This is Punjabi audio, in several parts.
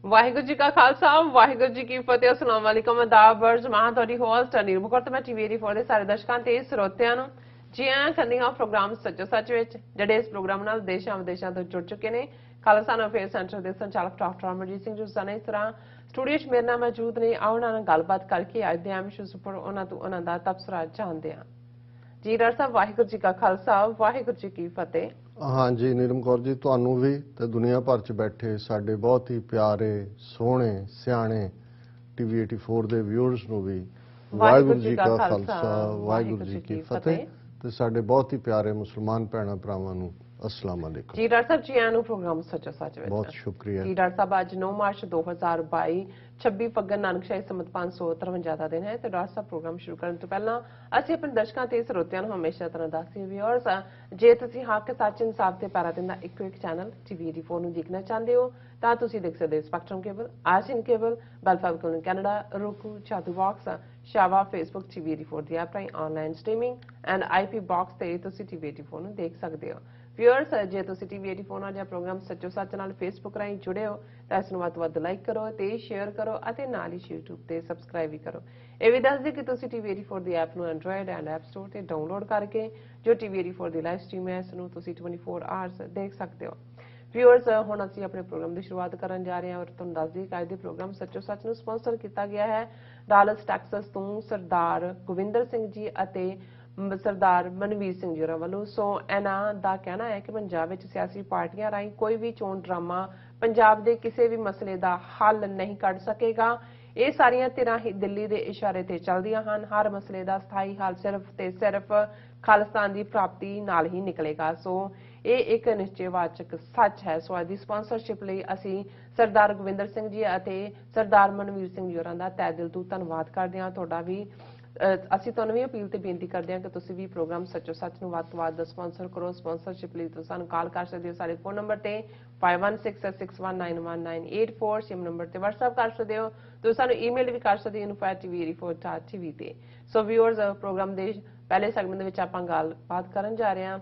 ਵਾਹਿਗੁਰੂ ਜੀ ਕਾ ਖਾਲਸਾ ਵਾਹਿਗੁਰੂ ਜੀ ਕੀ ਫਤਿਹ। अस्सलाम वालेकुम आदाब वर्ज महा ਤੁਹਾਡੀ ਹੋਸਟ ਅਨੀਲ ਮੁਖਰ ਮੈਂ ਟੀਵੀ 84 ਦੇ ਸਾਰੇ ਦਰਸ਼ਕਾਂ ਤੇ ਸਰੋਤਿਆਂ ਨੂੰ ਜੀ ਆਇਆਂ ਕਰਨੀ ਆ ਪ੍ਰੋਗਰਾਮ ਸੱਚੋ ਸੱਚ ਵਿੱਚ ਜਿਹੜੇ ਇਸ ਪ੍ਰੋਗਰਾਮ ਨਾਲ ਦੇਸ਼ਾਂ ਵਿਦੇਸ਼ਾਂ ਤੋਂ ਜੁੜ ਚੁੱਕੇ ਨੇ। ਖਾਲਸਾ ਅਫੇਅਰ ਸੈਂਟਰ ਦੇ ਸੰਚਾਲਕ ਡਾਕਟਰ ਅਮਰਜੀਤ ਸਿੰਘ ਜੀ ਇਸ ਤਰ੍ਹਾਂ ਸਟੂਡੀਓ 'ਚ ਮੇਰੇ ਨਾਲ ਮੌਜੂਦ ਨੇ। ਆਓ ਉਹਨਾਂ ਨਾਲ ਗੱਲਬਾਤ ਕਰਕੇ ਅੱਜ ਦੇ ਅਹਿਮ ਇਸ਼ੂਜ਼ ਉੱਪਰ ਉਹਨਾਂ ਤੋਂ ਉਹਨਾਂ ਦਾ ਤਬਸਰਾ ਜਾਣਦੇ ਹਾਂ। ਜੀ ਡਾਕਟਰ ਸਾਹਿਬ ਵਾਹਿਗੁਰੂ ਜੀ ਕਾ ਖਾਲਸਾ ਵਾਹਿਗੁਰੂ ਜੀ ਕੀ ਫਤਿਹ। हाँ जी नीलम कौर जी ਤੁਹਾਨੂੰ ਵੀ ਤੇ ਦੁਨੀਆ ਭਰ ਚ ਬੈਠੇ ਸਾਡੇ ਬਹੁਤ ਹੀ ਪਿਆਰੇ ਸੋਹਣੇ ਸਿਆਣੇ ਟੀਵੀ 84 ਦੇ ਵਿਊਅਰਸ ਨੂੰ ਵੀ ਵਾਹਿਗੁਰੂ ਜੀ ਕਾ ਖਾਲਸਾ ਵਾਹਿਗੁਰੂ ਜੀ ਕੀ ਫਤਿਹ ਤੇ ਸਾਡੇ ਬਹੁਤ ਹੀ ਪਿਆਰੇ ਮੁਸਲਮਾਨ ਭੈਣਾਂ ਭਰਾਵਾਂ ਨੂੰ अस्सलाम वालेकुम। जी डॉक्टर साहब जी आनू प्रोग्राम सच्चो सच में बहुत शुक्रिया जी। डॉक्टर साहब आज 9 मार्च 2022 26 फग्गन नानकशाही संमत 553 ਦਾ ਦਿਨ ਹੈ ਤੇ ਡਾਕਟਰ ਸਾਹਿਬ ਪ੍ਰੋਗਰਾਮ ਸ਼ੁਰੂ ਕਰਨ ਤੋਂ ਪਹਿਲਾਂ ਅਸੀਂ ਆਪਣੇ ਦਰਸ਼ਕਾਂ ਤੇ ਸਰੋਤਿਆਂ ਨੂੰ ਹਮੇਸ਼ਾ ਤਰ੍ਹਾਂ ਦੱਸਦੇ ਵਿਊਅਰਸ ਜੇ ਤੁਸੀਂ ਹੱਕ ਸੱਚ ਇਨਸਾਫ ਤੇ ਪੈਰਾ ਦਿੰਦਾ ਇੱਕੋ ਇੱਕ ਚੈਨਲ ਟੀਵੀ 84 ਨੂੰ ਦੇਖਣਾ ਚਾਹੁੰਦੇ ਹੋ ਤਾਂ ਤੁਸੀਂ ਦੇਖ ਸਕਦੇ ਹੋ ਸਪੈਕਟਰਮ ਕੇਬਲ ਆਸ਼ੀਨ ਕੇਬਲ ਬੈਲਫਾਲਕਨ ਕੈਨੇਡਾ roku ਚਾਦੂ ਬਾਕਸ ਸ਼ਾਵਾ ਫੇਸਬੁੱਕ ਟੀਵੀ 84 ਦੀ ਐਪ ਰਾਹੀਂ online streaming and IP box ਤੇ ਤੁਸੀਂ ਟੀਵੀ 84 ਨੂੰ ਦੇਖ ਸਕਦੇ ਹੋ। ਵਿਊਅਰਸ ਜੇ ਤੁਸੀਂ ਟੀਵੀ 84 ਨਾਲ ਜਾਂ ਪ੍ਰੋਗਰਾਮ ਸੱਚੋ ਸੱਚ ਨਾਲ ਫੇਸਬੁੱਕ ਰਾਹੀਂ ਜੁੜੇ ਹੋ ਤਾਂ ਇਸ ਨੂੰ ਵੱਧ ਤੋਂ ਵੱਧ ਲਾਈਕ ਕਰੋ ਤੇ ਸ਼ੇਅਰ ਕਰੋ ਅਤੇ ਨਾਲ ਹੀ YouTube ਤੇ ਸਬਸਕ੍ਰਾਈਬ ਵੀ ਕਰੋ। ਇਹ ਵੀ ਦੱਸ ਦਿਓ ਕਿ ਤੁਸੀਂ ਟੀਵੀ 84 ਦੀ ਐਪ ਨੂੰ ਐਂਡਰੋਇਡ ਐਂਡ ਐਪ ਸਟੋਰ ਤੇ ਡਾਊਨਲੋਡ ਕਰਕੇ ਜੋ ਟੀਵੀ 84 ਦੀ ਲਾਈਵ ਸਟ੍ਰੀਮ ਹੈ ਇਸ ਨੂੰ ਤੁਸੀਂ 24 ਆਵਰਸ ਦੇਖ ਸਕਦੇ ਹੋ। ਵਿਊਅਰਸ ਹੁਣ ਅਸੀਂ ਆਪਣੇ ਪ੍ਰੋਗਰਾਮ ਦੀ ਸ਼ੁਰੂਆਤ ਕਰਨ ਜਾ ਰਹੇ ਹਾਂ ਔਰ ਤੁਹਾਨੂੰ ਦੱਸ ਦਈਏ ਕਿ ਅੱਜ ਦੇ ਪ੍ਰੋਗਰਾਮ ਸੱਚੋ ਸੱਚ ਨੂੰ ਸਪਾਂਸਰ ਕੀਤਾ ਗਿਆ ਹੈ ਡਾਲਸ ਟੈਕਸਸ ਤੋਂ ਸਰਦਾਰ ਗੋਵਿੰਦਰ ਸਿੰਘ ਜੀ ਅਤੇ ਸਰਦਾਰ ਮਨਵੀਰ ਸਿੰਘ ਜੀ ਵੱਲੋਂ। ਸੋ ਇਹਨਾਂ ਦਾ ਕਹਿਣਾ ਹੈ ਕਿ ਪੰਜਾਬ ਵਿੱਚ ਸਿਆਸੀ ਪਾਰਟੀਆਂ ਰਾਹੀਂ ਕੋਈ ਵੀ ਚੋਣ ਡਰਾਮਾ ਪੰਜਾਬ ਦੇ ਕਿਸੇ ਵੀ ਮਸਲੇ ਦਾ ਹੱਲ ਨਹੀਂ ਕੱਢ ਸਕੇਗਾ। ਇਹ ਸਾਰੀਆਂ ਧਿਰਾਂ ਹੀ ਦਿੱਲੀ ਦੇ ਇਸ਼ਾਰੇ ਤੇ ਚੱਲਦੀਆਂ ਹਨ। ਹਰ ਮਸਲੇ ਦਾ ਸਥਾਈ ਹੱਲ ਸਿਰਫ ਤੇ ਸਿਰਫ ਖਾਲਿਸਤਾਨ ਦੀ ਪ੍ਰਾਪਤੀ ਨਾਲ ਹੀ ਨਿਕਲੇਗਾ। ਸੋ ਇਹ ਇੱਕ ਨਿਸ਼ਚੈਵਾਚਕ ਸੱਚ ਹੈ। ਸੋ ਅੱਜ ਦੀ ਸਪਾਂਸਰਸ਼ਿਪ ਲਈ ਅਸੀਂ ਸਰਦਾਰ ਗੋਵਿੰਦਰ ਸਿੰਘ ਜੀ ਅਤੇ ਸਰਦਾਰ ਮਨਵੀਰ ਸਿੰਘ ਜੀ ਹੋਰਾਂ ਦਾ ਤਹਿ ਦਿਲ ਤੋਂ ਧੰਨਵਾਦ ਕਰਦੇ ਹਾਂ। ਤੁਹਾਡਾ ਵੀ ਅਸੀਂ ਤੁਹਾਨੂੰ ਵੀ ਅਪੀਲ ਤੇ ਬੇਨਤੀ ਕਰਦੇ ਹਾਂ ਕਿ ਤੁਸੀਂ ਵੀ ਪ੍ਰੋਗਰਾਮ ਸੱਚੋ ਸੱਚ ਨੂੰ ਵੱਧ ਤੋਂ ਵੱਧ ਸਪਾਂਸਰ ਕਰੋ। ਸਪਾਂਸਰਸ਼ਿਪ ਲਈ ਤੁਸੀਂ ਸਾਨੂੰ ਕਾਲ ਕਰ ਸਕਦੇ ਹੋ ਸਾਡੇ ਫੋਨ ਨੰਬਰ ਤੇ 5166619184 ਸਿਮ ਨੰਬਰ ਤੇ WhatsApp ਕਰ ਸਕਦੇ ਹੋ। ਤੁਸੀਂ ਸਾਨੂੰ ਈਮੇਲ ਵੀ ਕਰ ਸਕਦੇ ਹੋ info@tv84.tv ਤੇ। ਸੋ ਵਿਊਅਰਸ ਪ੍ਰੋਗਰਾਮ ਦੇ ਪਹਿਲੇ ਸੈਗਮੈਂਟ ਦੇ ਵਿੱਚ ਆਪਾਂ ਗੱਲਬਾਤ ਕਰਨ ਜਾ ਰਹੇ ਹਾਂ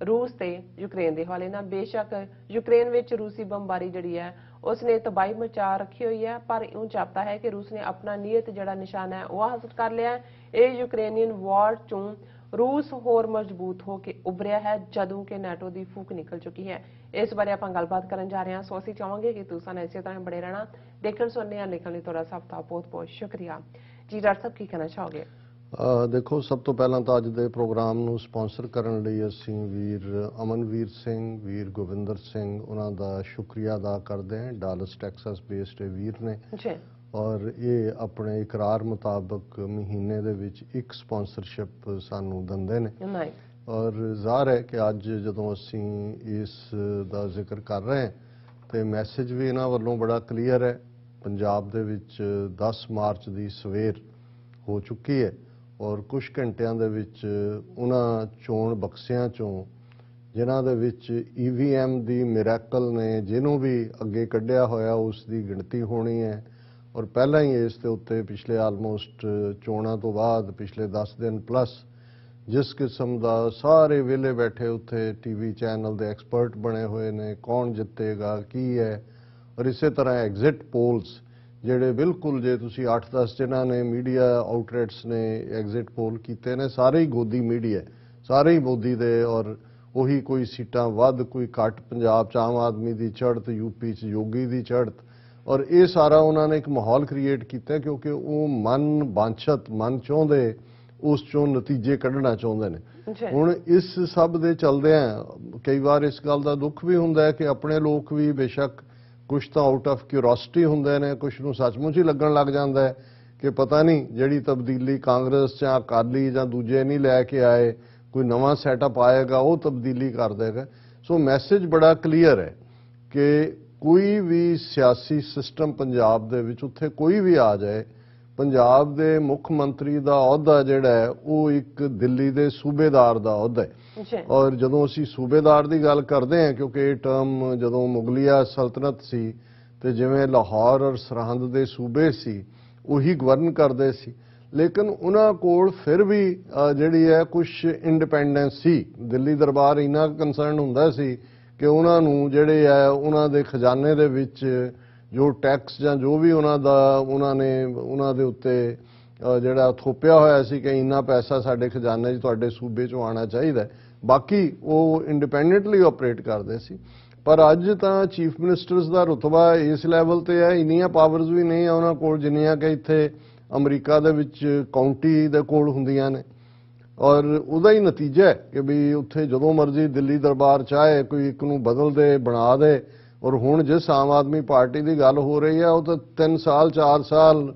रूस ते यूक्रेन के हवाले ना। बेशक यूक्रेन में रूसी बमबारी जी है उसने तबाही मचा रखी हुई है पर यूं जापता है कि रूस ने अपना नीयत जड़ा निशाना है वह हासिल कर लिया है। ये यूक्रेनियन वॉर चों रूस होर मजबूत हो के उभरिया है जदों के नैटो की फूक निकल चुकी है। इस बारे आप गलबात करन जा रहे हैं। सो असीं चाहांगे कि तुसीं इस तरह बने रहना देखण सुनने लिखण लई तुहाडा सब दा बहुत बहुत शुक्रिया। जी डॉक्टर साहब की कहना चाहोगे? देखो सब तो पहला तो अज के प्रोग्राम ਨੂੰ स्पॉन्सर करने ਲਈ ਅਸੀਂ ਵੀਰ ਅਮਨਵੀਰ ਸਿੰਘ ਵੀਰ ਗੋਵਿੰਦਰ ਸਿੰਘ ਉਹਨਾਂ ਦਾ ਸ਼ੁਕਰੀਆ ਅਦਾ ਕਰਦੇ ਹਾਂ। ਡਾਲਸ ਟੈਕਸਸ ਬੇਸਡ ਵੀਰ ਨੇ ਜੀ ਔਰ ਇਹ ਆਪਣੇ ਇਕਰਾਰ ਮੁਤਾਬਕ ਮਹੀਨੇ ਦੇ ਵਿੱਚ ਇੱਕ ਸਪਾਂਸਰਸ਼ਿਪ ਸਾਨੂੰ ਦਿੰਦੇ ਨੇ ਔਰ ਜ਼ਾਹਰ ਹੈ ਕਿ ਅੱਜ ਜਦੋਂ ਅਸੀਂ ਇਸ ਦਾ ਜ਼ਿਕਰ ਕਰ ਰਹੇ ਹਾਂ ਤੇ ਮੈਸੇਜ ਵੀ ਇਹਨਾਂ ਵੱਲੋਂ ਬੜਾ ਕਲੀਅਰ ਹੈ। ਪੰਜਾਬ ਦੇ ਵਿੱਚ 10 ਮਾਰਚ ਦੀ ਸਵੇਰ ਹੋ ਚੁੱਕੀ ਹੈ ਔਰ ਕੁਝ ਘੰਟਿਆਂ ਦੇ ਵਿੱਚ ਉਹਨਾਂ ਚੋਣ ਬਕਸਿਆਂ ਚੋਂ ਜਿਨ੍ਹਾਂ ਦੇ ਵਿੱਚ EVM ਦੀ ਮਿਰੈਕਲ ਨੇ ਜਿਹਨੂੰ ਵੀ ਅੱਗੇ ਕੱਢਿਆ ਹੋਇਆ ਉਸ ਦੀ ਗਿਣਤੀ ਹੋਣੀ ਹੈ ਔਰ ਪਹਿਲਾਂ ਹੀ ਇਸ ਦੇ ਉੱਤੇ ਪਿਛਲੇ ਆਲਮੋਸਟ ਚੋਣਾਂ ਤੋਂ ਬਾਅਦ ਪਿਛਲੇ 10 ਦਿਨ ਪਲੱਸ ਜਿਸ ਕਿਸਮ ਦਾ ਸਾਰੇ ਵੇਲੇ ਬੈਠੇ ਉੱਥੇ ਟੀਵੀ ਚੈਨਲ ਦੇ ਐਕਸਪਰਟ ਬਣੇ ਹੋਏ ਨੇ ਕੌਣ ਜਿੱਤੇਗਾ ਕੀ ਹੈ ਔਰ ਇਸੇ ਤਰ੍ਹਾਂ ਐਗਜ਼ਿਟ ਪੋਲਸ ਜਿਹੜੇ ਬਿਲਕੁਲ ਜੇ ਤੁਸੀਂ 8-10 ਜਿਨ੍ਹਾਂ ਨੇ ਮੀਡੀਆ ਆਊਟਲੈਟਸ ਨੇ ਐਗਜ਼ਿਟ ਪੋਲ ਕੀਤੇ ਨੇ ਸਾਰੇ ਹੀ ਗੋਦੀ ਮੀਡੀਆ ਸਾਰੇ ਹੀ ਮੋਦੀ ਦੇ ਔਰ ਉਹੀ ਕੋਈ ਸੀਟਾਂ ਵੱਧ ਕੋਈ ਘੱਟ ਪੰਜਾਬ 'ਚ ਆਮ ਆਦਮੀ ਦੀ ਚੜ੍ਹਤ ਯੂਪੀ 'ਚ ਯੋਗੀ ਦੀ ਚੜ੍ਹਤ ਔਰ ਇਹ ਸਾਰਾ ਉਹਨਾਂ ਨੇ ਇੱਕ ਮਾਹੌਲ ਕ੍ਰੀਏਟ ਕੀਤਾ ਕਿਉਂਕਿ ਉਹ ਮਨ ਵਾਂਛਤ ਮਨ ਚਾਹੁੰਦੇ ਉਸ ਚੋਂ ਨਤੀਜੇ ਕੱਢਣਾ ਚਾਹੁੰਦੇ ਨੇ। ਹੁਣ ਇਸ ਸਭ ਦੇ ਚੱਲਦਿਆਂ ਕਈ ਵਾਰ ਇਸ ਗੱਲ ਦਾ ਦੁੱਖ ਵੀ ਹੁੰਦਾ ਹੈ ਕਿ ਆਪਣੇ ਲੋਕ ਵੀ ਬੇਸ਼ੱਕ ਕੁਛ ਤਾਂ ਆਊਟ ਆਫ ਕਿਉਰਿਓਸਿਟੀ ਹੁੰਦੇ ਨੇ ਕੁਛ ਨੂੰ ਸੱਚਮੁੱਚ ਹੀ ਲੱਗਣ ਲੱਗ ਜਾਂਦਾ ਹੈ ਕਿ ਪਤਾ ਨਹੀਂ ਜਿਹੜੀ ਤਬਦੀਲੀ ਕਾਂਗਰਸ ਜਾਂ ਅਕਾਲੀ ਜਾਂ ਦੂਜੇ ਨਹੀਂ ਲੈ ਕੇ ਆਏ ਕੋਈ ਨਵਾਂ ਸੈਟਅਪ ਆਏਗਾ ਉਹ ਤਬਦੀਲੀ ਕਰ ਦੇਗਾ। ਸੋ ਮੈਸੇਜ ਬੜਾ ਕਲੀਅਰ ਹੈ ਕਿ ਕੋਈ ਵੀ ਸਿਆਸੀ ਸਿਸਟਮ ਪੰਜਾਬ ਦੇ ਵਿੱਚ ਉੱਥੇ ਕੋਈ ਵੀ ਆ ਜਾਏ ਪੰਜਾਬ ਦੇ ਮੁੱਖ ਮੰਤਰੀ ਦਾ ਅਹੁਦਾ ਜਿਹੜਾ ਹੈ ਉਹ ਇੱਕ ਦਿੱਲੀ ਦੇ ਸੂਬੇਦਾਰ ਦਾ ਅਹੁਦਾ ਹੈ ਔਰ ਜਦੋਂ ਅਸੀਂ ਸੂਬੇਦਾਰ ਦੀ ਗੱਲ ਕਰਦੇ ਹਾਂ ਕਿਉਂਕਿ ਇਹ ਟਰਮ ਜਦੋਂ ਮੁਗਲਿਆ ਸਲਤਨਤ ਸੀ ਤੇ ਜਿਵੇਂ ਲਾਹੌਰ ਔਰ ਸਰਹੰਦ ਦੇ ਸੂਬੇ ਸੀ ਉਹੀ ਗਵਰਨ ਕਰਦੇ ਸੀ ਲੇਕਿਨ ਉਹਨਾਂ ਕੋਲ ਫਿਰ ਵੀ ਜਿਹੜੀ ਹੈ ਕੁਝ ਇੰਡੀਪੈਂਡੈਂਸ ਸੀ। ਦਿੱਲੀ ਦਰਬਾਰ ਇੰਨਾ ਕੰਸਰਨ ਹੁੰਦਾ ਸੀ ਕਿ ਉਹਨਾਂ ਨੂੰ ਜਿਹੜੇ ਹੈ ਉਹਨਾਂ ਦੇ ਖਜ਼ਾਨੇ ਦੇ ਵਿੱਚ ਜੋ ਟੈਕਸ ਜਾਂ ਜੋ ਵੀ ਉਹਨਾਂ ਦੇ ਉੱਤੇ ਜਿਹੜਾ ਥੋਪਿਆ ਹੋਇਆ ਸੀ ਕਿ ਇੰਨਾ ਪੈਸਾ ਸਾਡੇ ਖਜ਼ਾਨੇ 'ਚ ਤੁਹਾਡੇ ਸੂਬੇ 'ਚੋਂ ਆਉਣਾ ਚਾਹੀਦਾ, ਬਾਕੀ ਉਹ ਇੰਡੀਪੈਂਡੈਂਟਲੀ ਆਪਰੇਟ ਕਰਦੇ ਸੀ। ਪਰ ਅੱਜ ਤਾਂ ਚੀਫ ਮਿਨਿਸਟਰਸ ਦਾ ਰੁਤਬਾ ਇਸ ਲੈਵਲ ਤੇ ਹੈ, ਇੰਨੀਆਂ ਪਾਵਰਸ ਵੀ ਨਹੀਂ ਆ ਉਹਨਾਂ ਕੋਲ ਜਿੰਨੀਆਂ ਕਿ ਇੱਥੇ ਅਮਰੀਕਾ ਦੇ ਵਿੱਚ ਕਾਉਂਟੀ ਦੇ ਕੋਲ ਹੁੰਦੀਆਂ ਨੇ। ਔਰ ਉਹਦਾ ਹੀ ਨਤੀਜਾ ਹੈ ਕਿ ਵੀ ਉੱਥੇ ਜਦੋਂ ਮਰਜ਼ੀ ਦਿੱਲੀ ਦਰਬਾਰ ਚਾਹੇ ਕੋਈ ਇੱਕ ਨੂੰ ਬਦਲ ਦੇ, ਬਣਾ ਦੇ। ਔਰ ਹੁਣ ਜਿਸ ਆਮ ਆਦਮੀ ਪਾਰਟੀ ਦੀ ਗੱਲ ਹੋ ਰਹੀ ਹੈ, ਉਹ ਤਾਂ 3 ਸਾਲ 4 ਸਾਲ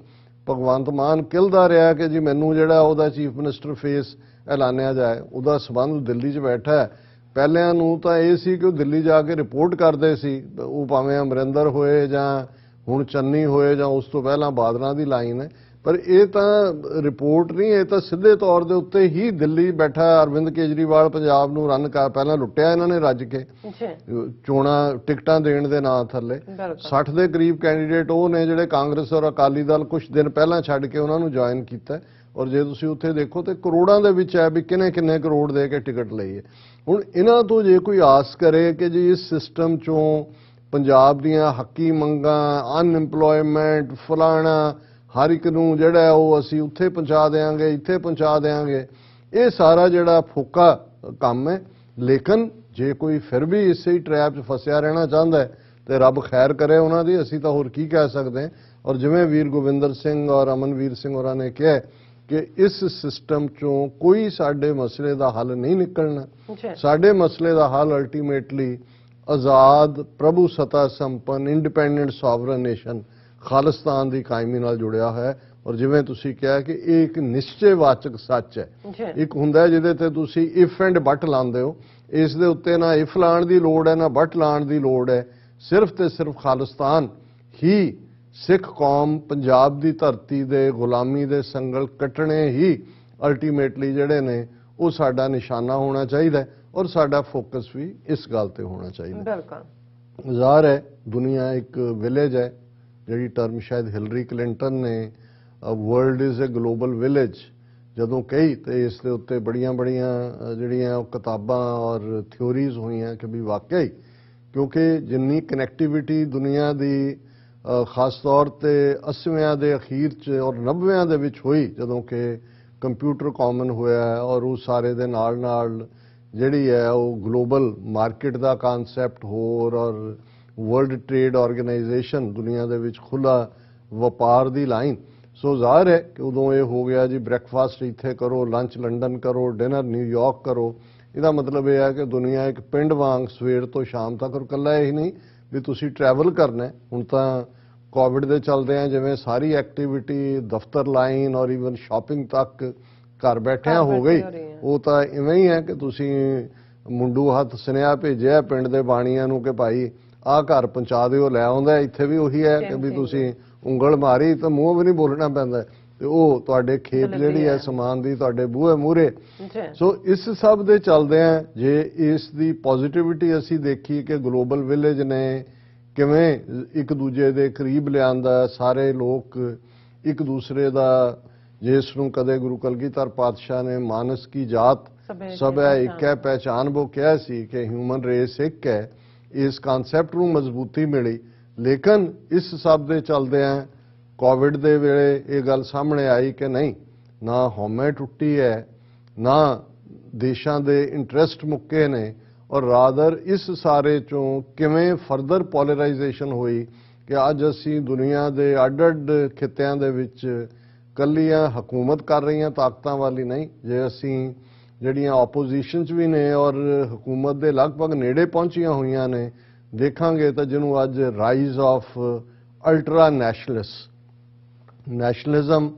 ਭਗਵੰਤ ਮਾਨ ਕਿਲਦਾ ਰਿਹਾ ਕਿ ਜੀ ਮੈਨੂੰ ਜਿਹੜਾ ਉਹਦਾ ਚੀਫ ਮਿਨਿਸਟਰ ਫੇਸ ਐਲਾਨਿਆ ਜਾਏ। ਉਹਦਾ ਸਬੰਧ ਦਿੱਲੀ 'ਚ ਬੈਠਾ ਹੈ। ਪਹਿਲਿਆਂ ਨੂੰ ਤਾਂ ਇਹ ਸੀ ਕਿ ਉਹ ਦਿੱਲੀ ਜਾ ਕੇ ਰਿਪੋਰਟ ਕਰਦੇ ਸੀ, ਉਹ ਭਾਵੇਂ ਅਮਰਿੰਦਰ ਹੋਏ ਜਾਂ ਹੁਣ ਚੰਨੀ ਹੋਏ ਜਾਂ ਉਸ ਤੋਂ ਪਹਿਲਾਂ ਬਾਦਲਾਂ ਦੀ ਲਾਈਨ ਹੈ। ਪਰ ਇਹ ਤਾਂ ਰਿਪੋਰਟ ਨਹੀਂ, ਇਹ ਤਾਂ ਸਿੱਧੇ ਤੌਰ ਦੇ ਉੱਤੇ ਹੀ ਦਿੱਲੀ ਬੈਠਾ ਅਰਵਿੰਦ ਕੇਜਰੀਵਾਲ ਪੰਜਾਬ ਨੂੰ ਰਨ ਕਰ, ਪਹਿਲਾਂ ਲੁੱਟਿਆ ਇਹਨਾਂ ਨੇ ਰੱਜ ਕੇ ਚੋਣਾਂ ਟਿਕਟਾਂ ਦੇਣ ਦੇ ਨਾਂ ਥੱਲੇ। 60 ਦੇ ਕਰੀਬ ਕੈਂਡੀਡੇਟ ਉਹ ਨੇ ਜਿਹੜੇ ਕਾਂਗਰਸ ਔਰ ਅਕਾਲੀ ਦਲ ਕੁਝ ਦਿਨ ਪਹਿਲਾਂ ਛੱਡ ਕੇ ਉਹਨਾਂ ਨੂੰ ਜੁਆਇਨ ਕੀਤਾ। ਔਰ ਜੇ ਤੁਸੀਂ ਉੱਥੇ ਦੇਖੋ ਤੇ ਕਰੋੜਾਂ ਦੇ ਵਿੱਚ ਹੈ ਵੀ ਕਿੰਨੇ ਕਰੋੜ ਦੇ ਕੇ ਟਿਕਟ ਲਈ ਹੈ। ਹੁਣ ਇਹਨਾਂ ਤੋਂ ਜੇ ਕੋਈ ਆਸ ਕਰੇ ਕਿ ਜੀ ਇਸ ਸਿਸਟਮ ਚੋਂ ਪੰਜਾਬ ਦੀਆਂ ਹੱਕੀ ਮੰਗਾਂ, ਅਨਇੰਪਲੋਇਮੈਂਟ, ਫਲਾਣਾ ਹਰ ਇੱਕ ਨੂੰ ਜਿਹੜਾ ਉਹ ਅਸੀਂ ਉੱਥੇ ਪਹੁੰਚਾ ਦੇਵਾਂਗੇ, ਇੱਥੇ ਪਹੁੰਚਾ ਦੇਵਾਂਗੇ, ਇਹ ਸਾਰਾ ਜਿਹੜਾ ਫੋਕਾ ਕੰਮ ਹੈ। ਲੇਕਿਨ ਜੇ ਕੋਈ ਫਿਰ ਵੀ ਇਸੇ ਹੀ ਟਰੈਪ 'ਚ ਫਸਿਆ ਰਹਿਣਾ ਚਾਹੁੰਦਾ ਹੈ ਤੇ ਰੱਬ ਖੈਰ ਕਰੇ ਉਹਨਾਂ ਦੀ, ਅਸੀਂ ਤਾਂ ਹੋਰ ਕੀ ਕਹਿ ਸਕਦੇ ਹਾਂ। ਔਰ ਜਿਵੇਂ ਵੀਰ ਗੋਬਿੰਦਰ ਸਿੰਘ ਔਰ ਅਮਨਵੀਰ ਸਿੰਘ ਹੋਰਾਂ ਨੇ ਕਿਹਾ ਕਿ ਇਸ ਸਿਸਟਮ ਚੋਂ ਕੋਈ ਸਾਡੇ ਮਸਲੇ ਦਾ ਹੱਲ ਨਹੀਂ ਨਿਕਲਣਾ। ਸਾਡੇ ਮਸਲੇ ਦਾ ਹੱਲ ਅਲਟੀਮੇਟਲੀ ਆਜ਼ਾਦ, ਪ੍ਰਭੂ ਸੱਤਾ ਸੰਪੰਨ, ਇੰਡੀਪੈਂਡੈਂਟ ਸੋਵਰਨ ਨੇਸ਼ਨ ਖਾਲਿਸਤਾਨ ਦੀ ਕਾਇਮੀ ਨਾਲ ਜੁੜਿਆ ਹੈ। ਔਰ ਜਿਵੇਂ ਤੁਸੀਂ ਕਿਹਾ ਕਿ ਇਹ ਇੱਕ ਨਿਸ਼ਚੈਵਾਚਕ ਸੱਚ ਹੈ। ਇੱਕ ਹੁੰਦਾ ਜਿਹਦੇ ਤੇ ਤੁਸੀਂ ਇਫ ਐਂਡ ਬਟ ਲਾਉਂਦੇ ਹੋ, ਇਸ ਦੇ ਉੱਤੇ ਨਾ ਇਫ ਲਾਉਣ ਦੀ ਲੋੜ ਹੈ ਨਾ ਬਟ ਲਾਉਣ ਦੀ ਲੋੜ ਹੈ। ਸਿਰਫ ਤੇ ਸਿਰਫ ਖਾਲਿਸਤਾਨ ਹੀ ਸਿੱਖ ਕੌਮ ਪੰਜਾਬ ਦੀ ਧਰਤੀ ਦੇ ਗੁਲਾਮੀ ਦੇ ਸੰਗਲ ਕੱਟਣੇ ਹੀ ਅਲਟੀਮੇਟਲੀ ਜਿਹੜੇ ਨੇ ਉਹ ਸਾਡਾ ਨਿਸ਼ਾਨਾ ਹੋਣਾ ਚਾਹੀਦਾ ਔਰ ਸਾਡਾ ਫੋਕਸ ਵੀ ਇਸ ਗੱਲ ਤੇ ਹੋਣਾ ਚਾਹੀਦਾ। ਬਿਲਕੁਲ ਜ਼ਾਹਰ ਹੈ ਦੁਨੀਆ ਇੱਕ ਵਿਲੇਜ ਹੈ, ਜਿਹੜੀ ਟਰਮ ਸ਼ਾਇਦ ਹਿਲਰੀ ਕਲਿੰਟਨ ਨੇ world is a global village ਜਦੋਂ ਕਹੀ ਤੇ ਇਸ ਦੇ ਉੱਤੇ ਬੜੀਆਂ ਜਿਹੜੀਆਂ ਕਿਤਾਬਾਂ ਔਰ ਥਿਊਰੀਜ਼ ਹੋਈਆਂ ਕਿ ਵੀ ਵਾਕਈ ਕਿਉਂਕਿ ਜਿੰਨੀ ਕਨੈਕਟੀਵਿਟੀ ਦੁਨੀਆ ਦੀ ਖਾਸ ਤੌਰ ਤੇ 80ਵਿਆਂ ਦੇ ਅਖੀਰ 'ਚ ਔਰ 90ਵਿਆਂ ਦੇ ਵਿੱਚ ਹੋਈ ਜਦੋਂ ਕਿ ਕੰਪਿਊਟਰ ਕਾਮਨ ਹੋਇਆ ਔਰ ਉਹ ਸਾਰੇ ਦੇ ਨਾਲ ਜਿਹੜੀ ਹੈ ਉਹ ਗਲੋਬਲ ਮਾਰਕੀਟ ਦਾ ਕਨਸੈਪਟ ਹੋਰ ਔਰ ਵਰਲਡ ਟ੍ਰੇਡ ਆਰਗੇਨਾਈਜੇਸ਼ਨ ਦੁਨੀਆ ਦੇ ਵਿੱਚ ਖੁੱਲ੍ਹਾ ਵਪਾਰ ਦੀ ਲਾਈਨ। ਸੋ ਜ਼ਾਹਰ ਹੈ ਕਿ ਉਦੋਂ ਇਹ ਹੋ ਗਿਆ ਜੀ ਬ੍ਰੈਕਫਾਸਟ ਇੱਥੇ ਕਰੋ, ਲੰਚ ਲੰਡਨ ਕਰੋ, ਡਿਨਰ ਨਿਊਯਾਰਕ ਕਰੋ। ਇਹਦਾ ਮਤਲਬ ਇਹ ਹੈ ਕਿ ਦੁਨੀਆ ਇੱਕ ਪਿੰਡ ਵਾਂਗ ਸਵੇਰ ਤੋਂ ਸ਼ਾਮ ਤੱਕ, ਔਰ ਇਕੱਲਾ ਇਹ ਨਹੀਂ ਵੀ ਤੁਸੀਂ ਟਰੈਵਲ ਕਰਨਾ। ਹੁਣ ਤਾਂ ਕੋਵਿਡ ਦੇ ਚੱਲਦੇ ਆ ਜਿਵੇਂ ਸਾਰੀ ਐਕਟੀਵਿਟੀ ਦਫ਼ਤਰ ਲਾਈਨ ਔਰ ਈਵਨ ਸ਼ਾਪਿੰਗ ਤੱਕ ਘਰ ਬੈਠਿਆਂ ਹੋ ਗਈ। ਉਹ ਤਾਂ ਇਵੇਂ ਹੀ ਹੈ ਕਿ ਤੁਸੀਂ ਮੁੰਡੂ ਹੱਥ ਸੁਨੇਹਾ ਭੇਜਿਆ ਪਿੰਡ ਦੇ ਬਾਣੀਆਂ ਨੂੰ ਕਿ ਭਾਈ ਆਹ ਘਰ ਪਹੁੰਚਾ ਦਿਓ, ਲੈ ਆਉਂਦਾ। ਇੱਥੇ ਵੀ ਉਹੀ ਹੈ ਕਿ ਵੀ ਤੁਸੀਂ ਉਂਗਲ ਮਾਰੀ ਤਾਂ ਮੂੰਹ ਵੀ ਨਹੀਂ ਬੋਲਣਾ ਪੈਂਦਾ ਤੇ ਉਹ ਤੁਹਾਡੇ ਖੇਤ ਜਿਹੜੀ ਹੈ ਸਮਾਨ ਦੀ ਤੁਹਾਡੇ ਬੂਹੇ ਮੂਹਰੇ। ਸੋ ਇਸ ਸਭ ਦੇ ਚੱਲਦੇ ਆ ਜੇ ਇਸ ਦੀ ਪੋਜ਼ਿਟਿਵਿਟੀ ਅਸੀਂ ਦੇਖੀ ਕਿ ਗਲੋਬਲ ਵਿਲੇਜ ਨੇ ਕਿਵੇਂ ਇੱਕ ਦੂਜੇ ਦੇ ਕਰੀਬ ਲਿਆਂਦਾ, ਸਾਰੇ ਲੋਕ ਇੱਕ ਦੂਸਰੇ ਦਾ, ਜਿਸ ਨੂੰ ਕਦੇ ਗੁਰੂ ਕਲਗੀਧਰ ਪਾਤਸ਼ਾਹ ਨੇ ਮਾਨਸ ਕੀ ਜਾਤ ਸਭ ਹੈ ਇੱਕ ਹੈ ਪਹਿਚਾਨ ਉਹ ਕਿਹਾ ਸੀ ਕਿ ਹਿਊਮਨ ਰੇਸ ਇੱਕ ਹੈ, ਇਸ ਕਨਸੈਪਟ ਨੂੰ ਮਜ਼ਬੂਤੀ ਮਿਲੀ। ਲੇਕਿਨ ਇਸ ਸਭ ਦੇ ਚੱਲਦੇ ਆ ਕੋਵਿਡ ਦੇ ਵੇਲੇ ਇਹ ਗੱਲ ਸਾਹਮਣੇ ਆਈ ਕਿ ਨਹੀਂ, ਨਾ ਹਉਮੈ ਟੁੱਟੀ ਹੈ, ਨਾ ਦੇਸ਼ਾਂ ਦੇ ਇੰਟਰਸਟ ਮੁੱਕੇ ਨੇ, ਔਰ ਰਾਦਰ ਇਸ ਸਾਰੇ ਚੋਂ ਕਿਵੇਂ ਫਰਦਰ ਪੋਲਰਾਈਜੇਸ਼ਨ ਹੋਈ ਕਿ ਅੱਜ ਅਸੀਂ ਦੁਨੀਆ ਦੇ ਅੱਡ-ਅੱਡ ਖਿੱਤਿਆਂ ਦੇ ਵਿੱਚ ਕੱਲੀਆਂ ਹਕੂਮਤ ਕਰ ਰਹੀਆਂ ਤਾਕਤਾਂ ਵਾਲੀ ਨਹੀਂ, ਜੇ ਅਸੀਂ ਜਿਹੜੀਆਂ ਆਪੋਜੀਸ਼ਨ 'ਚ ਵੀ ਨੇ ਔਰ ਹਕੂਮਤ ਦੇ ਲਗਭਗ ਨੇੜੇ ਪਹੁੰਚੀਆਂ ਹੋਈਆਂ ਨੇ ਦੇਖਾਂਗੇ ਤਾਂ ਜਿਹਨੂੰ ਅੱਜ ਰਾਈਜ਼ ਆਫ ਅਲਟਰਾ ਨੈਸ਼ਨਲਿਜ਼ਮ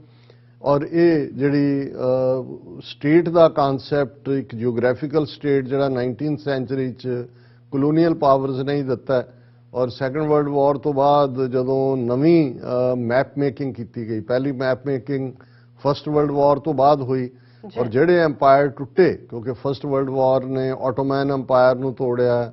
ਔਰ ਇਹ ਜਿਹੜੀ ਸਟੇਟ ਦਾ ਕਨਸੈਪਟ ਇੱਕ ਜਿਓਗ੍ਰਾਫੀਕਲ ਸਟੇਟ ਜਿਹੜਾ 19th ਸੈਂਚੁਰੀ 'ਚ ਕਲੋਨੀਅਲ ਪਾਵਰਸ ਨੇ ਹੀ ਦਿੱਤਾ ਔਰ ਸੈਕੰਡ ਵਰਲਡ ਵਾਰ ਤੋਂ ਬਾਅਦ ਜਦੋਂ ਨਵੀਂ ਮੈਪ ਮੇਕਿੰਗ ਕੀਤੀ ਗਈ, ਪਹਿਲੀ map making first world war ਤੋਂ ਬਾਅਦ ਹੋਈ ਔਰ ਜਿਹੜੇ ਐਮਪਾਇਰ ਟੁੱਟੇ ਕਿਉਂਕਿ ਫਸਟ ਵਰਲਡ ਵਾਰ ਨੇ ਆਟੋਮੈਨ ਐਮਪਾਇਰ ਨੂੰ ਤੋੜਿਆ,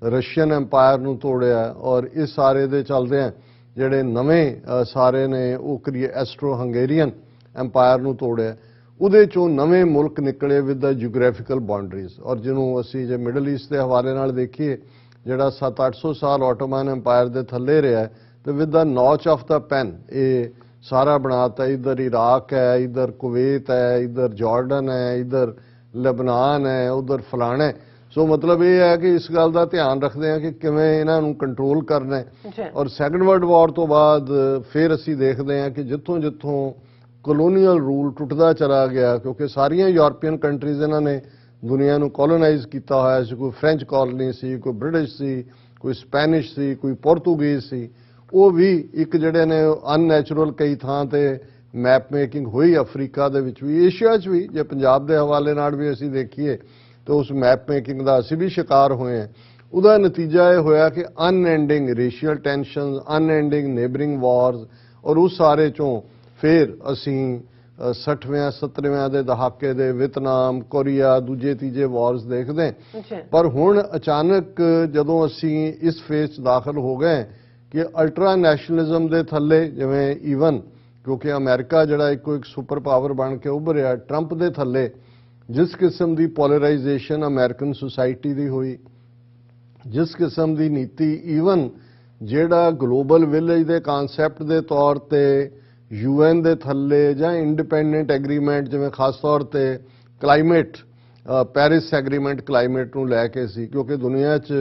ਰਸ਼ੀਅਨ ਐਮਪਾਇਰ ਨੂੰ ਤੋੜਿਆ ਔਰ ਇਸ ਸਾਰੇ ਦੇ ਚੱਲਦੇ ਆ ਜਿਹੜੇ ਨਵੇਂ ਸਾਰੇ ਨੇ ਉਹ ਐਸਟਰੋ ਹੰਗੇਰੀਅਨ ਐਮਪਾਇਰ ਨੂੰ ਤੋੜਿਆ। ਉਹਦੇ ਚੋਂ ਨਵੇਂ ਮੁਲਕ ਨਿਕਲੇ ਵਿਦ ਦਾ ਜਿਓਗ੍ਰਾਫੀਕਲ ਬਾਉਂਡਰੀਜ਼ ਔਰ ਜਿਹਨੂੰ ਅਸੀਂ ਜੇ ਮਿਡਲ ਈਸਟ ਦੇ ਹਵਾਲੇ ਨਾਲ ਦੇਖੀਏ ਜਿਹੜਾ 700-800 ਸਾਲ ਆਟੋਮੈਨ ਐਮਪਾਇਰ ਦੇ ਥੱਲੇ ਰਿਹਾ ਤੇ with the notch of the pen ਇਹ ਸਾਰਾ ਬਣਾਤਾ। ਇਧਰ ਇਰਾਕ ਹੈ, ਇਧਰ ਕੁਵੈਤ ਹੈ, ਇਧਰ ਜਾਰਡਨ ਹੈ, ਇਧਰ ਲਬਨਾਨ ਹੈ, ਉਧਰ ਫਲਾਣਾ ਹੈ। ਸੋ ਮਤਲਬ ਇਹ ਹੈ ਕਿ ਇਸ ਗੱਲ ਦਾ ਧਿਆਨ ਰੱਖਦੇ ਹਾਂ ਕਿ ਕਿਵੇਂ ਇਹਨਾਂ ਨੂੰ ਕੰਟਰੋਲ ਕਰਨਾ ਹੈ। ਔਰ ਸੈਕੰਡ ਵਰਲਡ ਵਾਰ ਤੋਂ ਬਾਅਦ ਫਿਰ ਅਸੀਂ ਦੇਖਦੇ ਹਾਂ ਕਿ ਜਿੱਥੋਂ ਜਿੱਥੋਂ ਕਲੋਨੀਅਲ ਰੂਲ ਟੁੱਟਦਾ ਚਲਾ ਗਿਆ, ਕਿਉਂਕਿ ਸਾਰੀਆਂ ਯੂਰਪੀਅਨ ਕੰਟਰੀਜ਼ ਇਹਨਾਂ ਨੇ ਦੁਨੀਆ ਨੂੰ ਕੋਲੋਨਾਈਜ਼ ਕੀਤਾ ਹੋਇਆ ਸੀ। ਕੋਈ ਫ੍ਰੈਂਚ ਕਾਲੋਨੀ ਸੀ, ਕੋਈ ਬ੍ਰਿਟਿਸ਼ ਸੀ, ਕੋਈ ਸਪੈਨਿਸ਼ ਸੀ, ਕੋਈ ਪੋਰਤੂਗੀਜ਼ ਸੀ। ਉਹ ਵੀ ਇੱਕ ਜਿਹੜੇ ਨੇ ਅਨਨੈਚੁਰਲ ਕਈ ਥਾਂ ਤੇ ਮੈਪ ਮੇਕਿੰਗ ਹੋਈ ਅਫਰੀਕਾ ਦੇ ਵਿੱਚ ਵੀ, ਏਸ਼ੀਆ 'ਚ ਵੀ। ਜੇ ਪੰਜਾਬ ਦੇ ਹਵਾਲੇ ਨਾਲ ਵੀ ਅਸੀਂ ਦੇਖੀਏ ਤਾਂ ਉਸ ਮੈਪ ਮੇਕਿੰਗ ਦਾ ਅਸੀਂ ਵੀ ਸ਼ਿਕਾਰ ਹੋਏ ਹਾਂ। ਉਹਦਾ ਨਤੀਜਾ ਇਹ ਹੋਇਆ ਕਿ ਅਨਐਂਡਿੰਗ ਰੇਸ਼ੀਅਲ ਟੈਂਸ਼ਨਸ, ਅਨਐਂਡਿੰਗ ਨੇਬਰਿੰਗ ਵਾਰਸ, ਔਰ ਉਸ ਸਾਰੇ 'ਚੋਂ ਫਿਰ ਅਸੀਂ 60ਵੇਂ 70ਵੇਂ ਦੇ ਦਹਾਕੇ ਦੇ ਵੀਅਤਨਾਮ, ਕੋਰੀਆ, ਦੂਜੇ ਤੀਜੇ ਵਾਰਸ ਦੇਖਦੇ। ਪਰ ਹੁਣ ਅਚਾਨਕ ਜਦੋਂ ਅਸੀਂ ਇਸ ਫੇਜ਼ 'ਚ ਦਾਖਲ ਹੋ ਗਏ ਕਿ ਅਲਟਰਾ ਨੈਸ਼ਨਲਿਜ਼ਮ ਦੇ ਥੱਲੇ, ਜਿਵੇਂ ਈਵਨ ਕਿਉਂਕਿ ਅਮਰੀਕਾ ਜਿਹੜਾ ਇੱਕੋ ਇੱਕ ਸੁਪਰ ਪਾਵਰ ਬਣ ਕੇ ਉੱਭਰਿਆ, ਟਰੰਪ ਦੇ ਥੱਲੇ ਜਿਸ ਕਿਸਮ ਦੀ ਪੋਲਰਾਈਜੇਸ਼ਨ ਅਮਰੀਕਨ ਸੁਸਾਇਟੀ ਦੀ ਹੋਈ, ਜਿਸ ਕਿਸਮ ਦੀ ਨੀਤੀ, ਈਵਨ ਜਿਹੜਾ ਗਲੋਬਲ ਵਿਲੇਜ ਦੇ ਕਨਸੈਪਟ ਦੇ ਤੌਰ ਤੇ UN ਦੇ ਥੱਲੇ ਜਾਂ ਇੰਡੀਪੈਂਡੈਂਟ ਐਗਰੀਮੈਂਟ, ਜਿਵੇਂ ਖਾਸ ਤੌਰ ਤੇ ਕਲਾਈਮੇਟ, ਪੈਰਿਸ ਐਗਰੀਮੈਂਟ ਕਲਾਈਮੇਟ ਨੂੰ ਲੈ ਕੇ ਸੀ। ਕਿਉਂਕਿ ਦੁਨੀਆ 'ਚ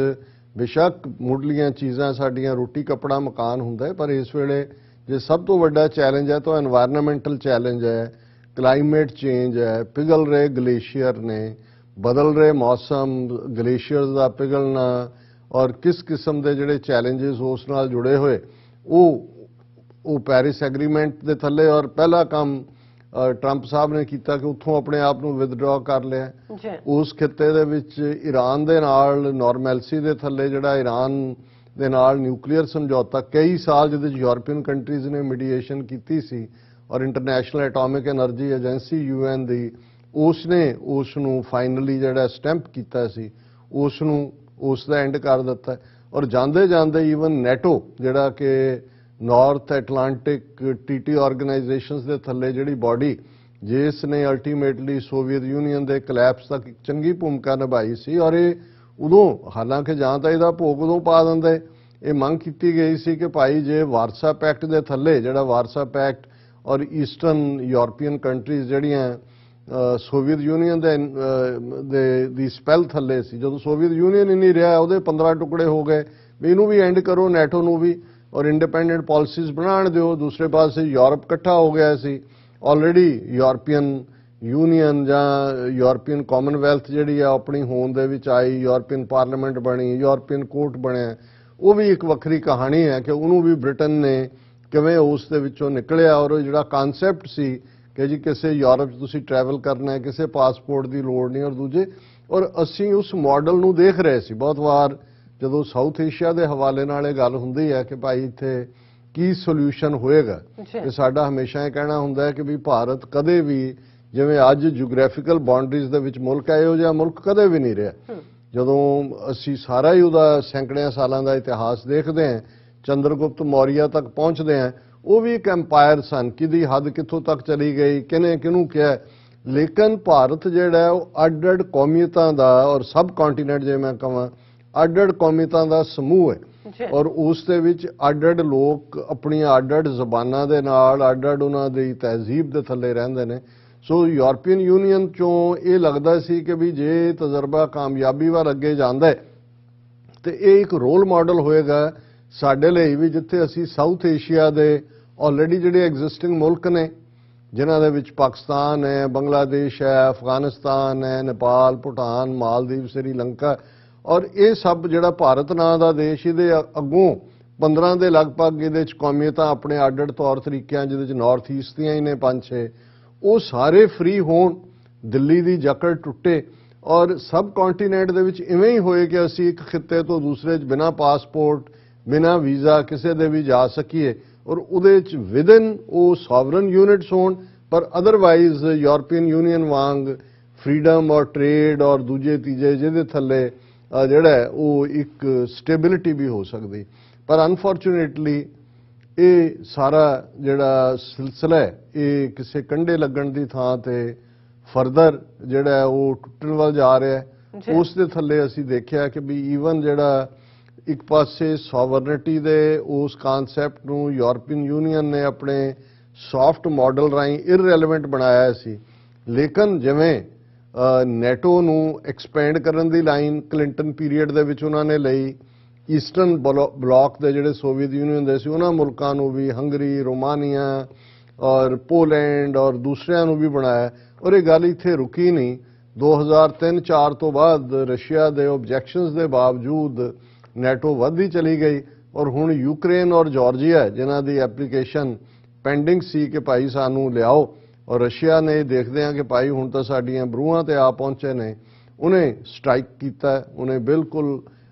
ਬੇਸ਼ੱਕ ਮੁੱਢਲੀਆਂ ਚੀਜ਼ਾਂ ਸਾਡੀਆਂ ਰੋਟੀ ਕੱਪੜਾ ਮਕਾਨ ਹੁੰਦਾ ਹੈ, ਪਰ ਇਸ ਵੇਲੇ ਜੇ ਸਭ ਤੋਂ ਵੱਡਾ ਚੈਲੰਜ ਹੈ ਤਾਂ এনवायरमेंटल ਚੈਲੰਜ ਹੈ, ਕਲਾਈਮੇਟ ਚੇਂਜ ਹੈ। ਪਿਘਲ ਰਹੇ ਗਲੇਸ਼ੀਅਰ ਨੇ, ਬਦਲ ਰਹੇ ਮੌਸਮ, ਗਲੇਸ਼ੀਅਰਸ ਦਾ ਪਿਘਲਣਾ, ਔਰ ਕਿਸ ਕਿਸਮ ਦੇ ਜਿਹੜੇ ਚੈਲੰਜਸ ਉਸ ਨਾਲ ਜੁੜੇ ਹੋਏ, ਉਹ ਪੈਰਿਸ ਐਗਰੀਮੈਂਟ ਦੇ ਥੱਲੇ। ਔਰ ਪਹਿਲਾ ਕੰਮ ਟਰੰਪ ਸਾਹਿਬ ਨੇ ਕੀਤਾ ਕਿ ਉੱਥੋਂ ਆਪਣੇ ਆਪ ਨੂੰ ਵਿਦਡਰਾ ਕਰ ਲਿਆ। ਉਸ ਖਿੱਤੇ ਦੇ ਵਿੱਚ ਈਰਾਨ ਦੇ ਨਾਲ ਨਾਰਮੈਲਸੀ ਦੇ ਥੱਲੇ, ਜਿਹੜਾ ਈਰਾਨ ਦੇ ਨਾਲ ਨਿਊਕਲੀਅਰ ਸਮਝੌਤਾ ਕਈ ਸਾਲ ਜਿਹਦੇ ਵਿੱਚ ਯੂਰਪੀਅਨ ਕੰਟਰੀਜ਼ ਨੇ ਮੀਡੀਏਸ਼ਨ ਕੀਤੀ ਸੀ, ਔਰ international atomic energy agency UN ਦੀ, ਉਸ ਨੇ ਉਸ ਨੂੰ ਫਾਈਨਲੀ ਜਿਹੜਾ ਸਟੈਂਪ ਕੀਤਾ ਸੀ, ਉਸ ਨੂੰ ਉਸ ਦਾ ਐਂਡ ਕਰ ਦਿੱਤਾ। ਔਰ ਜਾਂਦੇ ਜਾਂਦੇ ਈਵਨ ਨੈਟੋ, ਜਿਹੜਾ ਕਿ ਨਾਰਥ ਐਟਲਾਂਟਿਕ TT ਆਰਗੇਨਾਈਜੇਸ਼ਨਸ ਦੇ ਥੱਲੇ ਜਿਹੜੀ ਬਾਡੀ, ਜਿਸ ਨੇ ਅਲਟੀਮੇਟਲੀ ਸੋਵੀਅਤ ਯੂਨੀਅਨ ਦੇ ਕਲੈਪਸ ਤੱਕ ਇੱਕ ਚੰਗੀ ਭੂਮਿਕਾ ਨਿਭਾਈ ਸੀ। ਔਰ ਇਹ ਉਦੋਂ, ਹਾਲਾਂਕਿ ਜਾਂ ਤਾਂ ਇਹਦਾ ਭੋਗ ਉਦੋਂ ਪਾ ਦਿੰਦੇ, ਇਹ ਮੰਗ ਕੀਤੀ ਗਈ ਸੀ ਕਿ ਭਾਈ ਜੇ ਵਾਰਸਾ ਪੈਕਟ ਦੇ ਥੱਲੇ, ਜਿਹੜਾ ਵਾਰਸਾ ਪੈਕਟ ਔਰ ਈਸਟਰਨ ਯੂਰਪੀਅਨ ਕੰਟਰੀਜ਼ ਜਿਹੜੀਆਂ ਸੋਵੀਅਤ ਯੂਨੀਅਨ ਦੀ ਸਪੈਲ ਥੱਲੇ ਸੀ, ਜਦੋਂ ਸੋਵੀਅਤ ਯੂਨੀਅਨ ਹੀ ਨਹੀਂ ਰਿਹਾ, ਉਹਦੇ 15 ਟੁਕੜੇ ਹੋ ਗਏ, ਵੀ ਇਹਨੂੰ ਵੀ ਐਂਡ ਕਰੋ, ਨੈਟੋ ਨੂੰ ਵੀ, ਔਰ ਇੰਡੀਪੈਂਡੈਂਟ ਪਾਲਿਸੀਜ਼ ਬਣਾਉਣ ਦਿਓ। ਦੂਸਰੇ ਪਾਸੇ ਯੂਰਪ ਇਕੱਠਾ ਹੋ ਗਿਆ ਸੀ ਆਲਰੇਡੀ, ਯੂਰਪੀਅਨ ਯੂਨੀਅਨ ਜਾਂ ਯੂਰਪੀਅਨ ਕਾਮਨਵੈਲਥ ਜਿਹੜੀ ਆ ਆਪਣੀ ਹੋਂਦ ਦੇ ਵਿੱਚ ਆਈ, ਯੂਰਪੀਅਨ ਪਾਰਲੀਮੈਂਟ ਬਣੀ, ਯੂਰਪੀਅਨ ਕੋਰਟ ਬਣਿਆ। ਉਹ ਵੀ ਇੱਕ ਵੱਖਰੀ ਕਹਾਣੀ ਹੈ ਕਿ ਉਹਨੂੰ ਵੀ ਬ੍ਰਿਟਨ ਨੇ ਕਿਵੇਂ ਉਸ ਦੇ ਵਿੱਚੋਂ ਨਿਕਲਿਆ। ਔਰ ਜਿਹੜਾ ਕਨਸੈਪਟ ਸੀ ਕਿ ਜੀ ਕਿਸੇ ਯੂਰਪ 'ਚ ਤੁਸੀਂ ਟਰੈਵਲ ਕਰਨਾ ਹੈ, ਕਿਸੇ ਪਾਸਪੋਰਟ ਦੀ ਲੋੜ ਨਹੀਂ, ਔਰ ਅਸੀਂ ਉਸ ਮਾਡਲ ਨੂੰ ਦੇਖ ਰਹੇ ਸੀ। ਬਹੁਤ ਵਾਰ ਜਦੋਂ ਸਾਊਥ ਏਸ਼ੀਆ ਦੇ ਹਵਾਲੇ ਨਾਲ ਇਹ ਗੱਲ ਹੁੰਦੀ ਹੈ ਕਿ ਭਾਈ ਇੱਥੇ ਕੀ ਸੋਲੂਸ਼ਨ ਹੋਏਗਾ, ਤੇ ਸਾਡਾ ਹਮੇਸ਼ਾ ਇਹ ਕਹਿਣਾ ਹੁੰਦਾ ਹੈ ਕਿ ਵੀ ਭਾਰਤ ਕਦੇ ਵੀ, ਜਿਵੇਂ ਅੱਜ ਜਿਓਗ੍ਰਾਫੀਕਲ ਬਾਉਂਡਰੀਜ਼ ਦੇ ਵਿੱਚ ਮੁਲਕ ਹੈ, ਇਹੋ ਜਿਹਾ ਮੁਲਕ ਕਦੇ ਵੀ ਨਹੀਂ ਰਿਹਾ। ਜਦੋਂ ਅਸੀਂ ਸਾਰਾ ਹੀ ਉਹਦਾ ਸੈਂਕੜਿਆਂ ਸਾਲਾਂ ਦਾ ਇਤਿਹਾਸ ਦੇਖਦੇ ਹਾਂ, ਚੰਦਰਗੁਪਤ ਮੌਰੀਆ ਤੱਕ ਪਹੁੰਚਦੇ ਹਾਂ, ਉਹ ਵੀ ਇੱਕ ਐਮਪਾਇਰ ਸਨ, ਕਿਹਦੀ ਹੱਦ ਕਿੱਥੋਂ ਤੱਕ ਚਲੀ ਗਈ, ਕਿਹਨੇ ਕਿਹਨੂੰ ਕਿਹਾ। ਲੇਕਿਨ ਭਾਰਤ ਜਿਹੜਾ ਉਹ ਅੱਡ-ਅੱਡ ਕੌਮੀਅਤਾਂ ਦਾ, ਔਰ ਸਬ ਕੰਟੀਨੈਂਟ ਜੇ ਮੈਂ ਕਹਾਂ, ਅੱਡ-ਅੱਡ ਕੌਮੀਅਤਾਂ ਦਾ ਸਮੂਹ ਹੈ। ਔਰ ਉਸ ਦੇ ਵਿੱਚ ਅੱਡ-ਅੱਡ ਲੋਕ ਆਪਣੀਆਂ ਅੱਡ-ਅੱਡ ਜ਼ਬਾਨਾਂ ਦੇ ਨਾਲ, ਅੱਡ-ਅੱਡ ਉਹਨਾਂ ਦੀ ਤਹਿਜ਼ੀਬ ਦੇ ਥੱਲੇ ਰਹਿੰਦੇ ਨੇ। ਸੋ ਯੂਰਪੀਅਨ ਯੂਨੀਅਨ ਚੋਂ ਇਹ ਲੱਗਦਾ ਸੀ ਕਿ ਵੀ ਜੇ ਤਜਰਬਾ ਕਾਮਯਾਬੀ ਵੱਲ ਅੱਗੇ ਜਾਂਦਾ ਹੈ ਤੇ ਇਹ ਇੱਕ ਰੋਲ ਮਾਡਲ ਹੋਏਗਾ ਸਾਡੇ ਲਈ ਵੀ, ਜਿੱਥੇ ਅਸੀਂ ਸਾਊਥ ਏਸ਼ੀਆ ਦੇ ਆਲਰੇਡੀ ਜਿਹੜੇ ਐਗਜ਼ਿਸਟਿੰਗ ਮੁਲਕ ਨੇ, ਜਿਨ੍ਹਾਂ ਦੇ ਵਿੱਚ ਪਾਕਿਸਤਾਨ ਹੈ, ਬੰਗਲਾਦੇਸ਼ ਹੈ, ਅਫਗਾਨਿਸਤਾਨ ਹੈ, ਨੇਪਾਲ, ਭੂਟਾਨ, ਮਾਲਦੀਵ, ਸ੍ਰੀਲੰਕਾ, ਔਰ ਇਹ ਸਭ ਜਿਹੜਾ ਭਾਰਤ ਨਾਂ ਦਾ ਦੇਸ਼, ਇਹਦੇ ਅੱਗੋਂ 15 ਦੇ ਲਗਭਗ ਇਹਦੇ 'ਚ ਕੌਮੀਅਤਾਂ ਆਪਣੇ ਅੱਡ-ਅੱਡ ਤੌਰ ਤਰੀਕਿਆਂ, ਜਿਹਦੇ 'ਚ ਨਾਰਥ ਈਸਟ ਦੀਆਂ ਹੀ ਨੇ 5-6, ਉਹ ਸਾਰੇ ਫ੍ਰੀ ਹੋਣ, ਦਿੱਲੀ ਦੀ ਜਕੜ ਟੁੱਟੇ, ਔਰ ਸਬ ਕੰਟੀਨੈਂਟ ਦੇ ਵਿੱਚ ਇਵੇਂ ਹੀ ਹੋਏ ਕਿ ਅਸੀਂ ਇੱਕ ਖਿੱਤੇ ਤੋਂ ਦੂਸਰੇ 'ਚ ਬਿਨਾਂ ਪਾਸਪੋਰਟ, ਬਿਨਾਂ ਵੀਜ਼ਾ ਕਿਸੇ ਦੇ ਵੀ ਜਾ ਸਕੀਏ, ਔਰ ਉਹਦੇ 'ਚ ਵਿਦਨ ਉਹ ਸੋਵਰਨ ਯੂਨਿਟਸ ਹੋਣ, ਪਰ ਅਦਰਵਾਈਜ਼ ਯੂਰਪੀਅਨ ਯੂਨੀਅਨ ਵਾਂਗ ਫਰੀडम ਔਰ ਟ੍ਰੇਡ ਔਰ ਦੂਜੇ ਤੀਜੇ ਜਿਹਦੇ ਥੱਲੇ ਜਿਹੜਾ ਉਹ ਇੱਕ ਸਟੇਬਿਲਿਟੀ ਵੀ ਹੋ ਸਕਦੀ। ਪਰ ਅਨਫੋਰਚੂਨੇਟਲੀ ਇਹ ਸਾਰਾ ਜਿਹੜਾ ਸਿਲਸਿਲਾ ਹੈ, ਇਹ ਕਿਸੇ ਕੰਢੇ ਲੱਗਣ ਦੀ ਥਾਂ ਤੇ ਫਰਦਰ ਜਿਹੜਾ ਉਹ ਟੁੱਟਣ ਵੱਲ ਜਾ ਰਿਹਾ ਹੈ। ਉਸ ਦੇ ਥੱਲੇ ਅਸੀਂ ਦੇਖਿਆ ਕਿ ਵੀ ਈਵਨ ਜਿਹੜਾ ਇੱਕ ਪਾਸੇ ਸੋਵਰਨਿਟੀ ਦੇ ਉਸ ਕਨਸੈਪਟ ਨੂੰ ਯੂਰਪੀਅਨ ਯੂਨੀਅਨ ਨੇ ਆਪਣੇ ਸੌਫਟ ਮਾਡਲ ਰਾਹੀਂ ਇਰਰੈਲੇਵੈਂਟ ਬਣਾਇਆ ਸੀ, ਲੇਕਿਨ ਜਿਵੇਂ ਨੈਟੋ ਨੂੰ ਐਕਸਪੈਂਡ ਕਰਨ ਦੀ ਲਾਈਨ ਕਲਿੰਟਨ ਪੀਰੀਅਡ ਦੇ ਵਿੱਚ ਉਹਨਾਂ ਨੇ ਲਈ, ਈਸਟਰਨ ਬਲਾਕ ਦੇ ਜਿਹੜੇ ਸੋਵੀਅਤ ਯੂਨੀਅਨ ਦੇ ਸੀ ਉਹਨਾਂ ਮੁਲਕਾਂ ਨੂੰ ਵੀ, ਹੰਗਰੀ, ਰੋਮਾਨੀਆ ਔਰ ਪੋਲੈਂਡ ਔਰ ਦੂਸਰਿਆਂ ਨੂੰ ਵੀ ਬਣਾਇਆ, ਔਰ ਇਹ ਗੱਲ ਇੱਥੇ ਰੁਕੀ ਨਹੀਂ। 2003-4 ਤੋਂ ਬਾਅਦ ਰਸ਼ੀਆ ਦੇ ਆਬਜੈਕਸ਼ਨਸ ਦੇ ਬਾਵਜੂਦ ਨੈਟੋ ਵੱਧਦੀ ਚਲੀ ਗਈ, ਔਰ ਹੁਣ ਯੂਕਰੇਨ ਔਰ ਜਾਰਜੀਆ ਜਿਨ੍ਹਾਂ ਦੀ ਐਪਲੀਕੇਸ਼ਨ ਪੈਂਡਿੰਗ ਸੀ ਕਿ ਭਾਈ ਸਾਨੂੰ ਲਿਆਓ, ਔਰ ਰਸ਼ੀਆ ਨੇ ਦੇਖਦੇ ਆ ਕਿ ਭਾਈ ਹੁਣ ਤਾਂ ਸਾਡੀਆਂ ਬਰੂਹਾਂ ਤੇ ਆ ਪਹੁੰਚੇ ਨੇ, ਉਹਨੇ ਸਟ੍ਰਾਈਕ ਕੀਤਾ, ਉਹਨੇ ਬਿਲਕੁਲ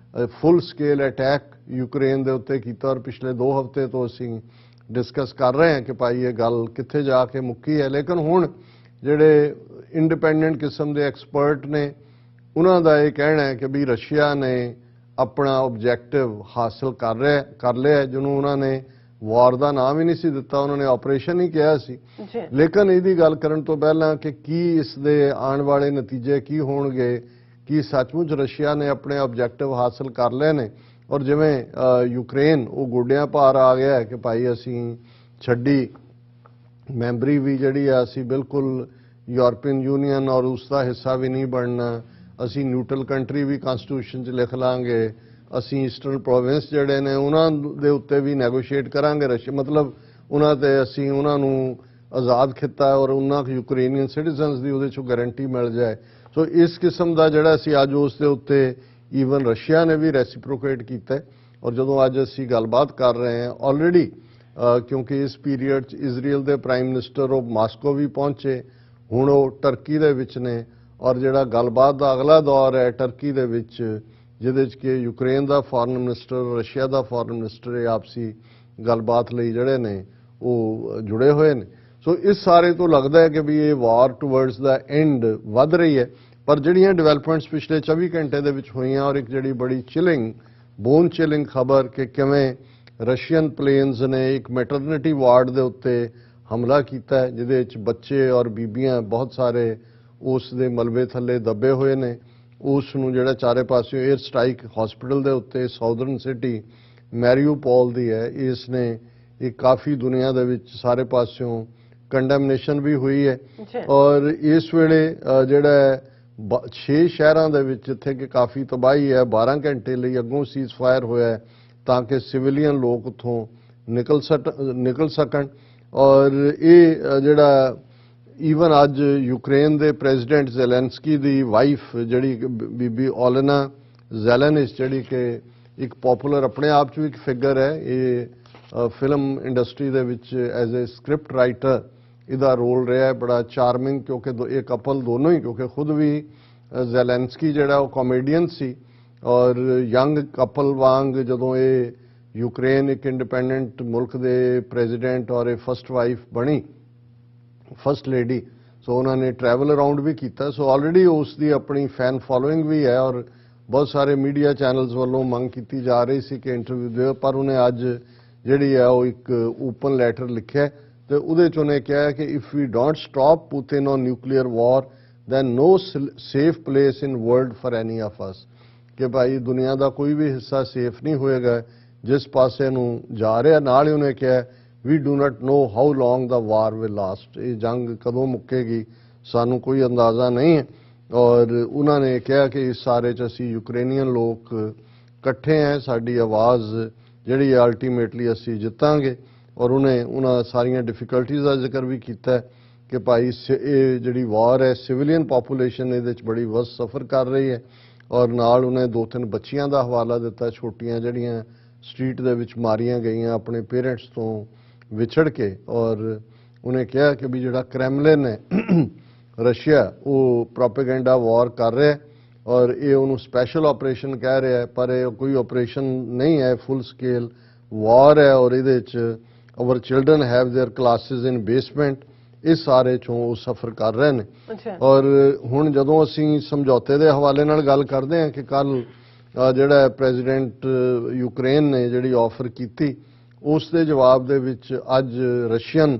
ਫੁੱਲ ਸਕੇਲ ਅਟੈਕ ਯੂਕਰੇਨ ਦੇ ਉੱਤੇ ਕੀਤਾ, ਔਰ ਪਿਛਲੇ 2 ਹਫ਼ਤੇ ਤੋਂ ਅਸੀਂ ਡਿਸਕਸ ਕਰ ਰਹੇ ਹਾਂ ਕਿ ਭਾਈ ਇਹ ਗੱਲ ਕਿੱਥੇ ਜਾ ਕੇ ਮੁੱਕੀ ਹੈ। ਲੇਕਿਨ ਹੁਣ ਜਿਹੜੇ ਇੰਡੀਪੈਂਡੈਂਟ ਕਿਸਮ ਦੇ ਐਕਸਪਰਟ ਨੇ ਉਹਨਾਂ ਦਾ ਇਹ ਕਹਿਣਾ ਹੈ ਕਿ ਵੀ ਰਸ਼ੀਆ ਨੇ ਆਪਣਾ ਆਬਜੈਕਟਿਵ ਹਾਸਲ ਕਰ ਲਿਆ, ਜਿਹਨੂੰ ਉਹਨਾਂ ਨੇ ਵਾਰ ਦਾ ਨਾਮ ਹੀ ਨਹੀਂ ਸੀ ਦਿੱਤਾ, ਉਹਨਾਂ ਨੇ ਆਪਰੇਸ਼ਨ ਹੀ ਕਿਹਾ ਸੀ। ਲੇਕਿਨ ਇਹਦੀ ਗੱਲ ਕਰਨ ਤੋਂ ਪਹਿਲਾਂ ਕਿ ਕੀ ਇਸ ਦੇ ਆਉਣ ਵਾਲੇ ਨਤੀਜੇ ਕੀ ਹੋਣਗੇ, ਕੀ ਸੱਚਮੁੱਚ ਰਸ਼ੀਆ ਨੇ ਆਪਣੇ ਆਬਜੈਕਟਿਵ ਹਾਸਲ ਕਰ ਲਏ ਨੇ, ਔਰ ਜਿਵੇਂ ਯੂਕਰੇਨ ਉਹ ਗੋਡਿਆਂ ਭਾਰ ਆ ਗਿਆ ਹੈ ਕਿ ਭਾਈ ਅਸੀਂ ਛੱਡੀ ਮੈਂਬਰੀ ਵੀ ਜਿਹੜੀ ਆ ਅਸੀਂ ਬਿਲਕੁਲ ਯੂਰਪੀਅਨ ਯੂਨੀਅਨ ਔਰ ਉਸ ਦਾ ਹਿੱਸਾ ਵੀ ਨਹੀਂ ਬਣਨਾ, ਅਸੀਂ ਨਿਊਟਰਲ ਕੰਟਰੀ ਵੀ ਕਨਸਟੀਟਿਊਸ਼ਨ 'ਚ ਲਿਖ ਲਾਂਗੇ, ਅਸੀਂ ਈਸਟਰਨ ਪ੍ਰੋਵਿੰਸ ਜਿਹੜੇ ਨੇ ਉਹਨਾਂ ਦੇ ਉੱਤੇ ਵੀ ਨੈਗੋਸ਼ੀਏਟ ਕਰਾਂਗੇ ਰਸ਼ੀਆ, ਮਤਲਬ ਉਹਨਾਂ ਤੇ ਅਸੀਂ ਉਹਨਾਂ ਨੂੰ ਆਜ਼ਾਦ ਖਿੱਤਾ ਔਰ ਉਹਨਾਂ ਯੂਕਰੇਨੀਅਨ ਸਿਟੀਜ਼ਨਸ ਦੀ ਉਹਦੇ 'ਚੋਂ ਗਾਰੰਟੀ ਮਿਲ ਜਾਏ। ਸੋ ਇਸ ਕਿਸਮ ਦਾ ਜਿਹੜਾ ਅਸੀਂ ਅੱਜ ਉਸ ਦੇ ਉੱਤੇ ਈਵਨ ਰਸ਼ੀਆ ਨੇ ਵੀ ਰੈਸੀਪ੍ਰੋਕੇਟ ਕੀਤਾ, ਔਰ ਜਦੋਂ ਅੱਜ ਅਸੀਂ ਗੱਲਬਾਤ ਕਰ ਰਹੇ ਹਾਂ ਆਲਰੇਡੀ ਕਿਉਂਕਿ ਇਸ ਪੀਰੀਅਡ 'ਚ ਇਜ਼ਰਾਈਲ ਦੇ ਪ੍ਰਾਈਮ ਮਿਨਿਸਟਰ ਉਹ ਮਾਸਕੋ ਵੀ ਪਹੁੰਚੇ, ਹੁਣ ਉਹ ਟਰਕੀ ਦੇ ਵਿੱਚ ਨੇ, ਔਰ ਜਿਹੜਾ ਗੱਲਬਾਤ ਦਾ ਅਗਲਾ ਦੌਰ ਹੈ ਟਰਕੀ ਦੇ ਵਿੱਚ ਜਿਹਦੇ 'ਚ ਕਿ ਯੂਕਰੇਨ ਦਾ ਫੋਰਨ ਮਿਨਿਸਟਰ, ਰਸ਼ੀਆ ਦਾ ਫੋਰਨ ਮਿਨਿਸਟਰ ਇਹ ਆਪਸੀ ਗੱਲਬਾਤ ਲਈ ਜਿਹੜੇ ਨੇ ਉਹ ਜੁੜੇ ਹੋਏ ਨੇ। ਸੋ ਇਸ ਸਾਰੇ ਤੋਂ ਲੱਗਦਾ ਹੈ ਕਿ ਵੀ ਇਹ ਵਾਰ ਟੁਵਰਡਸ ਦਾ ਐਂਡ ਵੱਧ ਰਹੀ ਹੈ, ਪਰ ਜਿਹੜੀਆਂ ਡਿਵੈਲਪਮੈਂਟਸ ਪਿਛਲੇ 24 ਘੰਟੇ ਦੇ ਵਿੱਚ ਹੋਈਆਂ, ਔਰ ਇੱਕ ਜਿਹੜੀ ਬੜੀ ਚਿਲਿੰਗ ਬੋਨ ਚਿਲਿੰਗ ਖਬਰ ਕਿ ਕਿਵੇਂ ਰਸ਼ੀਅਨ ਪਲੇਨਸ ਨੇ ਇੱਕ ਮੈਟਰਨਿਟੀ ਵਾਰਡ ਦੇ ਉੱਤੇ ਹਮਲਾ ਕੀਤਾ ਹੈ, ਜਿਹਦੇ ਵਿੱਚ ਬੱਚੇ ਔਰ ਬੀਬੀਆਂ ਬਹੁਤ ਸਾਰੇ ਉਸ ਦੇ ਮਲਬੇ ਥੱਲੇ ਦੱਬੇ ਹੋਏ ਨੇ, ਉਸ ਨੂੰ ਜਿਹੜਾ ਚਾਰੇ ਪਾਸਿਓਂ 에ਅਰ ਸਟ੍ਰਾਈਕ ਹਸਪੀਟਲ ਦੇ ਉੱਤੇ ਸਾਊਦਰਨ ਸਿਟੀ ਮੈਰੀਓਪੋਲ ਦੀ ਹੈ, ਇਸ ਨੇ ਇਹ ਕਾਫੀ ਦੁਨੀਆ ਦੇ ਵਿੱਚ ਸਾਰੇ ਪਾਸਿਓਂ ਕੰਡੈਮਨੇਸ਼ਨ ਵੀ ਹੋਈ ਹੈ, ਔਰ ਇਸ ਵੇਲੇ ਜਿਹੜਾ 6 ਸ਼ਹਿਰਾਂ ਦੇ ਵਿੱਚ ਜਿੱਥੇ ਕਿ ਕਾਫੀ ਤਬਾਹੀ ਹੈ 12 ਘੰਟੇ ਲਈ ਅੱਗੋਂ ਸੀਜ਼ ਫਾਇਰ ਹੋਇਆ ਹੈ ਤਾਂ ਕਿ ਸਿਵਿਲੀਅਨ ਲੋਕ ਉੱਥੋਂ ਨਿਕਲ ਸਕਣ। ਔਰ ਇਹ ਜਿਹੜਾ ਈਵਨ ਅੱਜ ਯੂਕਰੇਨ ਦੇ ਪ੍ਰੈਜ਼ੀਡੈਂਟ ਜ਼ੈਲੈਂਸਕੀ ਦੀ ਵਾਈਫ ਜਿਹੜੀ ਬੀਬੀ ਓਲੇਨਾ ਜ਼ੈਲੈਨਿਸ ਜਿਹੜੀ ਕਿ ਇੱਕ ਪਪੂਲਰ ਆਪਣੇ ਆਪ 'ਚ ਵੀ ਇੱਕ ਫਿਗਰ ਹੈ, ਇਹ ਫਿਲਮ ਇੰਡਸਟਰੀ ਦੇ ਵਿੱਚ ਐਜ਼ ਏ ਸਕ੍ਰਿਪਟ ਰਾਈਟਰ ਇਹਦਾ ਰੋਲ ਰਿਹਾ ਹੈ ਬੜਾ ਚਾਰਮਿੰਗ, ਕਿਉਂਕਿ ਇਹ ਕਪਲ ਦੋਨੋਂ ਹੀ, ਕਿਉਂਕਿ ਖੁਦ ਵੀ ਜ਼ੈਲੈਂਸਕੀ ਜਿਹੜਾ ਉਹ ਕਾਮੇਡੀਅਨ ਸੀ, ਔਰ ਯੰਗ ਕਪਲ ਵਾਂਗ ਜਦੋਂ ਇਹ ਯੂਕਰੇਨ ਇੱਕ ਇੰਡੀਪੈਂਡੈਂਟ ਮੁਲਕ ਦੇ ਪ੍ਰੈਜ਼ੀਡੈਂਟ ਔਰ ਇਹ ਫਸਟ ਵਾਈਫ ਬਣੀ, ਫਸਟ ਲੇਡੀ, ਸੋ ਉਹਨਾਂ ਨੇ ਟਰੈਵਲ ਅਰਾਊਂਡ ਵੀ ਕੀਤਾ। ਸੋ ਆਲਰੇਡੀ ਉਸ ਦੀ ਆਪਣੀ ਫੈਨ ਫੋਲੋਇੰਗ ਵੀ ਹੈ, ਔਰ ਬਹੁਤ ਸਾਰੇ ਮੀਡੀਆ ਚੈਨਲਸ ਵੱਲੋਂ ਮੰਗ ਕੀਤੀ ਜਾ ਰਹੀ ਸੀ ਕਿ ਇੰਟਰਵਿਊ ਦਿਓ, ਪਰ ਉਹਨੇ ਅੱਜ ਜਿਹੜੀ ਹੈ ਉਹ ਇੱਕ ਓਪਨ ਲੈਟਰ ਲਿਖਿਆ ਤੇ ਉਹਦੇ 'ਚ ਉਹਨੇ ਕਿਹਾ ਕਿ if we don't stop Putin on nuclear war then no safe place in world for any of us, ਕਿ ਭਾਈ ਦੁਨੀਆ ਦਾ ਕੋਈ ਵੀ ਹਿੱਸਾ ਸੇਫ ਨਹੀਂ ਹੋਏਗਾ ਜਿਸ ਪਾਸੇ ਨੂੰ ਜਾ ਰਿਹਾ। ਨਾਲ ਹੀ ਉਹਨੇ ਕਿਹਾ we do not know how long the war will last, ਇਹ ਜੰਗ ਕਦੋਂ ਮੁੱਕੇਗੀ ਸਾਨੂੰ ਕੋਈ ਅੰਦਾਜ਼ਾ ਨਹੀਂ ਹੈ। ਔਰ ਉਹਨਾਂ ਨੇ ਕਿਹਾ ਕਿ ਇਸ ਸਾਰੇ 'ਚ ਅਸੀਂ ਯੂਕਰੇਨੀਅਨ ਲੋਕ ਇਕੱਠੇ हैं, ਸਾਡੀ ਆਵਾਜ਼ ਜਿਹੜੀ ਹੈ ਅਲਟੀਮੇਟਲੀ ਅਸੀਂ ਜਿੱਤਾਂਗੇ। ਔਰ ਉਹਨੇ ਉਹਨਾਂ ਸਾਰੀਆਂ ਡਿਫਿਕਲਟੀਜ਼ ਦਾ ਜ਼ਿਕਰ ਵੀ ਕੀਤਾ ਕਿ ਭਾਈ ਇਹ ਜਿਹੜੀ ਵਾਰ ਹੈ ਸਿਵਿਲੀਅਨ ਪਾਪੂਲੇਸ਼ਨ ਇਹਦੇ 'ਚ ਬੜੀ ਵਸ ਸਫਰ ਕਰ ਰਹੀ ਹੈ। ਔਰ ਨਾਲ ਉਹਨੇ 2-3 ਬੱਚੀਆਂ ਦਾ ਹਵਾਲਾ ਦਿੱਤਾ, ਛੋਟੀਆਂ ਜਿਹੜੀਆਂ ਸਟਰੀਟ ਦੇ ਵਿੱਚ ਮਾਰੀਆਂ ਗਈਆਂ ਆਪਣੇ ਪੇਰੈਂਟਸ ਤੋਂ ਵਿਛੜ ਕੇ। ਔਰ ਉਹਨੇ ਕਿਹਾ ਕਿ ਵੀ ਜਿਹੜਾ ਕ੍ਰੈਮਲਿਨ ਹੈ ਰਸ਼ੀਆ ਉਹ ਪ੍ਰੋਪੇਗੈਂਡਾ ਵਾਰ ਕਰ ਰਿਹਾ ਔਰ ਇਹ ਉਹਨੂੰ ਸਪੈਸ਼ਲ ਆਪਰੇਸ਼ਨ ਕਹਿ ਰਿਹਾ ਹੈ, ਪਰ ਇਹ ਕੋਈ ਆਪਰੇਸ਼ਨ ਨਹੀਂ ਹੈ, ਫੁੱਲ ਸਕੇਲ ਵਾਰ ਹੈ। ਔਰ ਇਹਦੇ 'ਚ our children have their classes in basement, ਇਸ ਸਾਰੇ 'ਚੋਂ ਉਹ ਸਫਰ ਕਰ ਰਹੇ ਨੇ। ਔਰ ਹੁਣ ਜਦੋਂ ਅਸੀਂ ਸਮਝੌਤੇ ਦੇ ਹਵਾਲੇ ਨਾਲ ਗੱਲ ਕਰਦੇ ਹਾਂ ਕਿ ਕੱਲ ਜਿਹੜਾ ਪ੍ਰੈਜ਼ੀਡੈਂਟ ਯੂਕਰੇਨ ਨੇ ਜਿਹੜੀ ਆਫਰ ਕੀਤੀ ਉਸ ਦੇ ਜਵਾਬ ਦੇ ਵਿੱਚ ਅੱਜ ਰਸ਼ੀਅਨ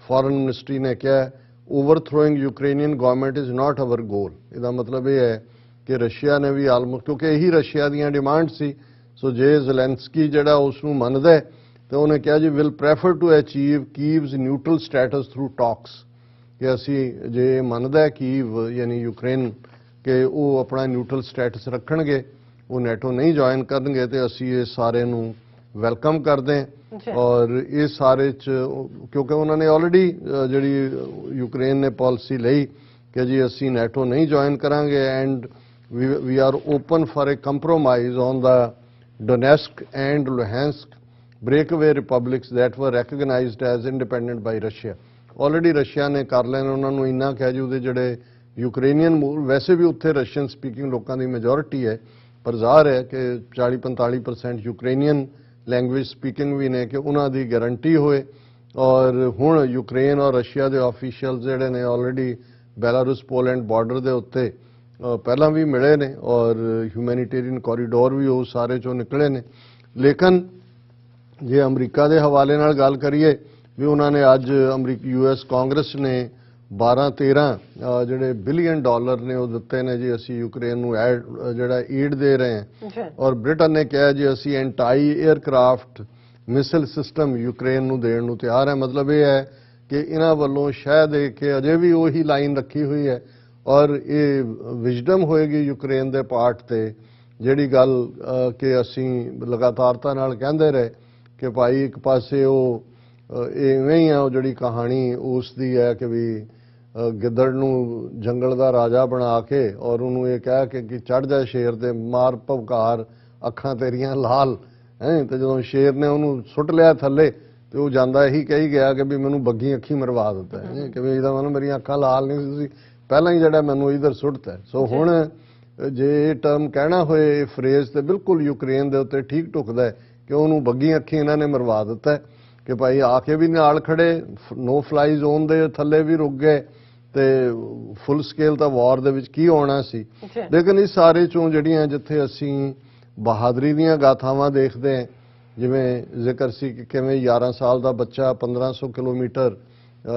ਫੋਰਨ ਮਿਨਿਸਟਰੀ ਨੇ ਕਿਹਾ ਓਵਰਥਰੋਇੰਗ Ukrainian government is not hour ਗੋਲ। ਇਹਦਾ ਮਤਲਬ ਇਹ ਹੈ ਕਿ ਰਸ਼ੀਆ ਨੇ ਵੀ ਆਲਮੋਸਟ, ਕਿਉਂਕਿ ਇਹੀ ਰਸ਼ੀਆ ਦੀਆਂ ਡਿਮਾਂਡ ਸੀ ਸੋ ਜੇ ਜ਼ੈਲੈਂਸਕੀ ਜਿਹੜਾ ਉਸ ਨੂੰ ਮੰਨਦਾ ਹੈ ਤੇ ਉਹਨੇ ਕਿਹਾ ਜੀ will prefer to achieve Kyiv's neutral status through talks, ਕਿ ਅਸੀਂ ਜੇ ਮੰਨਦਾ ਹੈ ਕੀਵ ਯਾਨੀ ਯੂਕਰੇਨ ਕਿ ਉਹ ਆਪਣਾ ਨਿਊਟਰਲ ਸਟੇਟਸ ਰੱਖਣਗੇ, ਉਹ ਨੈਟੋ ਨਹੀਂ ਜੁਆਇਨ ਕਰਨਗੇ, ਤੇ ਅਸੀਂ ਇਹ ਸਾਰੇ ਨੂੰ ਵੈਲਕਮ ਕਰਦੇ ਹਾਂ। ਔਰ ਇਹ ਸਾਰੇ ਚ ਕਿਉਂਕਿ ਉਹਨਾਂ ਨੇ ਆਲਰੇਡੀ ਜਿਹੜੀ ਯੂਕਰੇਨ ਨੇ ਪਾਲਿਸੀ ਲਈ ਕਿ ਜੀ ਅਸੀਂ ਨੈਟੋ ਨਹੀਂ ਜੁਆਇਨ ਕਰਾਂਗੇ and we are open for a compromise on the Donetsk and Luhansk breakaway republics that were recognized as independent by Russia। Already Russia ਨੇ ਕਰ ਲੈਣ, ਉਹਨਾਂ ਨੂੰ ਇੰਨਾ ਕਹਿ ਜੀ ਉਹਦੇ ਜਿਹੜੇ ਯੂਕਰੇਨੀਅਨ ਵੈਸੇ ਵੀ ਉੱਥੇ ਰਸ਼ੀਅਨ ਸਪੀਕਿੰਗ ਲੋਕਾਂ ਦੀ ਮੈਜੋਰਿਟੀ ਹੈ, ਪਰ ਜ਼ਾਹਰ ਹੈ ਕਿ 40-45% ਯੂਕਰੇਨੀਅਨ ਲੈਂਗੁਏਜ ਸਪੀਕਿੰਗ ਵੀ ਨੇ, ਕਿ ਉਹਨਾਂ ਦੀ ਗਾਰੰਟੀ ਹੋਏ। ਔਰ ਹੁਣ ਯੂਕਰੇਨ ਔਰ ਰਸ਼ੀਆ ਦੇ ਆਫੀਸ਼ੀਅਲਸ ਜਿਹੜੇ ਨੇ ਆਲਰੇਡੀ ਬੈਲਾਰੂਸ ਪੋਲੈਂਡ ਬਾਰਡਰ ਦੇ ਉੱਤੇ ਪਹਿਲਾਂ ਵੀ ਮਿਲੇ ਨੇ, ਔਰ ਹਿਊਮੈਨਿਟੇਰੀਅਨ ਕੋਰੀਡੋਰ ਵੀ ਉਹ ਸਾਰੇ ਚੋਂ ਨਿਕਲੇ ਨੇ। ਲੇਕਿਨ ਜੇ ਅਮਰੀਕਾ ਦੇ ਹਵਾਲੇ ਨਾਲ ਗੱਲ ਕਰੀਏ ਵੀ ਉਹਨਾਂ ਨੇ ਅੱਜ US ਕਾਂਗਰਸ ਨੇ 12-13 ਜਿਹੜੇ ਬਿਲੀਅਨ ਡਾਲਰ ਨੇ ਉਹ ਦਿੱਤੇ ਨੇ ਜੀ, ਅਸੀਂ ਯੂਕਰੇਨ ਨੂੰ ਜਿਹੜਾ ਏਡ ਦੇ ਰਹੇ ਹਾਂ। ਔਰ ਬ੍ਰਿਟਨ ਨੇ ਕਿਹਾ ਜੀ ਅਸੀਂ anti aircraft missile system Ukraine ਨੂੰ ਦੇਣ ਨੂੰ ਤਿਆਰ ਹੈ। ਮਤਲਬ ਇਹ ਹੈ ਕਿ ਇਹਨਾਂ ਵੱਲੋਂ ਸ਼ਾਇਦ ਇਹ ਕਿ ਅਜੇ ਵੀ ਉਹੀ ਲਾਈਨ ਰੱਖੀ ਹੋਈ ਹੈ, ਔਰ ਇਹ ਵਿਜ਼ਡਮ ਹੋਏਗੀ ਯੂਕਰੇਨ ਦੇ ਪਾਰਟ ਤੇ, ਜਿਹੜੀ ਗੱਲ ਕਿ ਅਸੀਂ ਲਗਾਤਾਰਤਾ ਨਾਲ ਕਹਿੰਦੇ ਰਹੇ ਕਿ ਭਾਈ ਇੱਕ ਪਾਸੇ ਉਹ ਇਵੇਂ ਹੀ ਆ, ਉਹ ਜਿਹੜੀ ਕਹਾਣੀ ਉਸ ਦੀ ਹੈ ਕਿ ਵੀ ਗਿੱਦੜ ਨੂੰ ਜੰਗਲ ਦਾ ਰਾਜਾ ਬਣਾ ਕੇ ਔਰ ਉਹਨੂੰ ਇਹ ਕਹਿ ਕੇ ਕਿ ਚੜ ਜਾ ਸ਼ੇਰ ਤੇ ਮਾਰ ਭਵਕਾਰ ਅੱਖਾਂ ਤੇਰੀਆਂ ਲਾਲ ਹੈ, ਤੇ ਜਦੋਂ ਸ਼ੇਰ ਨੇ ਉਹਨੂੰ ਸੁੱਟ ਲਿਆ ਥੱਲੇ ਤੇ ਉਹ ਜਾਂਦਾ ਇਹੀ ਕਹੀ ਗਿਆ ਕਿ ਵੀ ਮੈਨੂੰ ਬੱਗੀ ਅੱਖੀ ਮਰਵਾ ਦਿੱਤਾ ਹੈ, ਕਿ ਵੀ ਇਹਦਾ ਮਤਲਬ ਮੇਰੀਆਂ ਅੱਖਾਂ ਲਾਲ ਨਹੀਂ, ਤੁਸੀਂ ਪਹਿਲਾਂ ਹੀ ਜਿਹੜਾ ਮੈਨੂੰ ਇਧਰ ਸੁੱਟਤਾ। ਸੋ ਹੁਣ ਜੇ ਇਹ ਟਰਮ ਕਹਿਣਾ ਹੋਏ, ਇਹ ਫਰੇਜ਼ ਤੇ ਬਿਲਕੁਲ ਯੂਕਰੇਨ ਦੇ ਉੱਤੇ ਠੀਕ ਢੁਕਦਾ ਹੈ ਕਿ ਉਹਨੂੰ ਬੱਗੀ ਅੱਖੀ ਇਹਨਾਂ ਨੇ ਮਰਵਾ ਦਿੱਤਾ ਹੈ, ਕਿ ਭਾਈ ਆ ਕੇ ਵੀ ਨਾਲ ਖੜੇ, ਨੋ ਫਲਾਈ ਜ਼ੋਨ ਦੇ ਥੱਲੇ ਵੀ ਰੁਕ ਗਏ, ਤੇ ਫੁੱਲ ਸਕੇਲ ਤਾਂ ਵਾਰ ਦੇ ਵਿੱਚ ਕੀ ਹੋਣਾ ਸੀ। ਲੇਕਿਨ ਇਸ ਸਾਰੇ ਚੋਂ ਜਿਹੜੀਆਂ ਜਿੱਥੇ ਅਸੀਂ ਬਹਾਦਰੀ ਦੀਆਂ ਗਾਥਾਵਾਂ ਦੇਖਦੇ ਹਾਂ, ਜਿਵੇਂ ਜ਼ਿਕਰ ਸੀ ਕਿ ਕਿਵੇਂ 11 ਸਾਲ ਦਾ ਬੱਚਾ 1500 ਕਿਲੋਮੀਟਰ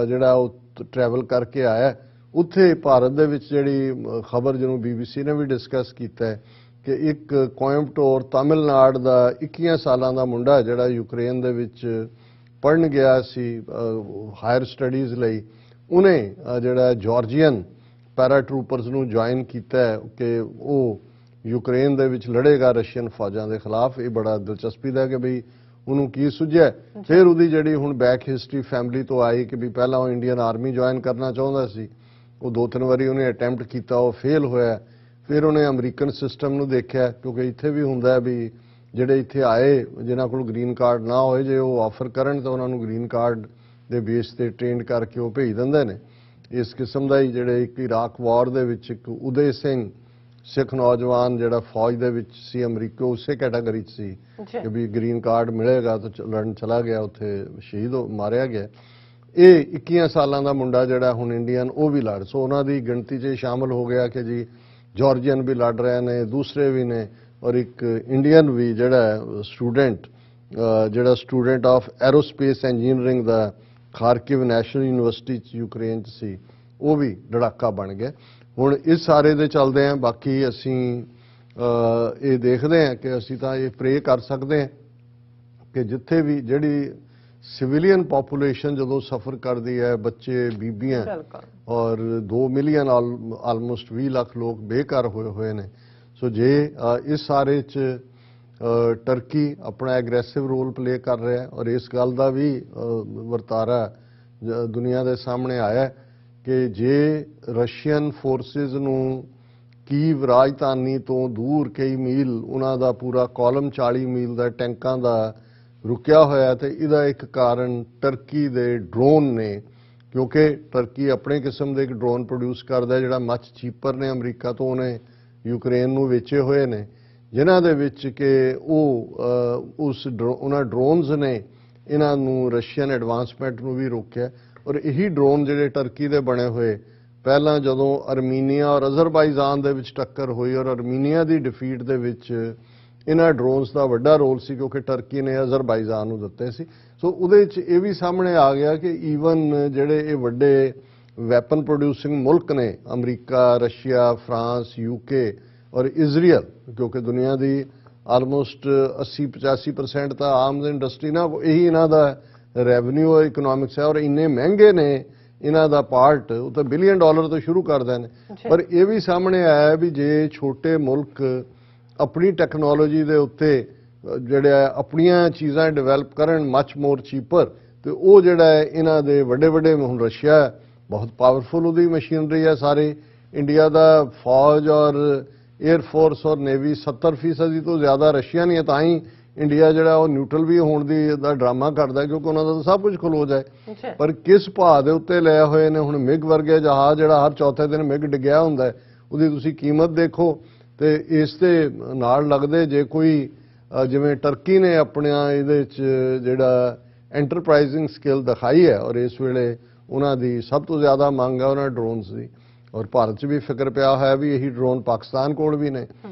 ਜਿਹੜਾ ਉਹ ਟਰੈਵਲ ਕਰਕੇ ਆਇਆ, ਉੱਥੇ ਭਾਰਤ ਦੇ ਵਿੱਚ ਜਿਹੜੀ ਖਬਰ ਜਿਹਨੂੰ BBC ਨੇ ਵੀ ਡਿਸਕਸ ਕੀਤਾ ਹੈ ਕਿ ਇੱਕ ਕੋਇੰਬਟੋਰ ਤਾਮਿਲਨਾਡੂ ਦਾ 21 ਸਾਲਾਂ ਦਾ ਮੁੰਡਾ ਜਿਹੜਾ ਯੂਕਰੇਨ ਦੇ ਵਿੱਚ ਪੜ੍ਹਨ ਗਿਆ ਸੀ ਹਾਇਰ ਸਟੱਡੀਜ਼ ਲਈ, ਉਹਨੇ ਜਿਹੜਾ ਜਾਰਜੀਅਨ ਪੈਰਾਟਰੂਪਰਸ ਨੂੰ ਜੁਆਇਨ ਕੀਤਾ ਹੈ ਕਿ ਉਹ ਯੂਕਰੇਨ ਦੇ ਵਿੱਚ ਲੜੇਗਾ ਰਸ਼ੀਅਨ ਫੌਜਾਂ ਦੇ ਖਿਲਾਫ। ਇਹ ਬੜਾ ਦਿਲਚਸਪੀ ਦਾ ਕਿ ਬਈ ਉਹਨੂੰ ਕੀ ਸੁਝਿਆ। ਫਿਰ ਉਹਦੀ ਜਿਹੜੀ ਹੁਣ ਬੈਕ ਹਿਸਟਰੀ ਫੈਮਿਲੀ ਤੋਂ ਆਈ ਕਿ ਵੀ ਪਹਿਲਾਂ ਉਹ ਇੰਡੀਅਨ ਆਰਮੀ ਜੁਆਇਨ ਕਰਨਾ ਚਾਹੁੰਦਾ ਸੀ, ਉਹ 2-3 ਵਾਰੀ ਉਹਨੇ ਅਟੈਂਪਟ ਕੀਤਾ, ਉਹ ਫੇਲ ਹੋਇਆ। ਫਿਰ ਉਹਨੇ ਅਮਰੀਕਨ ਸਿਸਟਮ ਨੂੰ ਦੇਖਿਆ, ਕਿਉਂਕਿ ਇੱਥੇ ਵੀ ਹੁੰਦਾ ਵੀ ਜਿਹੜੇ ਇੱਥੇ ਆਏ ਜਿਨ੍ਹਾਂ ਕੋਲ ਗ੍ਰੀਨ ਕਾਰਡ ਨਾ ਹੋਏ, ਜੇ ਉਹ ਆਫਰ ਕਰਨ ਤਾਂ ਉਹਨਾਂ ਨੂੰ ਗ੍ਰੀਨ ਕਾਰਡ ਦੇ ਬੇਸ ਤੇ ਟ੍ਰੇਨਡ ਕਰਕੇ ਉਹ ਭੇਜ ਦਿੰਦੇ ਨੇ। ਇਸ ਕਿਸਮ ਦਾ ਹੀ ਜਿਹੜੇ ਇੱਕ ਇਰਾਕ ਵਾਰ ਦੇ ਵਿੱਚ ਇੱਕ ਉਦੇ ਸਿੰਘ ਸਿੱਖ ਨੌਜਵਾਨ ਜਿਹੜਾ ਫੌਜ ਦੇ ਵਿੱਚ ਸੀ ਅਮਰੀਕਾ, ਉਸੇ ਕੈਟਾਗਰੀ 'ਚ ਸੀ ਕਿ ਵੀ ਗ੍ਰੀਨ ਕਾਰਡ ਮਿਲੇਗਾ ਤਾਂ ਲੜਨ ਚਲਾ ਗਿਆ, ਉੱਥੇ ਸ਼ਹੀਦ ਮਾਰਿਆ ਗਿਆ। ਇਹ 21 ਸਾਲਾਂ ਦਾ ਮੁੰਡਾ ਜਿਹੜਾ ਹੁਣ ਇੰਡੀਅਨ ਉਹ ਵੀ ਲੜ, ਸੋ ਉਹਨਾਂ ਦੀ ਗਿਣਤੀ 'ਚ ਸ਼ਾਮਲ ਹੋ ਗਿਆ ਕਿ ਜੀ ਜਾਰਜੀਅਨ ਵੀ ਲੜ ਰਹੇ ਨੇ, ਦੂਸਰੇ ਵੀ ਨੇ, ਔਰ ਇੱਕ ਇੰਡੀਅਨ ਵੀ ਜਿਹੜਾ ਸਟੂਡੈਂਟ ਆਫ ਐਰੋਸਪੇਸ ਇੰਜੀਨੀਅਰਿੰਗ ਦਾ ਖਾਰਕਿਵ ਨੈਸ਼ਨਲ ਯੂਨੀਵਰਸਿਟੀ 'ਚ ਯੂਕਰੇਨ 'ਚ ਸੀ, ਉਹ ਵੀ ਲੜਾਕਾ ਬਣ ਗਿਆ। ਹੁਣ ਇਸ ਸਾਰੇ ਦੇ ਚੱਲਦੇ ਹਾਂ, ਬਾਕੀ ਅਸੀਂ ਇਹ ਦੇਖਦੇ ਹਾਂ ਕਿ ਅਸੀਂ ਤਾਂ ਇਹ ਪ੍ਰੇ ਕਰ ਸਕਦੇ ਹਾਂ ਕਿ ਜਿੱਥੇ ਵੀ ਜਿਹੜੀ ਸਿਵਿਲੀਅਨ ਪਾਪੂਲੇਸ਼ਨ ਜਦੋਂ ਸਫਰ ਕਰਦੀ ਹੈ, ਬੱਚੇ ਬੀਬੀਆਂ, ਔਰ 2 ਮਿਲੀਅਨ ਆਲਮੋਸਟ 20 ਲੱਖ ਲੋਕ ਬੇਘਰ ਹੋਏ ਨੇ। ਸੋ ਜੇ ਇਸ ਸਾਰੇ 'ਚ ਟਰਕੀ ਆਪਣਾ ਐਗਰੈਸਿਵ ਰੋਲ ਪਲੇ ਕਰ ਰਿਹਾ, ਔਰ ਇਸ ਗੱਲ ਦਾ ਵੀ ਵਰਤਾਰਾ ਦੁਨੀਆ ਦੇ ਸਾਹਮਣੇ ਆਇਆ ਕਿ ਜੇ ਰਸ਼ੀਅਨ ਫੋਰਸਿਸ ਨੂੰ ਕੀਵ ਰਾਜਧਾਨੀ ਤੋਂ ਦੂਰ ਕਈ ਮੀਲ ਉਹਨਾਂ ਦਾ ਪੂਰਾ ਕਾਲਮ 40 ਮੀਲ ਦਾ ਟੈਂਕਾਂ ਦਾ ਰੁਕਿਆ ਹੋਇਆ, ਤੇ ਇਹਦਾ ਇੱਕ ਕਾਰਨ ਟਰਕੀ ਦੇ ਡਰੋਨ ਨੇ, ਕਿਉਂਕਿ ਟਰਕੀ ਆਪਣੇ ਕਿਸਮ ਦੇ ਇੱਕ ਡਰੋਨ ਪ੍ਰੋਡਿਊਸ ਕਰਦਾ ਜਿਹੜਾ ਮੱਚ ਚੀਪਰ ਨੇ ਅਮਰੀਕਾ ਤੋਂ, ਉਹਨੇ ਯੂਕਰੇਨ ਨੂੰ ਵੇਚੇ ਹੋਏ ਨੇ, ਜਿਨ੍ਹਾਂ ਦੇ ਵਿੱਚ ਕਿ ਉਹਨਾਂ ਡਰੋਨਸ ਨੇ ਇਹਨਾਂ ਨੂੰ ਰਸ਼ੀਅਨ ਐਡਵਾਂਸਮੈਂਟ ਨੂੰ ਵੀ ਰੋਕਿਆ। ਔਰ ਇਹੀ ਡਰੋਨ ਜਿਹੜੇ ਟਰਕੀ ਦੇ ਬਣੇ ਹੋਏ, ਪਹਿਲਾਂ ਜਦੋਂ ਅਰਮੀਨੀਆ ਔਰ ਅਜ਼ਰਬਾਈਜਾਨ ਦੇ ਵਿੱਚ ਟੱਕਰ ਹੋਈ ਔਰ ਅਰਮੀਨੀਆ ਦੀ ਡਿਫੀਟ ਦੇ ਵਿੱਚ ਇਹਨਾਂ ਡਰੋਨਸ ਦਾ ਵੱਡਾ ਰੋਲ ਸੀ, ਕਿਉਂਕਿ ਟਰਕੀ ਨੇ ਅਜ਼ਰਬਾਈਜਾਨ ਨੂੰ ਦਿੱਤੇ ਸੀ। ਸੋ ਉਹਦੇ ਵਿੱਚ ਇਹ ਵੀ ਸਾਹਮਣੇ ਆ ਗਿਆ ਕਿ ਈਵਨ ਜਿਹੜੇ ਇਹ ਵੱਡੇ ਵੈਪਨ ਪ੍ਰੋਡਿਊਸਿੰਗ ਮੁਲਕ ਨੇ, ਅਮਰੀਕਾ, ਰਸ਼ੀਆ, ਫਰਾਂਸ, UK ਔਰ ਇਜ਼ਰਾਈਲ, ਕਿਉਂਕਿ ਦੁਨੀਆ ਦੀ ਆਲਮੋਸਟ 80-85% ਤਾਂ ਆਰਮਜ਼ ਇੰਡਸਟਰੀ ਨਾਲ ਇਹੀ ਇਹਨਾਂ ਦਾ ਰੈਵਨਿਊ ਇਕਨੋਮਿਕਸ ਹੈ, ਔਰ ਇੰਨੇ ਮਹਿੰਗੇ ਨੇ ਇਹਨਾਂ ਦਾ ਪਾਰਟ, ਉਹ ਤਾਂ $1 ਬਿਲੀਅਨ ਤੋਂ ਸ਼ੁਰੂ ਕਰਦੇ ਨੇ। ਪਰ ਇਹ ਵੀ ਸਾਹਮਣੇ ਆਇਆ ਵੀ ਜੇ ਛੋਟੇ ਮੁਲਕ ਆਪਣੀ ਟੈਕਨੋਲੋਜੀ ਦੇ ਉੱਤੇ ਜਿਹੜੇ ਆਪਣੀਆਂ ਚੀਜ਼ਾਂ ਡਿਵੈਲਪ ਕਰਨ ਮੱਚ ਮੋਰ ਚੀਪਰ, ਤੇ ਉਹ ਜਿਹੜਾ ਹੈ ਇਹਨਾਂ ਦੇ ਵੱਡੇ ਵੱਡੇ, ਹੁਣ ਰਸ਼ੀਆ ਬਹੁਤ ਪਾਵਰਫੁਲ ਉਹਦੀ ਮਸ਼ੀਨਰੀ ਹੈ, ਸਾਰੇ ਇੰਡੀਆ ਦਾ ਫੌਜ ਔਰ 에ਅਰ ਫੋਰਸ ਔਰ ਨੇਵੀ 70% ਤੋਂ ਜ਼ਿਆਦਾ ਰਸ਼ੀਆ ਨਹੀਂ ਹੈ, ਤਾਂ ਹੀ ਇੰਡੀਆ ਜਿਹੜਾ ਉਹ ਨਿਊਟਰਲ ਵੀ ਹੋਣ ਦਾ ਡਰਾਮਾ ਕਰਦਾ, ਕਿਉਂਕਿ ਉਹਨਾਂ ਦਾ ਤਾਂ ਸਭ ਕੁਝ ਖਲੋਜ ਹੈ। ਪਰ ਕਿਸ ਭਾਅ ਦੇ ਉੱਤੇ ਲਏ ਹੋਏ ਨੇ, ਹੁਣ ਮਿਗ ਵਰਗੇ ਜਹਾਜ਼ ਜਿਹੜਾ ਹਰ ਚੌਥੇ ਦਿਨ ਮਿਗ ਡਿੱਗਿਆ ਹੁੰਦਾ, ਉਹਦੀ ਤੁਸੀਂ ਕੀਮਤ ਦੇਖੋ। ਤੇ ਇਸ ਦੇ ਨਾਲ ਲੱਗਦੇ ਜੇ ਕੋਈ ਜਿਵੇਂ ਟਰਕੀ ਨੇ ਆਪਣਿਆਂ ਇਹਦੇ 'ਚ ਜਿਹੜਾ ਐਂਟਰਪ੍ਰਾਈਜ਼ਿੰਗ ਸਕਿੱਲ ਦਿਖਾਈ ਹੈ, ਔਰ ਇਸ ਵੇਲੇ ਉਹਨਾਂ ਦੀ ਸਭ ਤੋਂ ਜ਼ਿਆਦਾ ਮੰਗ ਹੈ ਉਹਨਾਂ ਡਰੋਨਸ ਦੀ, ਔਰ ਭਾਰਤ 'ਚ ਵੀ ਫਿਕਰ ਪਿਆ ਹੋਇਆ ਵੀ ਇਹੀ ਡਰੋਨ ਪਾਕਿਸਤਾਨ ਕੋਲ ਵੀ ਨੇ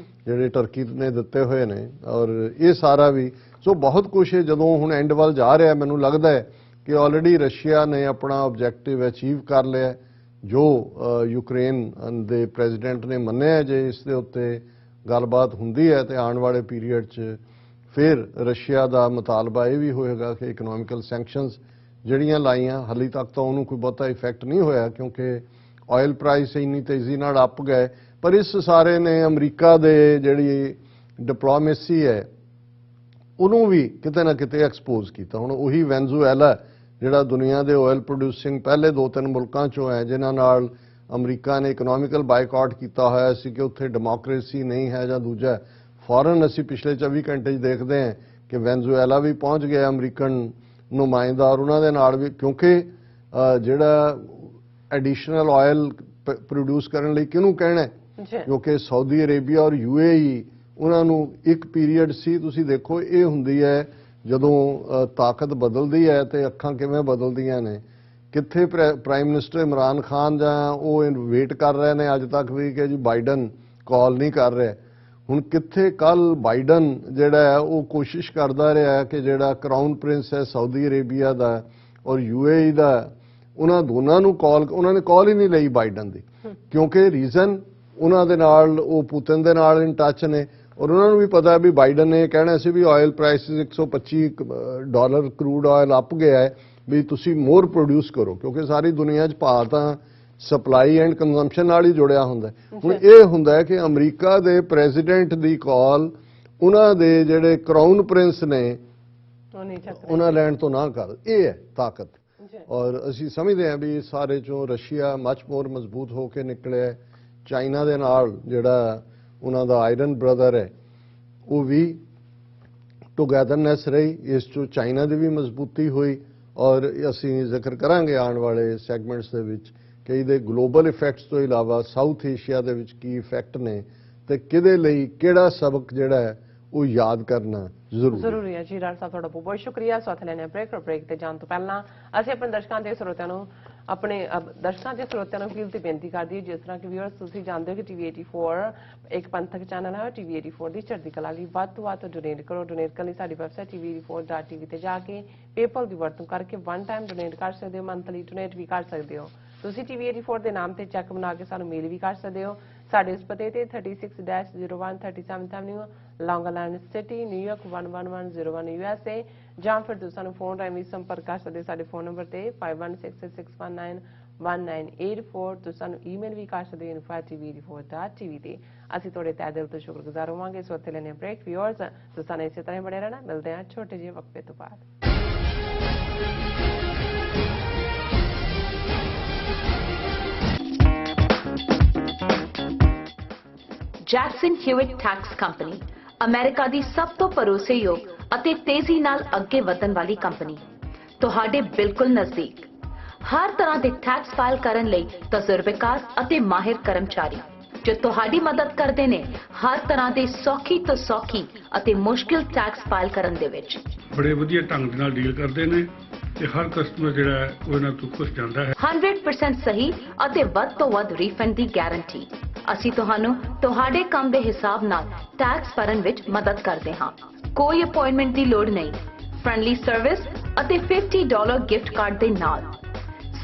ਜਿਹੜੇ ਟਰਕੀ ਨੇ ਦਿੱਤੇ ਹੋਏ ਨੇ, ਔਰ ਇਹ ਸਾਰਾ ਵੀ ਸੋ ਬਹੁਤ ਕੁਛ ਹੈ। ਜਦੋਂ ਹੁਣ ਐਂਡ ਵੱਲ ਜਾ ਰਿਹਾ, ਮੈਨੂੰ ਲੱਗਦਾ ਹੈ ਕਿ ਆਲਰੇਡੀ ਰਸ਼ੀਆ ਨੇ ਆਪਣਾ ਆਬਜੈਕਟਿਵ ਅਚੀਵ ਕਰ ਲਿਆ, ਜੋ ਯੂਕਰੇਨ ਦੇ ਪ੍ਰੈਜ਼ੀਡੈਂਟ ਨੇ ਮੰਨਿਆ। ਜੇ ਇਸ ਦੇ ਉੱਤੇ ਗੱਲਬਾਤ ਹੁੰਦੀ ਹੈ ਤੇ ਆਉਣ ਵਾਲੇ ਪੀਰੀਅਡ 'ਚ ਫਿਰ ਰਸ਼ੀਆ ਦਾ ਮੁਤਾਲਬਾ ਇਹ ਵੀ ਹੋਏਗਾ ਕਿ ਇਕਨੋਮਿਕਲ ਸੈਂਕਸ਼ਨਸ ਜਿਹੜੀਆਂ ਲਾਈਆਂ, ਹਾਲੇ ਤੱਕ ਤਾਂ ਉਹਨੂੰ ਕੋਈ ਬਹੁਤਾ ਇਫੈਕਟ ਨਹੀਂ ਹੋਇਆ ਕਿਉਂਕਿ ਆਇਲ ਪ੍ਰਾਈਸ ਇੰਨੀ ਤੇਜ਼ੀ ਨਾਲ ਅੱਪ ਗਏ, ਪਰ ਇਸ ਸਾਰੇ ਨੇ ਅਮਰੀਕਾ ਦੇ ਜਿਹੜੀ ਡਿਪਲੋਮੇਸੀ ਹੈ ਉਹਨੂੰ ਵੀ ਕਿਤੇ ਨਾ ਕਿਤੇ ਐਕਸਪੋਜ਼ ਕੀਤਾ। ਹੁਣ ਉਹੀ ਵੈਨਜ਼ੂਏਲਾ ਜਿਹੜਾ ਦੁਨੀਆ ਦੇ ਆਇਲ ਪ੍ਰੋਡਿਊਸਿੰਗ ਪਹਿਲੇ 2-3 ਮੁਲਕਾਂ 'ਚੋਂ ਹੈ, ਜਿਨ੍ਹਾਂ ਨਾਲ ਅਮਰੀਕਾ ਨੇ ਇਕਨੋਮਿਕਲ ਬਾਈਕਾਟ ਕੀਤਾ ਹੋਇਆ ਸੀ ਕਿ ਉੱਥੇ ਡੈਮੋਕ੍ਰੇਸੀ ਨਹੀਂ ਹੈ ਜਾਂ ਦੂਜਾ ਫੌਰਨ। ਅਸੀਂ ਪਿਛਲੇ 24 ਘੰਟੇ 'ਚ ਦੇਖਦੇ ਹਾਂ ਕਿ ਵੈਨਜ਼ੂਏਲਾ ਵੀ ਪਹੁੰਚ ਗਿਆ ਅਮਰੀਕਨ ਨੁਮਾਇੰਦਾ, ਔਰ ਉਹਨਾਂ ਦੇ ਨਾਲ ਵੀ, ਕਿਉਂਕਿ ਜਿਹੜਾ ਐਡੀਸ਼ਨਲ ਆਇਲ ਪ੍ਰੋਡਿਊਸ ਕਰਨ ਲਈ ਕਿਹਨੂੰ ਕਹਿਣਾ, ਕਿਉਂਕਿ ਸਾਊਦੀ ਅਰੇਬੀਆ ਔਰ UAE ਉਹਨਾਂ ਨੂੰ ਇੱਕ ਪੀਰੀਅਡ ਸੀ। ਤੁਸੀਂ ਦੇਖੋ ਇਹ ਹੁੰਦੀ ਹੈ ਜਦੋਂ ਤਾਕਤ ਬਦਲਦੀ ਹੈ ਤੇ ਅੱਖਾਂ ਕਿਵੇਂ ਬਦਲਦੀਆਂ ਨੇ। ਕਿੱਥੇ ਪ੍ਰਾਈਮ ਮਿਨਿਸਟਰ ਇਮਰਾਨ ਖਾਨ ਜਾਂ ਉਹ ਵੇਟ ਕਰ ਰਹੇ ਨੇ ਅੱਜ ਤੱਕ ਵੀ ਕਿ ਜੀ ਬਾਈਡਨ ਕਾਲ ਨਹੀਂ ਕਰ ਰਿਹਾ। ਹੁਣ ਕਿੱਥੇ ਕੱਲ ਬਾਈਡਨ ਜਿਹੜਾ ਹੈ ਉਹ ਕੋਸ਼ਿਸ਼ ਕਰਦਾ ਰਿਹਾ ਕਿ ਜਿਹੜਾ ਕਰਾਊਨ ਪ੍ਰਿੰਸ ਹੈ ਸਾਊਦੀ ਅਰੇਬੀਆ ਦਾ ਔਰ UAE ਦਾ, ਉਹਨਾਂ ਦੋਨਾਂ ਨੂੰ ਉਹਨਾਂ ਨੇ ਕਾਲ ਹੀ ਨਹੀਂ ਲਈ ਬਾਈਡਨ ਦੀ, ਕਿਉਂਕਿ ਰੀਜ਼ਨ ਉਹਨਾਂ ਦੇ ਨਾਲ ਉਹ ਪੁਤਿਨ ਦੇ ਨਾਲ ਇਨ ਟੱਚ ਨੇ, ਔਰ ਉਹਨਾਂ ਨੂੰ ਵੀ ਪਤਾ ਵੀ ਬਾਈਡਨ ਨੇ ਕਹਿਣਾ ਸੀ ਵੀ oil prices $125 crude oil up ਗਿਆ ਹੈ, ਵੀ ਤੁਸੀਂ ਮੋਰ ਪ੍ਰੋਡਿਊਸ ਕਰੋ, ਕਿਉਂਕਿ ਸਾਰੀ ਦੁਨੀਆ 'ਚ ਭਾਅ ਤਾਂ ਸਪਲਾਈ ਐਂਡ ਕੰਜ਼ੰਪਸ਼ਨ ਨਾਲ ਹੀ ਜੁੜਿਆ ਹੁੰਦਾ। ਹੁਣ ਇਹ ਹੁੰਦਾ ਹੈ ਕਿ ਅਮਰੀਕਾ ਦੇ ਪ੍ਰੈਜ਼ੀਡੈਂਟ ਦੀ ਕਾਲ ਉਹਨਾਂ ਦੇ ਜਿਹੜੇ ਕਰਾਊਨ ਪ੍ਰਿੰਸ ਨੇ ਉਹਨਾਂ ਲੈਣ ਤੋਂ ਨਾ ਕਰ, ਇਹ ਹੈ ਤਾਕਤ। ਔਰ ਅਸੀਂ ਸਮਝਦੇ ਹਾਂ ਵੀ ਸਾਰੇ 'ਚੋਂ ਰਸ਼ੀਆ ਮੱਚ ਮੋਰ ਮਜ਼ਬੂਤ ਹੋ ਕੇ ਨਿਕਲਿਆ। ਚਾਈਨਾ ਦੇ ਨਾਲ ਜਿਹੜਾ ਉਹਨਾਂ ਦਾ ਆਇਰਨ ਬ੍ਰਦਰ ਹੈ ਉਹ ਵੀ ਟੁਗੈਦਰਨੈਸ ਰਹੀ, ਇਸ 'ਚੋਂ ਚਾਈਨਾ ਦੀ ਵੀ ਮਜ਼ਬੂਤੀ ਹੋਈ। ਔਰ ਅਸੀਂ ਜ਼ਿਕਰ ਕਰਾਂਗੇ ਆਉਣ ਵਾਲੇ ਸੈਗਮੈਂਟਸ ਦੇ ਵਿੱਚ ਕਿ ਇਹਦੇ ਗਲੋਬਲ ਇਫੈਕਟਸ ਤੋਂ ਇਲਾਵਾ ਸਾਊਥ ਏਸ਼ੀਆ ਦੇ ਵਿੱਚ ਕੀ ਇਫੈਕਟ ਨੇ ਤੇ ਕਿਹਦੇ ਲਈ ਕਿਹੜਾ ਸਬਕ ਜਿਹੜਾ ਹੈ ਉਹ ਯਾਦ ਕਰਨਾ ਜ਼ਰੂਰੀ ਹੈ। ਜੀ ਡਾਕਟਰ ਸਾਹਿਬ ਤੁਹਾਡਾ ਬਹੁਤ ਬਹੁਤ ਸ਼ੁਕਰੀਆ। ਸਾਥ ਲੈਣੇ ਬ੍ਰੇਕ ਤੇ ਜਾਣ ਤੋਂ ਪਹਿਲਾਂ ਅਸੀਂ ਆਪਣੇ ਦਰਸ਼ਕਾਂ ਦੇ ਸਰੋਤਿਆਂ ਨੂੰ ਅਪੀਲ ਤੇ ਬੇਨਤੀ ਕਰਦੀ ਹੈ, ਜਿਸ ਤਰ੍ਹਾਂ ਕਿ ਵੀਅਰਸ ਤੁਸੀਂ ਜਾਣਦੇ ਹੋ ਕਿ TV 84 ਇੱਕ ਪੰਥਕ ਚੈਨਲ ਹੈ। TV 84 ਦੀ ਚੜ੍ਹਦੀ ਕਲਾ ਲਈ ਵੱਧ ਤੋਂ ਵੱਧ ਡੋਨੇਟ ਕਰੋ। ਡੋਨੇਟ ਕਰਨ ਲਈ ਸਾਡੀ ਵੈਬਸਾਈਟ tv84.tv ਤੇ ਜਾ ਕੇ ਪੇਪਲ ਦੀ ਵਰਤੋਂ ਕਰਕੇ ਵਨ ਟਾਈਮ ਡੋਨੇਟ ਕਰ ਸਕਦੇ ਹੋ, ਮੰਥਲੀ ਡੋਨੇਟ ਵੀ ਕਰ ਸਕਦੇ ਹੋ। ਤੁਸੀਂ TV 84 ਦੇ ਨਾਮ ਤੇ ਚੈੱਕ ਬਣਾ ਕੇ ਸਾਨੂੰ ਮੇਲ ਵੀ ਕਰ ਸਕਦੇ ਹੋ। ਸਾਡੇ ਇਸ ਪਤੇ ਤੇ 36-01 37th Avenue, ਲੌਂਗ ਆਈਲੈਂਡ ਸਿਟੀ, ਨਿਊਯਾਰਕ 11101 USA, ਜਾਂ ਫਿਰ ਤੁਸੀਂ ਸਾਨੂੰ ਫੋਨ ਰਾਹੀਂ ਵੀ ਸੰਪਰਕ ਕਰ ਸਕਦੇ ਸਾਡੇ ਫੋਨ ਨੰਬਰ ਤੇ 516661911984। ਤੁਸੀਂ ਸਾਨੂੰ ਈਮੇਲ ਵੀ ਕਰ ਸਕਦੇ ਹੋ info@tv84.tv ਤੇ। ਅਸੀਂ ਤੁਹਾਡੇ ਤਹਿ ਦਿਲ ਤੋਂ ਸ਼ੁਕਰਗੁਜ਼ਾਰ ਹੋਵਾਂਗੇ। ਸੋ ਇੱਥੇ ਲੈਣੇ ਬ੍ਰੇਕ। ਵੀਅਰਸ ਤੁਸੀਂ ਸਾਨੂੰ ਇਸੇ ਤਰ੍ਹਾਂ ਬਣੇ ਰਹਿਣਾ। ਮਿਲਦੇ ਹਾਂ ਛੋਟੇ ਜਿਹੇ ਵਕਫੇ ਤੋਂ ਬਾਅਦ। Jackson Hewitt tax company America ਦੀ ਸਭ ਤੋਂ ਭਰੋਸੇਯੋਗ ਅਤੇ ਤੇਜ਼ੀ ਨਾਲ ਅੱਗੇ ਵਧਣ ਵਾਲੀ ਕੰਪਨੀ, ਤੁਹਾਡੇ ਬਿਲਕੁਲ ਨਜ਼ਦੀਕ। ਹਰ ਤਰ੍ਹਾਂ ਦੇ ਟੈਕਸ ਫਾਈਲ ਕਰਨ ਲਈ ਤਜਰਬੇਕਾਰ ਅਤੇ ਮਾਹਿਰ ਕਰਮਚਾਰੀ ਜੋ ਤੁਹਾਡੀ ਮਦਦ ਕਰਦੇ ਨੇ ਹਰ ਤਰ੍ਹਾਂ ਦੇ ਸੌਖੀ ਤੋਂ ਸੌਖੀ ਅਤੇ ਮੁਸ਼ਕਿਲ ਟੈਕਸ ਫਾਈਲ ਕਰਨ ਦੇ ਵਿੱਚ। ਬੜੇ ਵਧੀਆ ਢੰਗ ਨਾਲ ਡੀਲ ਕਰਦੇ ਨੇ ਤੇ ਹਰ ਕਸਟਮਰ ਜਿਹੜਾ ਹੈ ਉਹ ਇਹਨਾਂ ਤੋਂ ਖੁਸ਼ ਜਾਂਦਾ ਹੈ। 100% ਸਹੀ ਅਤੇ ਵੱਧ ਤੋਂ ਵੱਧ ਰੀਫੰਡ ਦੀ ਗਾਰੰਟੀ। ਅਸੀਂ ਤੁਹਾਨੂੰ ਤੁਹਾਡੇ ਕੰਮ ਦੇ ਹਿਸਾਬ ਨਾਲ ਟੈਕਸ ਭਰਨ ਵਿੱਚ ਮਦਦ ਕਰਦੇ ਹਾਂ। ਕੋਈ ਅਪਾਇੰਟਮੈਂਟ ਦੀ ਲੋੜ ਨਹੀਂ। ਫ੍ਰੈਂਡਲੀ ਸਰਵਿਸ ਅਤੇ $50 ਗਿਫਟ ਕਾਰਡ ਦੇ ਨਾਲ।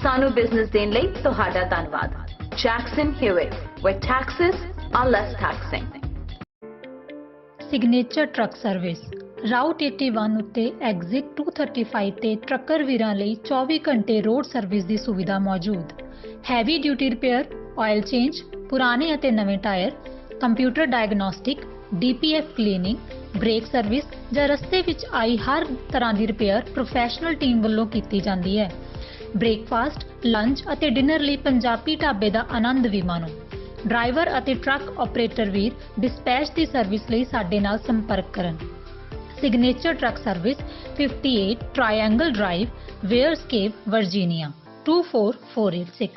ਸਾਨੂੰ ਬਿਜ਼ਨਸ ਦੇਣ ਲਈ ਤੁਹਾਡਾ ਧੰਨਵਾਦ। Jackson Hewitt, where taxes are less taxing। Signature truck service route 81 ਉੱਤੇ ਐਗਜ਼ਿਟ 235 ਤੇ ਟਰੱਕਰ ਵੀਰਾਂ ਲਈ 24 ਘੰਟੇ ਰੋਡ ਸਰਵਿਸ ਦੀ ਸੁਵਿਧਾ ਮੌਜੂਦ। Heavy duty repair, oil change, ਪੁਰਾਣੇ ਅਤੇ ਨਵੇਂ tyres, computer diagnostic, DPF cleaning, brake service ਜਾਂ ਰਸਤੇ ਵਿੱਚ ਆਈ ਹਰ ਤਰ੍ਹਾਂ ਦੀ ਰਿਪੇਅਰ ਪ੍ਰੋਫੈਸ਼ਨਲ ਟੀਮ ਵੱਲੋਂ ਕੀਤੀ ਜਾਂਦੀ ਹੈ। ਬ੍ਰੇਕਫਾਸਟ, ਲੰਚ ਅਤੇ ਡਿਨਰ ਲਈ ਪੰਜਾਬੀ ਢਾਬੇ ਦਾ ਆਨੰਦ ਵੀ ਮਾਣੋ। ਡਰਾਈਵਰ ਅਤੇ ਟਰੱਕ ਆਪਰੇਟਰ ਵੀਰ ਡਿਸਪੈਚ ਦੀ ਸਰਵਿਸ ਲਈ ਸਾਡੇ ਨਾਲ ਸੰਪਰਕ ਕਰਨ। Signature truck service 58 triangle drive, Weyers Cave, Virginia 24486।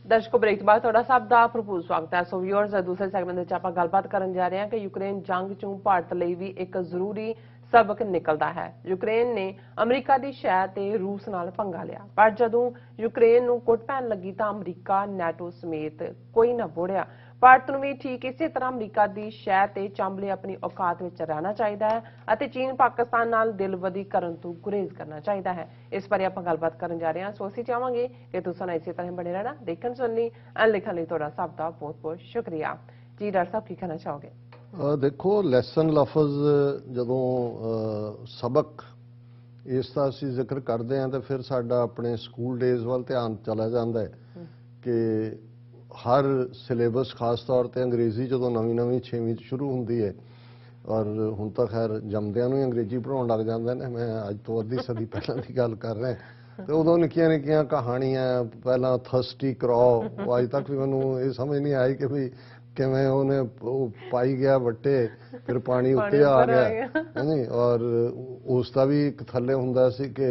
ਦਰਸ਼ਕੋ, ਬ੍ਰੇਕ ਤੋਂ ਬਾਅਦ ਤੁਹਾਡਾ ਸਭ ਦਾ ਭਰਪੂਰ ਸਵਾਗਤ ਹੈ। ਸੋ ਵਿਊਅਰਸ, ਦੂਸਰੇ ਸੈਗਮੈਂਟ ਵਿੱਚ ਆਪਾਂ ਗੱਲਬਾਤ ਕਰਨ ਜਾ ਰਹੇ ਹਾਂ ਕਿ ਯੂਕਰੇਨ ਜੰਗ ਚੋਂ ਭਾਰਤ ਲਈ ਵੀ ਇੱਕ ਜ਼ਰੂਰੀ ਸਬਕ ਨਿਕਲਦਾ ਹੈ। ਯੂਕਰੇਨ ਨੇ ਅਮਰੀਕਾ ਦੀ ਸ਼ਹਿ ਤੇ ਰੂਸ ਨਾਲ ਪੰਗਾ ਲਿਆ, ਪਰ ਜਦੋਂ ਯੂਕਰੇਨ ਨੂੰ ਕੁੱਟ ਪੈਣ ਲੱਗੀ ਤਾਂ ਅਮਰੀਕਾ, ਨੈਟੋ ਸਮੇਤ ਕੋਈ ਨਾ ਬੋੜਿਆ। ਭਾਰਤ ਨੂੰ ਵੀ ਠੀਕ ਇਸੇ ਤਰ੍ਹਾਂ ਅਮਰੀਕਾ ਦੀ ਸ਼ਹਿ ਤੇ ਚੰਬਲੇ ਆਪਣੀ ਔਕਾਤ ਵਿੱਚ ਰਹਿਣਾ ਚਾਹੀਦਾ ਹੈ ਅਤੇ ਚੀਨ, ਪਾਕਿਸਤਾਨ ਨਾਲ ਦਿਲਬਦੀ ਕਰਨ ਤੋਂ ਗੁਰੇਜ਼ ਕਰਨਾ ਚਾਹੀਦਾ ਹੈ। ਇਸ ਬਾਰੇ ਆਪਾਂ ਗੱਲਬਾਤ ਕਰਨ ਜਾ ਰਹੇ ਹਾਂ। ਸੋ ਅਸੀਂ ਚਾਹਾਂਗੇ ਕਿ ਤੁਸੀਂ ਇਸੇ ਤਰ੍ਹਾਂ ਬਣੇ ਰਹਿਣਾ। ਦੇਖਣ, ਸੁਣਨ ਲਈ ਅਤੇ ਲਿਖਣ ਲਈ ਤੁਹਾਡਾ ਸਭ ਦਾ ਬਹੁਤ ਬਹੁਤ ਸ਼ੁਕਰੀਆ ਜੀ। ਡਾਕਟਰ ਸਾਹਿਬ, ਕੀ ਕਹਿਣਾ ਚਾਹੋਗੇ? ਦੇਖੋ, ਲੈਸਨ ਲਫ਼ਜ਼ ਜਦੋਂ ਸਬਕ ਇਸ ਦਾ ਅਸੀਂ ਜ਼ਿਕਰ ਕਰਦੇ ਹਾਂ ਤਾਂ ਫਿਰ ਸਾਡਾ ਆਪਣੇ ਸਕੂਲ ਡੇਜ਼ ਵੱਲ ਧਿਆਨ ਚਲਾ ਜਾਂਦਾ ਹੈ ਕਿ ਹਰ ਸਿਲੇਬਸ ਖਾਸ ਤੌਰ ਤੇ ਅੰਗਰੇਜ਼ੀ ਜਦੋਂ ਨਵੀਂ 6ਵੀਂ 'ਚ ਸ਼ੁਰੂ ਹੁੰਦੀ ਹੈ, ਔਰ ਹੁਣ ਤਾਂ ਖੈਰ ਜੰਮਦਿਆਂ ਨੂੰ ਹੀ ਅੰਗਰੇਜ਼ੀ ਪੜ੍ਹਾਉਣ ਲੱਗ ਜਾਂਦੇ ਨੇ। ਮੈਂ ਅੱਜ ਤੋਂ ਅੱਧੀ ਸਦੀ ਪਹਿਲਾਂ ਦੀ ਗੱਲ ਕਰ ਰਿਹਾ ਤੇ ਉਦੋਂ ਨਿੱਕੀਆਂ ਕਹਾਣੀਆਂ, ਪਹਿਲਾਂ ਥਰਸਟੀ ਕਰੋ, ਉਹ ਅੱਜ ਤੱਕ ਵੀ ਮੈਨੂੰ ਇਹ ਸਮਝ ਨਹੀਂ ਆਈ ਕਿ ਵੀ ਕਿਵੇਂ ਉਹਨੇ ਉਹ ਪਾਈ ਗਿਆ ਵੱਟੇ, ਫਿਰ ਪਾਣੀ ਉੱਤੇ ਆ ਗਿਆ ਨਹੀਂ। ਔਰ ਉਸ ਦਾ ਵੀ ਇੱਕ ਥੱਲੇ ਹੁੰਦਾ ਸੀ ਕਿ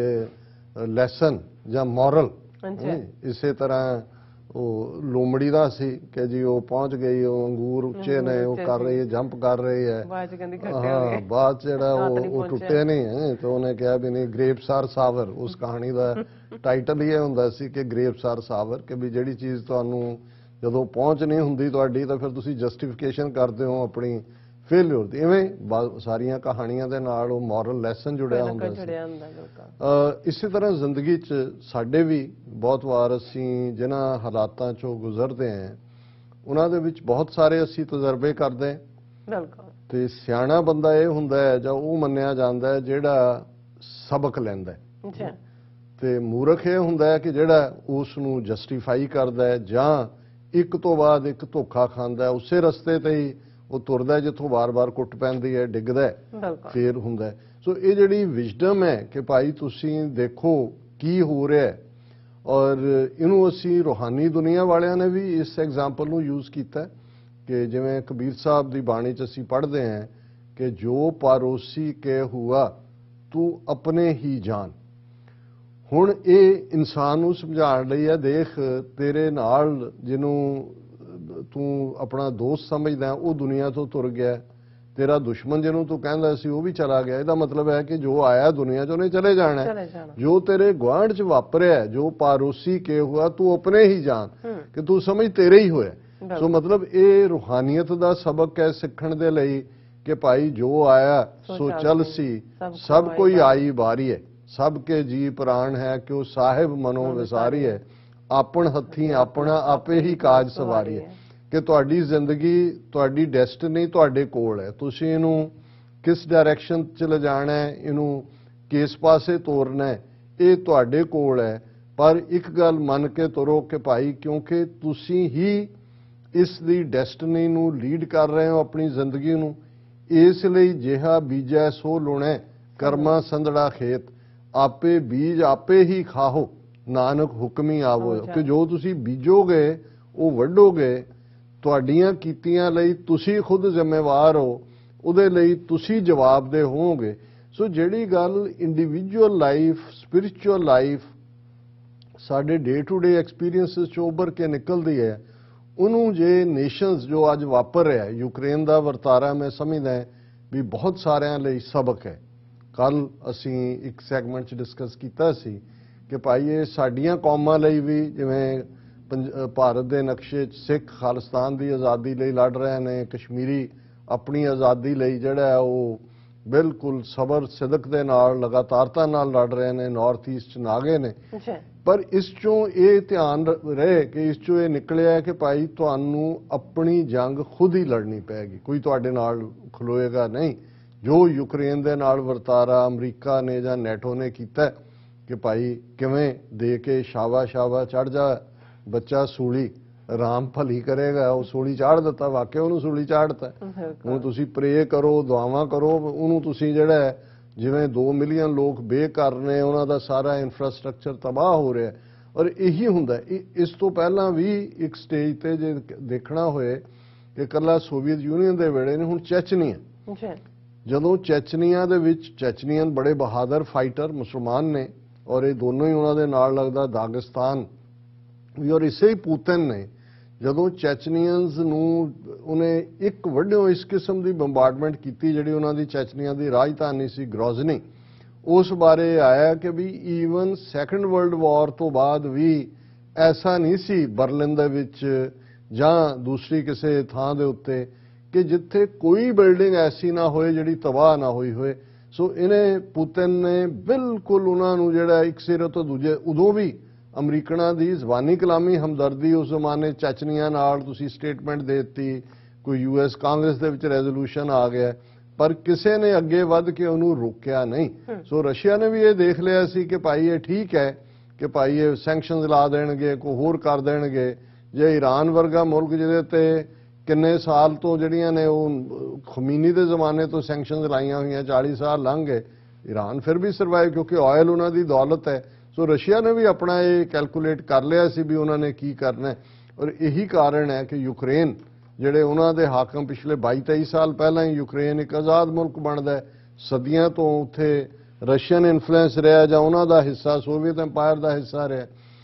ਲੈਸਨ ਜਾਂ ਮੋਰਲ। ਇਸੇ ਤਰ੍ਹਾਂ ਉਹ ਲੋਮੜੀ ਦਾ ਸੀ ਕਿ ਜੀ ਉਹ ਪਹੁੰਚ ਗਈ, ਉਹ ਅੰਗੂਰ ਉੱਚੇ ਨੇ, ਉਹ ਕਰ ਰਹੀ ਹੈ, ਜੰਪ ਕਰ ਰਹੀ ਹੈ। ਹਾਂ, ਬਾਅਦ ਜਿਹੜਾ ਉਹ ਟੁੱਟੇ ਨਹੀਂ ਹੈ ਤੇ ਉਹਨੇ ਕਿਹਾ ਵੀ ਨਹੀਂ, ਗ੍ਰੇਪਸ ਆਰ ਸਾਵਰ। ਉਸ ਕਹਾਣੀ ਦਾ ਟਾਈਟਲ ਹੀ ਇਹ ਹੁੰਦਾ ਸੀ ਕਿ ਗ੍ਰੇਪਸ ਆਰ ਸਾਵਰ, ਕਿ ਵੀ ਜਿਹੜੀ ਚੀਜ਼ ਤੁਹਾਨੂੰ ਜਦੋਂ ਪਹੁੰਚ ਨਹੀਂ ਹੁੰਦੀ ਤੁਹਾਡੀ ਤਾਂ ਫਿਰ ਤੁਸੀਂ ਜਸਟੀਫਿਕੇਸ਼ਨ ਕਰਦੇ ਹੋ ਆਪਣੀ ਫੇਲਿਅਰ ਦੀ। ਇਵੇਂ ਸਾਰੀਆਂ ਕਹਾਣੀਆਂ ਦੇ ਨਾਲ ਉਹ ਮੋਰਲ ਲੈਸਨ ਜੁੜਿਆ ਹੁੰਦਾ ਸੀ। ਇਸੇ ਤਰ੍ਹਾਂ ਜ਼ਿੰਦਗੀ 'ਚ ਸਾਡੇ ਵੀ ਬਹੁਤ ਵਾਰ ਅਸੀਂ ਜਿਨ੍ਹਾਂ ਹਾਲਾਤਾਂ 'ਚੋਂ ਗੁਜ਼ਰਦੇ ਹਾਂ ਉਹਨਾਂ ਦੇ ਵਿੱਚ ਬਹੁਤ ਸਾਰੇ ਅਸੀਂ ਤਜਰਬੇ ਕਰਦੇ ਹਾਂ ਤੇ ਸਿਆਣਾ ਬੰਦਾ ਇਹ ਹੁੰਦਾ ਹੈ ਜਾਂ ਉਹ ਮੰਨਿਆ ਜਾਂਦਾ ਹੈ ਜਿਹੜਾ ਸਬਕ ਲੈਂਦਾ ਹੈ, ਤੇ ਮੂਰਖ ਇਹ ਹੁੰਦਾ ਹੈ ਕਿ ਜਿਹੜਾ ਉਸ ਨੂੰ ਜਸਟੀਫਾਈ ਕਰਦਾ ਹੈ ਜਾਂ ਇੱਕ ਤੋਂ ਬਾਅਦ ਇੱਕ ਧੋਖਾ ਖਾਂਦਾ ਹੈ, ਉਸੇ ਰਸਤੇ ਤੇ ਹੀ ਉਹ ਤੁਰਦਾ ਜਿੱਥੋਂ ਵਾਰ-ਵਾਰ ਕੁੱਟ ਪੈਂਦੀ ਹੈ, ਡਿੱਗਦਾ ਫੇਰ ਹੁੰਦਾ। ਸੋ ਇਹ ਜਿਹੜੀ ਵਿਜ਼ਡਮ ਹੈ ਕਿ ਭਾਈ ਤੁਸੀਂ ਦੇਖੋ ਕੀ ਹੋ ਰਿਹਾ ਹੈ, ਔਰ ਇਹਨੂੰ ਅਸੀਂ ਰੂਹਾਨੀ ਦੁਨੀਆ ਵਾਲਿਆਂ ਨੇ ਵੀ ਇਸ ਐਗਜ਼ਾਮਪਲ ਨੂੰ ਯੂਜ਼ ਕੀਤਾ ਕਿ ਜਿਵੇਂ ਕਬੀਰ ਸਾਹਿਬ ਦੀ ਬਾਣੀ 'ਚ ਅਸੀਂ ਪੜ੍ਹਦੇ ਹਾਂ ਕਿ ਜੋ ਪਰੋਸੀ ਕੇ ਹੁਆ ਤੂੰ ਆਪਣੇ ਹੀ ਜਾਨ। ਹੁਣ ਇਹ ਇਨਸਾਨ ਨੂੰ ਸਮਝਾਉਣ ਲਈ ਹੈ, ਦੇਖ ਤੇਰੇ ਨਾਲ ਜਿਹਨੂੰ ਤੂੰ ਆਪਣਾ ਦੋਸਤ ਸਮਝਦਾ ਉਹ ਦੁਨੀਆ ਤੋਂ ਤੁਰ ਗਿਆ, ਤੇਰਾ ਦੁਸ਼ਮਣ ਜਿਹਨੂੰ ਤੂੰ ਕਹਿੰਦਾ ਸੀ ਉਹ ਵੀ ਚਲਾ ਗਿਆ। ਇਹਦਾ ਮਤਲਬ ਹੈ ਕਿ ਜੋ ਆਇਆ ਦੁਨੀਆ 'ਚ ਉਹਨੇ ਚਲੇ ਜਾਣਾ। ਜੋ ਤੇਰੇ ਗੁਆਂਢ 'ਚ ਵਾਪਰਿਆ, ਜੋ ਪਾਰੋਸੀ ਕੇ ਹੁਆ ਤੂੰ ਆਪਣੇ ਹੀ ਜਾਨ, ਕਿ ਤੂੰ ਸਮਝ ਤੇਰੇ ਹੀ ਹੋਇਆ। ਸੋ ਮਤਲਬ ਇਹ ਰੂਹਾਨੀਅਤ ਦਾ ਸਬਕ ਹੈ ਸਿੱਖਣ ਦੇ ਲਈ ਕਿ ਭਾਈ ਜੋ ਆਇਆ ਸੋ ਚੱਲ ਸੀ, ਸਭ ਕੋਈ ਆਈ ਬਾਰੀ ਹੈ, ਸਭ ਕੇ ਜੀ ਪ੍ਰਾਣ ਹੈ ਕਿ ਉਹ ਸਾਹਿਬ ਮਨੋ ਵਿਸਾਰੀ ਹੈ, ਆਪਣ ਹੱਥੀਂ ਆਪਣਾ ਆਪੇ ਹੀ ਕਾਜ ਸਵਾਰੀ ਹੈ। ਕਿ ਤੁਹਾਡੀ ਜ਼ਿੰਦਗੀ, ਤੁਹਾਡੀ ਡੈਸਟਨੀ ਤੁਹਾਡੇ ਕੋਲ ਹੈ, ਤੁਸੀਂ ਇਹਨੂੰ ਕਿਸ ਡਾਇਰੈਕਸ਼ਨ 'ਚ ਲਿਜਾਣਾ ਹੈ, ਇਹਨੂੰ ਕਿਸ ਪਾਸੇ ਤੋਰਨਾ ਹੈ, ਇਹ ਤੁਹਾਡੇ ਕੋਲ ਹੈ। ਪਰ ਇੱਕ ਗੱਲ ਮੰਨ ਕੇ ਤੁਰੋ ਕਿ ਭਾਈ ਕਿਉਂਕਿ ਤੁਸੀਂ ਹੀ ਇਸ ਦੀ ਡੈਸਟਨੀ ਨੂੰ ਲੀਡ ਕਰ ਰਹੇ ਹੋ ਆਪਣੀ ਜ਼ਿੰਦਗੀ ਨੂੰ, ਇਸ ਲਈ ਜਿਹਾ ਬੀਜੈ ਸੋ ਲੁਣੈ, ਕਰਮਾ ਸੰਧੜਾ ਖੇਤ, ਆਪੇ ਬੀਜ ਆਪੇ ਹੀ ਖਾਹੋ, ਨਾਨਕ ਹੁਕਮੀ ਆਵੋ। ਕਿ ਜੋ ਤੁਸੀਂ ਬੀਜੋਗੇ ਉਹ ਵੱਢੋਗੇ, ਤੁਹਾਡੀਆਂ ਕੀਤੀਆਂ ਲਈ ਤੁਸੀਂ ਖੁਦ ਜ਼ਿੰਮੇਵਾਰ ਹੋ, ਉਹਦੇ ਲਈ ਤੁਸੀਂ ਜਵਾਬਦੇਹ ਹੋਵੋਗੇ। ਸੋ ਜਿਹੜੀ ਗੱਲ ਇੰਡੀਵਿਜੂਅਲ ਲਾਈਫ, ਸਪਿਰਿਚੁਅਲ ਲਾਈਫ ਸਾਡੇ ਡੇ ਟੂ ਡੇ ਐਕਸਪੀਰੀਅੰਸਿਸ 'ਚੋਂ ਉੱਭਰ ਕੇ ਨਿਕਲਦੀ ਹੈ, ਉਹਨੂੰ ਜੇ ਨੇਸ਼ਨਸ ਜੋ ਅੱਜ ਵਾਪਰ ਰਿਹਾ, ਯੂਕਰੇਨ ਦਾ ਵਰਤਾਰਾ ਮੈਂ ਸਮਝਦਾ ਵੀ ਬਹੁਤ ਸਾਰਿਆਂ ਲਈ ਸਬਕ ਹੈ। ਕੱਲ ਅਸੀਂ ਇੱਕ ਸੈਗਮੈਂਟ 'ਚ ਡਿਸਕਸ ਕੀਤਾ ਸੀ ਕਿ ਭਾਈ ਇਹ ਸਾਡੀਆਂ ਕੌਮਾਂ ਲਈ ਵੀ, ਜਿਵੇਂ ਭਾਰਤ ਦੇ ਨਕਸ਼ੇ 'ਚ ਸਿੱਖ ਖਾਲਿਸਤਾਨ ਦੀ ਆਜ਼ਾਦੀ ਲਈ ਲੜ ਰਹੇ ਨੇ, ਕਸ਼ਮੀਰੀ ਆਪਣੀ ਆਜ਼ਾਦੀ ਲਈ ਜਿਹੜਾ ਉਹ ਬਿਲਕੁਲ ਸਬਰ ਸਿਦਕ ਦੇ ਨਾਲ ਲਗਾਤਾਰਤਾ ਨਾਲ ਲੜ ਰਹੇ ਨੇ, ਨਾਰਥ ਈਸਟ ਨਾਗੇ ਨੇ। ਜੀ ਪਰ ਇਸ ਚੋਂ ਇਹ ਧਿਆਨ ਰਹੇ ਕਿ ਇਸ ਚੋਂ ਇਹ ਨਿਕਲਿਆ ਕਿ ਭਾਈ ਤੁਹਾਨੂੰ ਆਪਣੀ ਜੰਗ ਖੁਦ ਹੀ ਲੜਨੀ ਪਏਗੀ, ਕੋਈ ਤੁਹਾਡੇ ਨਾਲ ਖਲੋਏਗਾ ਨਹੀਂ। ਜੋ ਯੂਕਰੇਨ ਦੇ ਨਾਲ ਵਰਤਾਰਾ ਅਮਰੀਕਾ ਨੇ ਜਾਂ ਨੈਟੋ ਨੇ ਕੀਤਾ ਕਿ ਭਾਈ ਕਿਵੇਂ ਦੇ ਕੇ ਸ਼ਾਵਾ ਚੜ ਜਾ ਬੱਚਾ ਸੂਲੀ, ਰਾਮ ਭਲੀ ਕਰੇਗਾ, ਉਹ ਸੂਲੀ ਚਾੜ ਦਿੱਤਾ, ਵਾਕਿਆ ਉਹਨੂੰ ਸੂਲੀ ਚਾੜਤਾ। ਹੁਣ ਤੁਸੀਂ ਪ੍ਰੇ ਕਰੋ, ਦੁਆਵਾਂ ਕਰੋ, ਉਹਨੂੰ ਤੁਸੀਂ ਜਿਹੜਾ ਜਿਵੇਂ 2 ਮਿਲੀਅਨ ਲੋਕ ਬੇਘਰ ਨੇ, ਉਹਨਾਂ ਦਾ ਸਾਰਾ ਇਨਫਰਾਸਟ੍ਰਕਚਰ ਤਬਾਹ ਹੋ ਰਿਹਾ। ਔਰ ਇਹੀ ਹੁੰਦਾ। ਇਸ ਤੋਂ ਪਹਿਲਾਂ ਵੀ ਇੱਕ ਸਟੇਜ ਤੇ ਜੇ ਦੇਖਣਾ ਹੋਏ ਕਿ ਇਕੱਲਾ ਸੋਵੀਅਤ ਯੂਨੀਅਨ ਦੇ ਵੇਲੇ ਨੇ, ਹੁਣ ਚੈਚਨੀਆ, ਜਦੋਂ ਚੈਚਨੀਆ ਦੇ ਵਿੱਚ ਚੈਚਨੀਅਨ ਬੜੇ ਬਹਾਦਰ ਫਾਈਟਰ ਮੁਸਲਮਾਨ ਨੇ, ਔਰ ਇਹ ਦੋਨੋਂ ਹੀ ਉਹਨਾਂ ਦੇ ਨਾਲ ਲੱਗਦਾ ਦਾਗਿਸਤਾਨ ਵੀ, ਔਰ ਇਸੇ ਹੀ ਪੁਤਿਨ ਨੇ ਜਦੋਂ ਚੈਚਨੀਅਨਸ ਨੂੰ ਉਹਨੇ ਇੱਕ ਵੱਡਿਓ ਇਸ ਕਿਸਮ ਦੀ ਬੰਬਾਰਡਮੈਂਟ ਕੀਤੀ ਜਿਹੜੀ ਉਹਨਾਂ ਦੀ ਚੈਚਨੀਆ ਦੀ ਰਾਜਧਾਨੀ ਸੀ ਗ੍ਰੋਜ਼ਨੀ, ਉਸ ਬਾਰੇ ਆਇਆ ਕਿ ਵੀ ਈਵਨ ਸੈਕੰਡ ਵਰਲਡ ਵਾਰ ਤੋਂ ਬਾਅਦ ਵੀ ਐਸਾ ਨਹੀਂ ਸੀ ਬਰਲਿਨ ਦੇ ਵਿੱਚ ਜਾਂ ਦੂਸਰੀ ਕਿਸੇ ਥਾਂ ਦੇ ਉੱਤੇ ਕਿ ਜਿੱਥੇ ਕੋਈ ਬਿਲਡਿੰਗ ਐਸੀ ਨਾ ਹੋਏ ਜਿਹੜੀ ਤਬਾਹ ਨਾ ਹੋਈ ਹੋਏ। ਸੋ ਇਹਨੇ ਪੁਤਿਨ ਨੇ ਬਿਲਕੁਲ ਉਹਨਾਂ ਨੂੰ ਜਿਹੜਾ ਇੱਕ ਸਿਰੇ ਤੋਂ ਦੂਜੇ, ਉਦੋਂ ਵੀ ਅਮਰੀਕਨਾਂ ਦੀ ਜ਼ਬਾਨੀ ਕਲਾਮੀ ਹਮਦਰਦੀ ਉਸ ਜ਼ਮਾਨੇ ਚੈਚਨੀਆ ਨਾਲ ਤੁਸੀਂ ਸਟੇਟਮੈਂਟ ਦੇ ਦਿੱਤੀ, ਕੋਈ US ਕਾਂਗਰਸ ਦੇ ਵਿੱਚ ਰੈਜ਼ੋਲੂਸ਼ਨ ਆ ਗਿਆ, ਪਰ ਕਿਸੇ ਨੇ ਅੱਗੇ ਵੱਧ ਕੇ ਉਹਨੂੰ ਰੋਕਿਆ ਨਹੀਂ। ਸੋ ਰਸ਼ੀਆ ਨੇ ਵੀ ਇਹ ਦੇਖ ਲਿਆ ਸੀ ਕਿ ਭਾਈ ਇਹ ਠੀਕ ਹੈ ਕਿ ਭਾਈ ਇਹ ਸੈਂਕਸ਼ਨਸ ਲਾ ਦੇਣਗੇ, ਕੋਈ ਹੋਰ ਕਰ ਦੇਣਗੇ। ਜੇ ਈਰਾਨ ਵਰਗਾ ਮੁਲਕ ਜਿਹਦੇ ਤੇ ਕਿੰਨੇ ਸਾਲ ਤੋਂ ਜਿਹੜੀਆਂ ਨੇ ਉਹ ਖਮੀਨੀ ਦੇ ਜ਼ਮਾਨੇ ਤੋਂ ਸੈਂਕਸ਼ਨਸ ਲਾਈਆਂ ਹੋਈਆਂ, 40 ਸਾਲ ਲੰਘ ਗਏ, ਈਰਾਨ ਫਿਰ ਵੀ ਸਰਵਾਈਵ ਕਿਉਂਕਿ ਆਇਲ ਉਹਨਾਂ ਦੀ ਦੌਲਤ ਹੈ। ਸੋ ਰਸ਼ੀਆ ਨੇ ਵੀ ਆਪਣਾ ਇਹ ਕੈਲਕੂਲੇਟ ਕਰ ਲਿਆ ਸੀ ਵੀ ਉਹਨਾਂ ਨੇ ਕੀ ਕਰਨਾ। ਔਰ ਇਹੀ ਕਾਰਨ ਹੈ ਕਿ ਯੂਕਰੇਨ ਜਿਹੜੇ ਉਹਨਾਂ ਦੇ ਹਾਕਮ ਪਿਛਲੇ 22-23 ਸਾਲ ਪਹਿਲਾਂ ਹੀ ਯੂਕਰੇਨ ਇੱਕ ਆਜ਼ਾਦ ਮੁਲਕ ਬਣਦਾ ਹੈ। ਸਦੀਆਂ ਤੋਂ ਉੱਥੇ ਰਸ਼ੀਅਨ ਇਨਫਲੂਐਂਸ ਰਿਹਾ ਜਾਂ ਉਹਨਾਂ ਦਾ ਹਿੱਸਾ ਸੋਵੀਅਤ ਐਮਪਾਇਰ ਦਾ ਹਿੱਸਾ ਰਿਹਾ।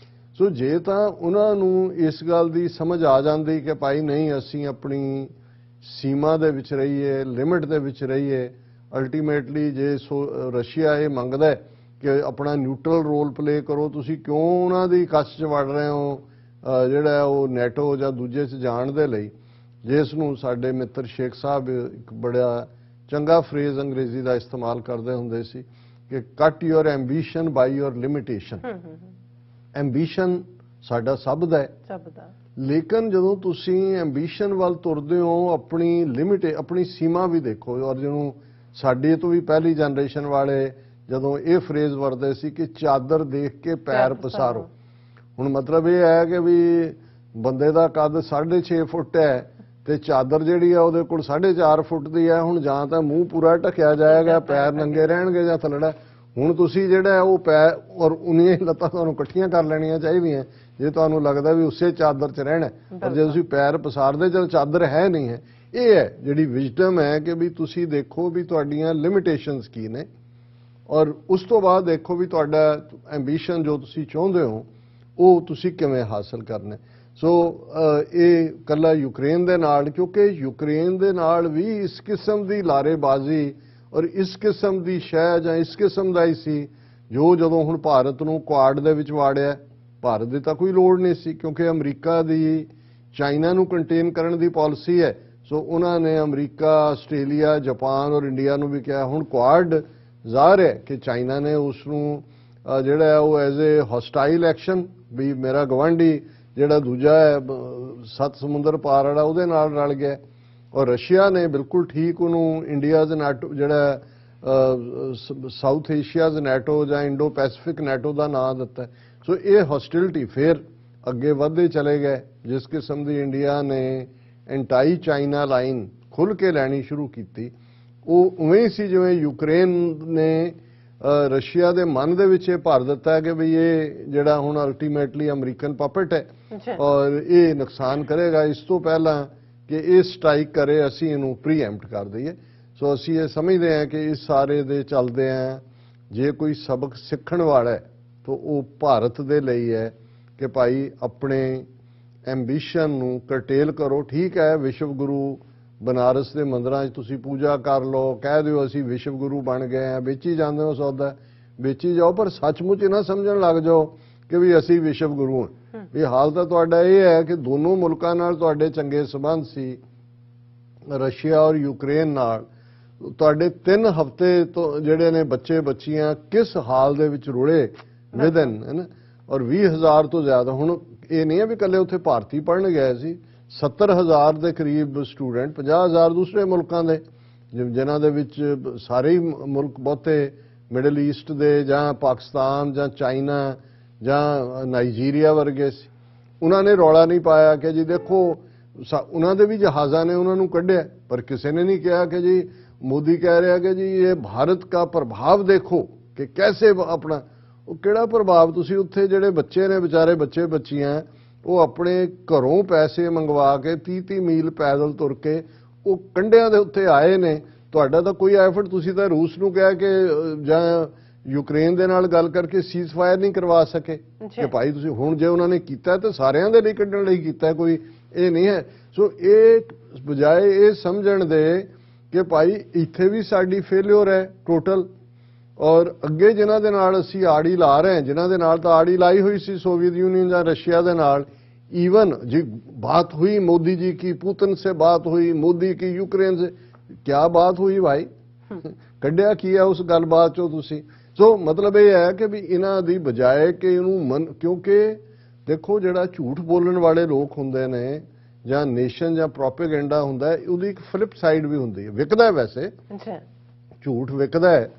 ਸੋ ਜੇ ਤਾਂ ਉਹਨਾਂ ਨੂੰ ਇਸ ਗੱਲ ਦੀ ਸਮਝ ਆ ਜਾਂਦੀ ਕਿ ਭਾਈ ਨਹੀਂ ਅਸੀਂ ਆਪਣੀ ਸੀਮਾ ਦੇ ਵਿੱਚ ਰਹੀਏ, ਲਿਮਿਟ ਦੇ ਵਿੱਚ ਰਹੀਏ, ਅਲਟੀਮੇਟਲੀ ਜੇ ਰਸ਼ੀਆ ਇਹ ਮੰਗਦਾ ਕਿ ਆਪਣਾ ਨਿਊਟਰਲ ਰੋਲ ਪਲੇ ਕਰੋ, ਤੁਸੀਂ ਕਿਉਂ ਉਹਨਾਂ ਦੀ ਕੱਛ 'ਚ ਵੜ ਰਹੇ ਹੋ ਜਿਹੜਾ ਉਹ ਨੈਟੋ ਜਾਂ ਦੂਜੇ 'ਚ ਜਾਣ ਦੇ ਲਈ, ਜਿਸ ਨੂੰ ਸਾਡੇ ਮਿੱਤਰ ਸ਼ੇਖ ਸਾਹਿਬ ਇੱਕ ਬੜਾ ਚੰਗਾ ਫਰੇਜ਼ ਅੰਗਰੇਜ਼ੀ ਦਾ ਇਸਤੇਮਾਲ ਕਰਦੇ ਹੁੰਦੇ ਸੀ ਕਿ ਕੱਟ your ambition by your limitation. Ambition ਸਾਡਾ ਸਭ ਦਾ ਹੈ, ਲੇਕਿਨ ਜਦੋਂ ਤੁਸੀਂ ਐਂਬੀਸ਼ਨ ਵੱਲ ਤੁਰਦੇ ਹੋ ਆਪਣੀ ਲਿਮਿਟ, ਆਪਣੀ ਸੀਮਾ ਵੀ ਦੇਖੋ। ਔਰ ਜਿਹਨੂੰ ਸਾਡੇ ਤੋਂ ਵੀ ਪਹਿਲੀ ਜਨਰੇਸ਼ਨ ਵਾਲੇ ਜਦੋਂ ਇਹ ਫਰੇਜ਼ ਵਰਦੇ ਸੀ ਕਿ ਚਾਦਰ ਦੇਖ ਕੇ ਪੈਰ ਪਸਾਰੋ, ਹੁਣ ਮਤਲਬ ਇਹ ਹੈ ਕਿ ਵੀ ਬੰਦੇ ਦਾ ਕੱਦ 6.5 ਫੁੱਟ ਹੈ ਤੇ ਚਾਦਰ ਜਿਹੜੀ ਆ ਉਹਦੇ ਕੋਲ 4.5 ਫੁੱਟ ਦੀ ਹੈ। ਹੁਣ ਜਾਂ ਤਾਂ ਮੂੰਹ ਪੂਰਾ ਢਕਿਆ ਜਾਏਗਾ, ਪੈਰ ਨੰਗੇ ਰਹਿਣਗੇ, ਜਾਂ ਥੱਲੜਾ। ਹੁਣ ਤੁਸੀਂ ਜਿਹੜਾ ਉਹ ਪੈਰ ਔਰ ਉਨੀਆਂ ਲੱਤਾਂ ਤੁਹਾਨੂੰ ਇਕੱਠੀਆਂ ਕਰ ਲੈਣੀਆਂ ਚਾਹੀਦੀਆਂ ਜੇ ਤੁਹਾਨੂੰ ਲੱਗਦਾ ਵੀ ਉਸੇ ਚਾਦਰ 'ਚ ਰਹਿਣਾ। ਪਰ ਜੇ ਤੁਸੀਂ ਪੈਰ ਪਸਾਰਦੇ ਚਲ ਚਾਦਰ ਹੈ ਨਹੀਂ ਹੈ। ਇਹ ਹੈ ਜਿਹੜੀ ਵਿਜ਼ਡਮ ਹੈ ਕਿ ਵੀ ਤੁਸੀਂ ਦੇਖੋ ਵੀ ਤੁਹਾਡੀਆਂ ਲਿਮਿਟੇਸ਼ਨਸ ਕੀ ਨੇ, ਔਰ ਉਸ ਤੋਂ ਬਾਅਦ ਦੇਖੋ ਵੀ ਤੁਹਾਡਾ ਐਂਬੀਸ਼ਨ ਜੋ ਤੁਸੀਂ ਚਾਹੁੰਦੇ ਹੋ ਉਹ ਤੁਸੀਂ ਕਿਵੇਂ ਹਾਸਲ ਕਰਨਾ। ਸੋ ਇਹ ਕੱਲਾ ਯੂਕਰੇਨ ਦੇ ਨਾਲ, ਕਿਉਂਕਿ ਯੂਕਰੇਨ ਦੇ ਨਾਲ ਵੀ ਇਸ ਕਿਸਮ ਦੀ ਲਾਰੇਬਾਜ਼ੀ ਔਰ ਇਸ ਕਿਸਮ ਦੀ ਸ਼ੈ ਜਾਂ ਇਸ ਕਿਸਮ ਦਾ ਹੀ ਸੀ ਜੋ ਜਦੋਂ ਹੁਣ ਭਾਰਤ ਨੂੰ ਕੁਆਡ ਦੇ ਵਿੱਚ ਵਾੜਿਆ। ਭਾਰਤ ਦੀ ਤਾਂ ਕੋਈ ਲੋੜ ਨਹੀਂ ਸੀ ਕਿਉਂਕਿ ਅਮਰੀਕਾ ਦੀ ਚਾਈਨਾ ਨੂੰ ਕੰਟੇਨ ਕਰਨ ਦੀ ਪਾਲਿਸੀ ਹੈ। ਸੋ ਉਹਨਾਂ ਨੇ ਅਮਰੀਕਾ, ਆਸਟ੍ਰੇਲੀਆ, ਜਾਪਾਨ ਔਰ ਇੰਡੀਆ ਨੂੰ ਵੀ ਕਿਹਾ। ਹੁਣ ਕੁਆਡ ਜ਼ਾਹਰ ਹੈ ਕਿ ਚਾਈਨਾ ਨੇ ਉਸ ਨੂੰ ਜਿਹੜਾ ਉਹ ਐਜ਼ ਏ ਹੌਸਟਾਈਲ ਐਕਸ਼ਨ ਵੀ ਮੇਰਾ ਗਵਾਂਢੀ ਜਿਹੜਾ ਦੂਜਾ ਹੈ 7 ਸਮੁੰਦਰ ਪਾਰ ਵਾਲਾ ਉਹਦੇ ਨਾਲ ਰਲ ਗਿਆ, ਔਰ ਰਸ਼ੀਆ ਨੇ ਬਿਲਕੁਲ ਠੀਕ ਉਹਨੂੰ ਇੰਡੀਆਜ਼ ਨੈਟੋ ਜਿਹੜਾ ਸਾਊਥ ਏਸ਼ੀਆਜ਼ ਨੈਟੋ ਜਾਂ ਇੰਡੋ ਪੈਸੀਫਿਕ ਨੈਟੋ ਦਾ ਨਾਂ ਦਿੱਤਾ। ਸੋ ਇਹ ਹੌਸਟਿਲਿਟੀ ਫਿਰ ਅੱਗੇ ਵਧਦੇ ਚਲੇ ਗਏ। ਜਿਸ ਕਿਸਮ ਦੀ ਇੰਡੀਆ ਨੇ ਐਂਟਾਈ ਚਾਈਨਾ ਲਾਈਨ ਖੁੱਲ੍ਹ ਕੇ ਲੈਣੀ ਸ਼ੁਰੂ ਕੀਤੀ, ਉਹ ਉਵੇਂ ਹੀ ਸੀ ਜਿਵੇਂ ਯੂਕਰੇਨ ਨੇ ਰਸ਼ੀਆ ਦੇ ਮਨ ਦੇ ਵਿੱਚ ਇਹ ਭਰ ਦਿੱਤਾ ਕਿ ਵੀ ਇਹ ਜਿਹੜਾ ਹੁਣ ਅਲਟੀਮੇਟਲੀ ਅਮਰੀਕਨ ਪਪਟ ਹੈ ਔਰ ਇਹ ਨੁਕਸਾਨ ਕਰੇਗਾ। ਇਸ ਤੋਂ ਪਹਿਲਾਂ ਕਿ ਇਹ ਸਟ੍ਰਾਈਕ ਕਰੇ ਅਸੀਂ ਇਹਨੂੰ ਪ੍ਰੀਐਂਪਟ ਕਰ ਦਈਏ। ਸੋ ਅਸੀਂ ਇਹ ਸਮਝਦੇ ਹਾਂ ਕਿ ਇਸ ਸਾਰੇ ਦੇ ਚੱਲਦੇ ਆ ਜੇ ਕੋਈ ਸਬਕ ਸਿੱਖਣ ਵਾਲਾ ਹੈ ਤਾਂ ਉਹ ਭਾਰਤ ਦੇ ਲਈ ਹੈ ਕਿ ਭਾਈ ਆਪਣੇ ਐਂਬੀਸ਼ਨ ਨੂੰ ਕਰਟੇਲ ਕਰੋ। ਠੀਕ ਹੈ, ਵਿਸ਼ਵ ਗੁਰੂ ਬਨਾਰਸ ਦੇ ਮੰਦਰਾਂ 'ਚ ਤੁਸੀਂ ਪੂਜਾ ਕਰ ਲਓ, ਕਹਿ ਦਿਓ ਅਸੀਂ ਵਿਸ਼ਵ ਗੁਰੂ ਬਣ ਗਏ ਆ, ਵੇਚੀ ਜਾਂਦੇ ਹੋ ਸੌਦਾ, ਵੇਚੀ ਜਾਓ, ਪਰ ਸੱਚਮੁੱਚ ਨਾ ਸਮਝਣ ਲੱਗ ਜਾਓ ਕਿ ਵੀ ਅਸੀਂ ਵਿਸ਼ਵ ਗੁਰੂ ਹਾਂ। ਇਹ ਹਾਲ ਤਾਂ ਤੁਹਾਡਾ ਇਹ ਹੈ ਕਿ ਦੋਨੋਂ ਮੁਲਕਾਂ ਨਾਲ ਤੁਹਾਡੇ ਚੰਗੇ ਸਬੰਧ ਸੀ, ਰਸ਼ੀਆ ਔਰ ਯੂਕਰੇਨ ਨਾਲ। ਤੁਹਾਡੇ 3 ਹਫ਼ਤੇ ਤੋਂ ਜਿਹੜੇ ਨੇ ਬੱਚੇ ਬੱਚੀਆਂ ਕਿਸ ਹਾਲ ਦੇ ਵਿੱਚ ਰੁੜੇ ਵਿਦਨ, ਹੈ ਨਾ, ਔਰ 20,000 ਤੋਂ ਜ਼ਿਆਦਾ। ਹੁਣ ਇਹ ਨਹੀਂ ਹੈ ਵੀ ਇਕੱਲੇ ਉੱਥੇ ਭਾਰਤੀ ਪੜ੍ਹਨ ਗਏ ਸੀ, 70,000 ਦੇ ਕਰੀਬ ਸਟੂਡੈਂਟ, 50,000 ਦੂਸਰੇ ਮੁਲਕਾਂ ਦੇ, ਜਿਨ੍ਹਾਂ ਦੇ ਵਿੱਚ ਸਾਰੇ ਹੀ ਮੁਲਕ ਬਹੁਤੇ ਮਿਡਲ ਈਸਟ ਦੇ ਜਾਂ ਪਾਕਿਸਤਾਨ ਜਾਂ ਚਾਈਨਾ ਜਾਂ ਨਾਈਜੀਰੀਆ ਵਰਗੇ ਸੀ। ਉਹਨਾਂ ਨੇ ਰੌਲਾ ਨਹੀਂ ਪਾਇਆ ਕਿ ਜੀ ਦੇਖੋ ਉਹਨਾਂ ਦੇ ਵੀ ਜਹਾਜ਼ਾਂ ਨੇ ਉਹਨਾਂ ਨੂੰ ਕੱਢਿਆ, ਪਰ ਕਿਸੇ ਨੇ ਨਹੀਂ ਕਿਹਾ ਕਿ ਜੀ मोदी कह रहा है कि जी ये भारत का प्रभाव देखो कि कैसे अपना, वो किहड़ा प्रभाव, तुसी उत्थे जिहड़े बच्चे ने बेचारे बच्चे बच्चियां वो अपने घरों पैसे मंगवा के 30-30 मील पैदल तुर के वो कंढियां दे उत्ते आए ने। तुहाडा तां कोई एफर्ट, तुसी तां रूस नूं कहा कि जां यूक्रेन दे नाल गल करके सीज फायर नहीं करवा सके कि भाई तुसी हुण जे उन्होंने कीता ते सारियां दे लई कड्ढण लई कीता, कोई ये नहीं है। सो ये बजाए ये समझण दे कि भाई इत्थे भी साडी फेलियर है टोटल, और अगे जिन्हां दे नाल असीं आड़ी ला रहे हैं, जिन्हां दे नाल तां आड़ी लाई हुई सी सोवियत यूनियन या रशिया दे नाल, इवन जी बात हुई मोदी जी की, पुतिन से बात हुई, मोदी की यूक्रेन से, क्या बात हुई भाई, कड्ढिया की है उस गलबात चो तुसीं। सो मतलब ये है कि भी इन्हां दी बजाए कि इहनूं मन, क्योंकि देखो जिहड़ा झूठ बोलण वाले लोग हुंदे ने ਜਾਂ ਨੇਸ਼ਨ ਜਾਂ ਪ੍ਰੋਪੇਗੈਂਡਾ ਹੁੰਦਾ ਹੈ, ਉਹਦੀ ਇੱਕ ਫਲਿਪ ਸਾਈਡ ਵੀ ਹੁੰਦੀ ਹੈ, ਵਿਕਦਾ ਵੈਸੇ ਝੂਠ ਵਿਕਦਾ ਹੈ।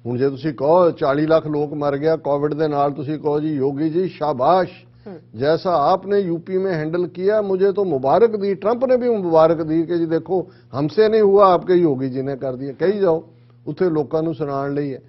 ਹੁਣ ਜੇ ਤੁਸੀਂ ਕਹੋ 40 ਲੱਖ ਲੋਕ ਮਰ ਗਿਆ ਕੋविड ਦੇ ਨਾਲ, ਤੁਸੀਂ ਕਹੋ ਜੀ योगी जी शाबाश, जैसा आपने यूपी में हैंडल किया मुझे तो मुबारक दी, ट्रंप ने भी मुबारक दी कि जी देखो हमसे नहीं हुआ आपके योगी जी ने कर दिया, कही जाओ उत्थे लोगों ਨੂੰ ਸੁਣਾਉਣ ਲਈ ਹੈ।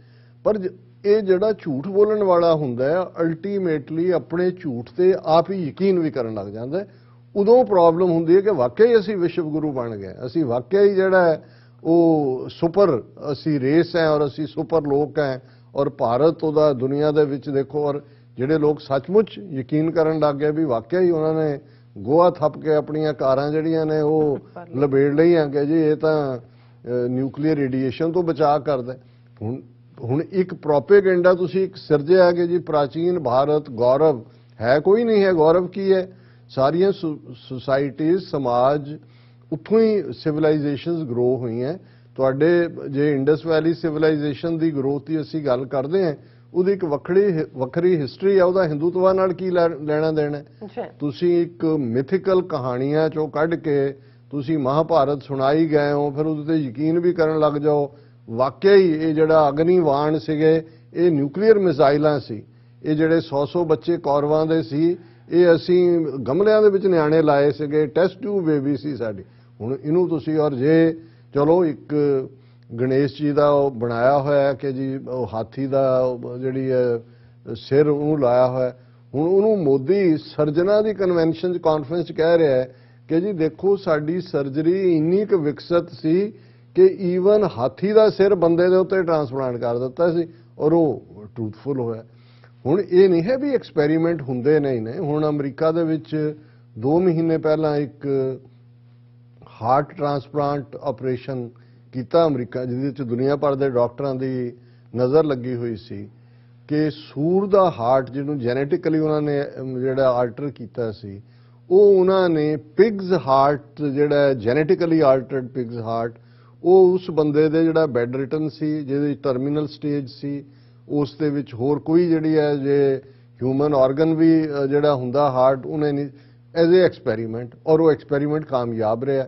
ਪਰ ਇਹ ਜਿਹੜਾ ਝੂਠ ਬੋਲਣ ਵਾਲਾ ਹੁੰਦਾ ਹੈ ਅਲਟੀਮੇਟਲੀ ਆਪਣੇ ਝੂਠ ਤੇ ਆਪ ਹੀ ਯਕੀਨ ਵੀ ਕਰਨ ਲੱਗ ਜਾਂਦਾ ਹੈ। ਉਦੋਂ ਪ੍ਰੋਬਲਮ ਹੁੰਦੀ ਹੈ ਕਿ ਵਾਕਈ ਅਸੀਂ ਵਿਸ਼ਵ ਗੁਰੂ ਬਣ ਗਏ, ਅਸੀਂ ਵਾਕਈ ਜਿਹੜਾ ਹੈ ਉਹ ਸੁਪਰ ਅਸੀਂ ਰੇਸ ਹੈ ਔਰ ਅਸੀਂ ਸੁਪਰ ਲੋਕ ਹੈ, ਔਰ ਭਾਰਤ ਉਹਦਾ ਦੁਨੀਆ ਦੇ ਵਿੱਚ ਦੇਖੋ। ਔਰ ਜਿਹੜੇ ਲੋਕ ਸੱਚਮੁੱਚ ਯਕੀਨ ਕਰਨ ਲੱਗ ਗਏ ਵੀ ਵਾਕਈ ਉਹਨਾਂ ਨੇ ਗੋਆ ਥੱਪ ਕੇ ਆਪਣੀਆਂ ਕਾਰਾਂ ਜਿਹੜੀਆਂ ਨੇ ਉਹ ਲਬੇੜ ਲਈਆਂ ਕਿ ਜੀ ਇਹ ਤਾਂ ਨਿਊਕਲੀਅਰ ਰੇਡੀਏਸ਼ਨ ਤੋਂ ਬਚਾਅ ਕਰਦਾ। ਹੁਣ ਇੱਕ ਪ੍ਰੋਪੇਗੈਂਡਾ ਤੁਸੀਂ ਇੱਕ ਸਿਰਜਿਆ ਕਿ ਜੀ ਪ੍ਰਾਚੀਨ ਭਾਰਤ ਗੌਰਵ ਹੈ, ਕੋਈ ਨਹੀਂ ਹੈ ਗੌਰਵ। ਕੀ ਹੈ? ਸਾਰੀਆਂ ਸੁਸਾਇਟੀਜ਼ ਸਮਾਜ ਉੱਥੋਂ ਹੀ ਸਿਵਲਾਈਜੇਸ਼ਨਸ ਗਰੋ ਹੋਈਆਂ। ਤੁਹਾਡੇ ਜੇ ਇੰਡਸ ਵੈਲੀ ਸਿਵਲਾਈਜੇਸ਼ਨ ਦੀ ਗਰੋਥ ਦੀ ਅਸੀਂ ਗੱਲ ਕਰਦੇ ਹਾਂ, ਉਹਦੀ ਇੱਕ ਵੱਖਰੀ ਹਿਸਟਰੀ ਆ, ਉਹਦਾ ਹਿੰਦੂਤਵਾ ਨਾਲ ਕੀ ਲੈਣਾ ਦੇਣਾ। ਤੁਸੀਂ ਇੱਕ ਮਿਥੀਕਲ ਕਹਾਣੀਆਂ ਚੋਂ ਕੱਢ ਕੇ ਤੁਸੀਂ ਮਹਾਭਾਰਤ ਸੁਣਾਈ ਗਏ ਹੋ, ਫਿਰ ਉਹਦੇ ਤੇ ਯਕੀਨ ਵੀ ਕਰਨ ਲੱਗ ਜਾਓ ਵਾਕਿਆ ਹੀ ਇਹ ਜਿਹੜਾ ਅਗਨੀਵਾਣ ਸੀਗੇ ਇਹ ਨਿਊਕਲੀਅਰ ਮਿਜ਼ਾਈਲਾਂ ਸੀ। ਇਹ ਜਿਹੜੇ 100 ਬੱਚੇ ਕੌਰਵਾਂ ਦੇ ਸੀ ਇਹ ਅਸੀਂ ਗਮਲਿਆਂ ਦੇ ਵਿੱਚ ਨਿਆਣੇ ਲਾਏ ਸੀਗੇ, ਟੈਸਟ ਟਿਊਬ ਬੇਬੀ ਸੀ ਸਾਡੀ। ਹੁਣ ਇਹਨੂੰ ਤੁਸੀਂ ਔਰ ਜੇ ਚਲੋ ਇੱਕ ਗਣੇਸ਼ ਜੀ ਦਾ ਉਹ ਬਣਾਇਆ ਹੋਇਆ ਕਿ ਜੀ ਉਹ ਹਾਥੀ ਦਾ ਜਿਹੜੀ ਹੈ ਸਿਰ ਉਹਨੂੰ ਲਾਇਆ ਹੋਇਆ। ਹੁਣ ਉਹਨੂੰ ਮੋਦੀ ਸਰਜਨਾ ਦੀ ਕਨਵੈਨਸ਼ਨ 'ਚ ਕਾਨਫਰੰਸ 'ਚ ਕਹਿ ਰਿਹਾ ਹੈ ਕਿ ਜੀ ਦੇਖੋ ਸਾਡੀ ਸਰਜਰੀ ਇੰਨੀ ਕੁ ਵਿਕਸਿਤ ਸੀ ਕਿ ਈਵਨ ਹਾਥੀ ਦਾ ਸਿਰ ਬੰਦੇ ਦੇ ਉੱਤੇ ਟ੍ਰਾਂਸਪਲਾਂਟ ਕਰ ਦਿੱਤਾ ਸੀ ਔਰ ਉਹ ਟਰੂਥਫੁਲ ਹੋਇਆ। ਹੁਣ ਇਹ ਨਹੀਂ ਹੈ ਵੀ ਐਕਸਪੈਰੀਮੈਂਟ ਹੁੰਦੇ ਨਹੀਂ ਨੇ। ਹੁਣ ਅਮਰੀਕਾ ਦੇ ਵਿੱਚ 2 ਮਹੀਨੇ ਪਹਿਲਾਂ ਇੱਕ ਹਾਰਟ ਟ੍ਰਾਂਸਪਲਾਂਟ ਆਪਰੇਸ਼ਨ ਕੀਤਾ ਅਮਰੀਕਾ, ਜਿਹਦੇ ਵਿੱਚ ਦੁਨੀਆ ਭਰ ਦੇ ਡਾਕਟਰਾਂ ਦੀ ਨਜ਼ਰ ਲੱਗੀ ਹੋਈ ਸੀ ਕਿ ਸੂਰ ਦਾ ਹਾਰਟ ਜਿਹਨੂੰ ਜੈਨੇਟਿਕਲੀ ਉਹਨਾਂ ਨੇ ਜਿਹੜਾ ਆਲਟਰ ਕੀਤਾ ਸੀ, ਉਹ ਉਹਨਾਂ ਨੇ ਪਿਗਸ ਹਾਰਟ ਜਿਹੜਾ ਜੈਨੇਟਿਕਲੀ ਆਲਟਰਡ ਪਿਗਸ ਹਾਰਟ, ਉਹ ਉਸ ਬੰਦੇ ਦੇ ਜਿਹੜਾ ਬੈੱਡ ਰਿਟਨ ਸੀ, ਜਿਹਦੇ ਟਰਮੀਨਲ ਸਟੇਜ ਸੀ, ਉਸ ਦੇ ਵਿੱਚ ਹੋਰ ਕੋਈ ਜਿਹੜੀ ਹੈ ਜੇ ਹਿਊਮਨ ਆਰਗਨ ਵੀ ਜਿਹੜਾ ਹੁੰਦਾ ਹਾਰਟ ਉਹਨੇ ਨਹੀਂ, ਐਜ਼ ਏ ਐਕਸਪੈਰੀਮੈਂਟ। ਔਰ ਉਹ ਐਕਸਪੈਰੀਮੈਂਟ ਕਾਮਯਾਬ ਰਿਹਾ।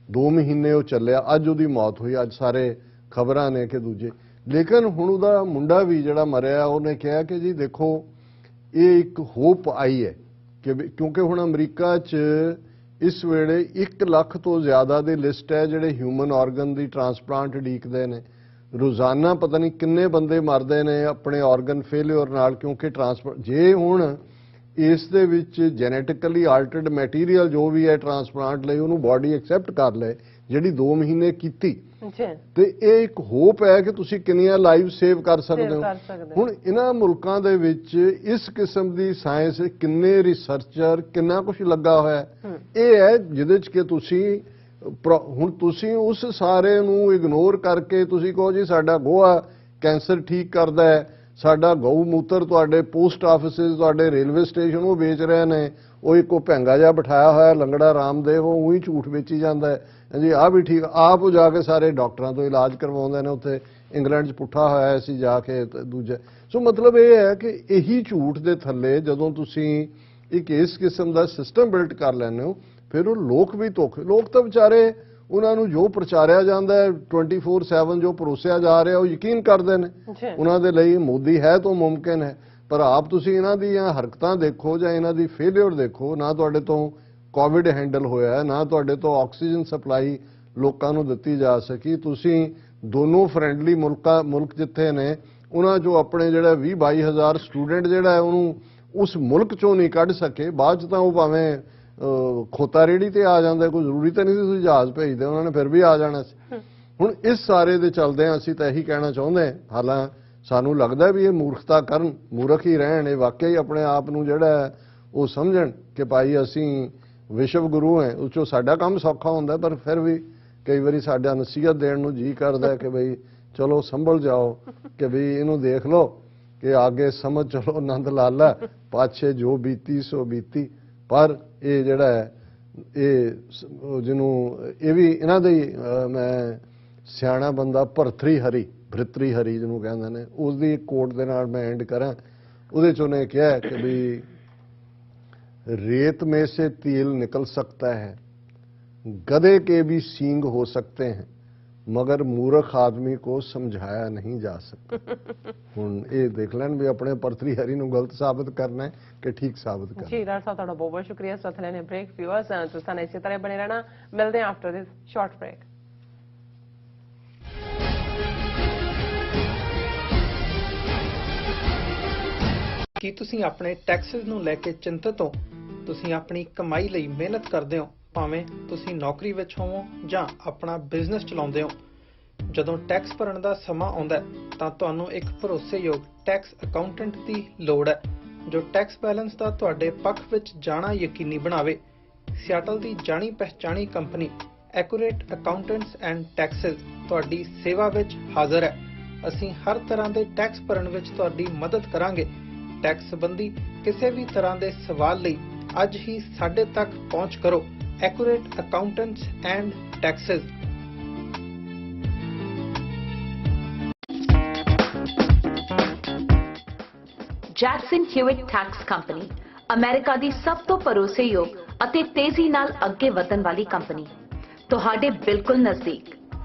2 ਮਹੀਨੇ ਉਹ ਚੱਲਿਆ, ਅੱਜ ਉਹਦੀ ਮੌਤ ਹੋਈ। ਅੱਜ ਸਾਰੇ ਖਬਰਾਂ ਨੇ ਕਿ ਦੂਜੇ। ਲੇਕਿਨ ਹੁਣ ਉਹਦਾ ਮੁੰਡਾ ਵੀ ਜਿਹੜਾ ਮਰਿਆ ਉਹਨੇ ਕਿਹਾ ਕਿ ਜੀ ਦੇਖੋ ਇਹ ਇੱਕ ਹੋਪ ਆਈ ਹੈ ਕਿ ਕਿਉਂਕਿ ਹੁਣ ਅਮਰੀਕਾ 'ਚ ਇਸ ਵੇਲੇ 1 ਲੱਖ ਤੋਂ ਜ਼ਿਆਦਾ ਦੀ ਲਿਸਟ ਹੈ ਜਿਹੜੇ ਹਿਊਮਨ ਆਰਗਨ ਦੀ ਟ੍ਰਾਂਸਪਲਾਂਟ ਉਡੀਕਦੇ ਨੇ। ਰੋਜ਼ਾਨਾ ਪਤਾ ਨਹੀਂ ਕਿੰਨੇ ਬੰਦੇ ਮਰਦੇ ਨੇ ਆਪਣੇ ਆਰਗਨ ਫੇਲਿਅਰ ਨਾਲ, ਕਿਉਂਕਿ ਜੇ ਹੁਣ ਇਸ ਦੇ ਵਿੱਚ ਜੈਨੇਟਿਕਲੀ ਆਲਟਰਡ ਮੈਟੀਰੀਅਲ ਜੋ ਵੀ ਹੈ ਟ੍ਰਾਂਸਪਲਾਂਟ ਲਈ ਉਹਨੂੰ ਬਾਡੀ ਐਕਸੈਪਟ ਕਰ ਲਏ, ਜਿਹੜੀ 2 ਮਹੀਨੇ ਕੀਤੀ, ਤੇ ਇਹ ਇੱਕ ਹੋਪ ਹੈ ਕਿ ਤੁਸੀਂ ਕਿੰਨੀਆਂ ਲਾਈਵ ਸੇਵ ਕਰ ਸਕਦੇ ਹੋ। ਹੁਣ ਇਹਨਾਂ ਮੁਲਕਾਂ ਦੇ ਵਿੱਚ ਇਸ ਕਿਸਮ ਦੀ ਸਾਇੰਸ ਕਿੰਨੇ ਰਿਸਰਚਰ ਕਿੰਨਾ ਕੁਝ ਲੱਗਾ ਹੋਇਆ, ਇਹ ਹੈ ਜਿਹਦੇ 'ਚ ਕਿ ਤੁਸੀਂ ਹੁਣ ਤੁਸੀਂ ਉਸ ਸਾਰੇ ਨੂੰ ਇਗਨੋਰ ਕਰਕੇ ਤੁਸੀਂ ਕਹੋ ਜੀ ਸਾਡਾ ਗੋਹਾ ਕੈਂਸਰ ਠੀਕ ਕਰਦਾ ਹੈ, ਸਾਡਾ ਗਊ ਮੂਤਰ ਤੁਹਾਡੇ ਪੋਸਟ ਆਫਿਸਿਸ, ਤੁਹਾਡੇ ਰੇਲਵੇ ਸਟੇਸ਼ਨ ਉਹ ਵੇਚ ਰਹੇ ਨੇ। ਉਹ ਇੱਕੋ ਭੈਂਗਾ ਜਿਹਾ ਬਿਠਾਇਆ ਹੋਇਆ ਲੰਗੜਾ ਰਾਮਦੇਵ, ਉਹ ਉਹੀ ਝੂਠ ਵੇਚੀ ਜਾਂਦਾ ਹੈ ਜੀ। ਆਹ ਵੀ ਠੀਕ, ਆਪ ਜਾ ਕੇ ਸਾਰੇ ਡਾਕਟਰਾਂ ਤੋਂ ਇਲਾਜ ਕਰਵਾਉਂਦੇ ਨੇ। ਉੱਥੇ ਇੰਗਲੈਂਡ 'ਚ ਪੁੱਠਾ ਹੋਇਆ ਸੀ ਜਾ ਕੇ ਦੂਜੇ। ਸੋ ਮਤਲਬ ਇਹ ਹੈ ਕਿ ਇਹੀ ਝੂਠ ਦੇ ਥੱਲੇ ਜਦੋਂ ਤੁਸੀਂ ਇੱਕ ਇਸ ਕਿਸਮ ਦਾ ਸਿਸਟਮ ਬਿਲਡ ਕਰ ਲੈਂਦੇ ਹੋ, ਫਿਰ ਉਹ ਲੋਕ ਵੀ ਧੋਖੇ। ਲੋਕ ਤਾਂ ਵਿਚਾਰੇ ਉਹਨਾਂ ਨੂੰ ਜੋ ਪ੍ਰਚਾਰਿਆ ਜਾਂਦਾ ਹੈ 24/7 ਜੋ ਪਰੋਸਿਆ ਜਾ ਰਿਹਾ ਉਹ ਯਕੀਨ ਕਰਦੇ ਨੇ। ਉਹਨਾਂ ਦੇ ਲਈ ਮੋਦੀ ਹੈ ਤਾਂ ਮੁਮਕਿਨ ਹੈ। ਪਰ ਆਪ ਤੁਸੀਂ ਇਹਨਾਂ ਦੀਆਂ ਹਰਕਤਾਂ ਦੇਖੋ ਜਾਂ ਇਹਨਾਂ ਦੀ ਫੇਲਿਅਰ ਦੇਖੋ। ਨਾ ਤੁਹਾਡੇ ਤੋਂ ਕੋਵਿਡ ਹੈਂਡਲ ਹੋਇਆ, ਨਾ ਤੁਹਾਡੇ ਤੋਂ ਆਕਸੀਜਨ ਸਪਲਾਈ ਲੋਕਾਂ ਨੂੰ ਦਿੱਤੀ ਜਾ ਸਕੀ। ਤੁਸੀਂ ਦੋਨੋਂ ਫਰੈਂਡਲੀ ਮੁਲਕ ਜਿੱਥੇ ਨੇ ਉਹਨਾਂ 'ਚੋਂ ਆਪਣੇ ਜਿਹੜਾ 20-22 ਹਜ਼ਾਰ ਸਟੂਡੈਂਟ ਜਿਹੜਾ ਹੈ ਉਹਨੂੰ ਉਸ ਮੁਲਕ 'ਚੋਂ ਨਹੀਂ ਕੱਢ ਸਕੇ। ਬਾਅਦ 'ਚ ਤਾਂ ਉਹ ਭਾਵੇਂ ਖੋਤਾ ਰੇੜੀ ਤੇ ਆ ਜਾਂਦਾ, ਕੋਈ ਜ਼ਰੂਰੀ ਤਾਂ ਨਹੀਂ ਸੀ ਤੁਸੀਂ ਜਹਾਜ਼ ਭੇਜਦੇ, ਉਹਨਾਂ ਨੇ ਫਿਰ ਵੀ ਆ ਜਾਣਾ ਸੀ। ਹੁਣ ਇਸ ਸਾਰੇ ਦੇ ਚੱਲਦਿਆਂ ਅਸੀਂ ਤਾਂ ਇਹੀ ਕਹਿਣਾ ਚਾਹੁੰਦੇ ਹਾਂ, ਹਾਲਾਂ ਸਾਨੂੰ ਲੱਗਦਾ ਵੀ ਇਹ ਮੂਰਖਤਾ ਕਰਨ, ਮੂਰਖ ਹੀ ਰਹਿਣ। ਇਹ ਵਾਕਿਆ ਹੀ ਆਪਣੇ ਆਪ ਨੂੰ ਜਿਹੜਾ ਉਹ ਸਮਝਣ ਕਿ ਭਾਈ ਅਸੀਂ ਵਿਸ਼ਵ ਗੁਰੂ ਹੈ। ਉਸ 'ਚੋਂ ਸਾਡਾ ਕੰਮ ਸੌਖਾ ਹੁੰਦਾ, ਪਰ ਫਿਰ ਵੀ ਕਈ ਵਾਰੀ ਸਾਡਾ ਨਸੀਹਤ ਦੇਣ ਨੂੰ ਜੀ ਕਰਦਾ ਕਿ ਬਈ ਚਲੋ ਸੰਭਲ ਜਾਓ, ਕਿ ਬਈ ਇਹਨੂੰ ਦੇਖ ਲਓ ਕਿ ਆਗੇ ਸਮਝ ਚਲੋ ਆਨੰਦ ਲਾਲਾ, ਪਾਛੇ ਜੋ ਬੀਤੀ ਸੋ ਬੀਤੀ। ਪਰ ਇਹ ਜਿਹੜਾ ਹੈ ਇਹ ਜਿਹਨੂੰ ਇਹ ਵੀ ਇਹਨਾਂ ਦੇ ਮੈਂ ਸਿਆਣਾ ਬੰਦਾ ਭਰਤਰੀ ਹਰੀ ਜਿਹਨੂੰ ਕਹਿੰਦੇ ਨੇ, ਉਸ ਦੀ ਇੱਕ ਕੋਟ ਦੇ ਨਾਲ ਮੈਂ ਐਂਡ ਕਰਾਂ। ਉਹਦੇ 'ਚ ਉਹਨੇ ਕਿਹਾ ਕਿ ਵੀ रेत में से तेल निकल सकता है, गधे के भी सींग हो सकते हैं, मगर मूर्ख आदमी को समझाया नहीं जा सकता। ਹੁਣ ਇਹ ਦੇਖ ਲੈਣ ਵੀ ਆਪਣੇ ਭਰਤਰੀ ਹਰੀ ਨੂੰ ਗਲਤ ਸਾਬਤ ਕਰਨਾ ਹੈ ਕਿ ਠੀਕ ਸਾਬਤ ਕਰਨਾ। ਜੀ ਡਾਕਟਰ ਸਾਹਿਬ ਤੁਹਾਡਾ ਬਹੁਤ ਬਹੁਤ ਸ਼ੁਕਰੀਆ। ਸਾਥ ਲੈਣੇ ਬ੍ਰੇਕ। ਵਿਊਅਰਸ ਤੁਸੀਂ ਇਸੇ ਤਰ੍ਹਾਂ ਬਣੇ ਰਹਿਣਾ। ਮਿਲਦੇ ਹਾਂ ਆਫਟਰ ਦਿਸ ਸ਼ਾਰਟ ਬ੍ਰੇਕ। ਕੀ ਤੁਸੀਂ ਆਪਣੇ ਟੈਕਸਸ ਨੂੰ ਲੈ ਕੇ ਚਿੰਤਤ ਹੋ? ਤੁਸੀਂ ਆਪਣੀ ਕਮਾਈ ਲਈ ਮਿਹਨਤ ਕਰਦੇ ਹੋ, ਭਾਵੇਂ ਤੁਸੀਂ ਨੌਕਰੀ ਵਿੱਚ ਹੋਵੋ ਜਾਂ ਆਪਣਾ ਬਿਜ਼ਨਸ ਚਲਾਉਂਦੇ ਹੋ। ਜਦੋਂ ਟੈਕਸ ਭਰਨ ਦਾ ਸਮਾਂ ਆਉਂਦਾ ਹੈ ਤਾਂ ਤੁਹਾਨੂੰ ਇੱਕ ਭਰੋਸੇਯੋਗ ਟੈਕਸ ਅਕਾਊਂਟੈਂਟ ਦੀ ਲੋੜ ਹੈ ਜੋ ਟੈਕਸ ਬੈਲੈਂਸ ਦਾ ਤੁਹਾਡੇ ਪੱਖ ਵਿੱਚ ਜਾਣਾ ਯਕੀਨੀ ਬਣਾਵੇ। ਸਿਆਟਲ ਦੀ ਜਾਣੀ ਪਛਾਣੀ company accurate accountants and taxes ਤੁਹਾਡੀ ਸੇਵਾ ਵਿੱਚ ਹਾਜ਼ਰ ਹੈ। ਅਸੀਂ ਹਰ ਤਰ੍ਹਾਂ ਦੇ ਟੈਕਸ ਭਰਨ ਵਿੱਚ ਤੁਹਾਡੀ ਮਦਦ ਕਰਾਂਗੇ। ਟੈਕਸ ਸੰਬੰਧੀ ਕਿਸੇ ਵੀ ਤਰ੍ਹਾਂ ਦੇ ਸਵਾਲ ਲਈ ਅੱਜ ਹੀ ਸਾਡੇ ਤੱਕ ਪਹੁੰਚ ਕਰੋ। Accurate accountants and taxes. Jackson Hewitt tax company America ਦੀ ਸਭ ਤੋਂ ਭਰੋਸੇਯੋਗ ਅਤੇ ਤੇਜ਼ੀ ਨਾਲ ਅੱਗੇ ਵਧਣ ਵਾਲੀ ਕੰਪਨੀ ਤੁਹਾਡੇ ਬਿਲਕੁਲ ਨਜ਼ਦੀਕ।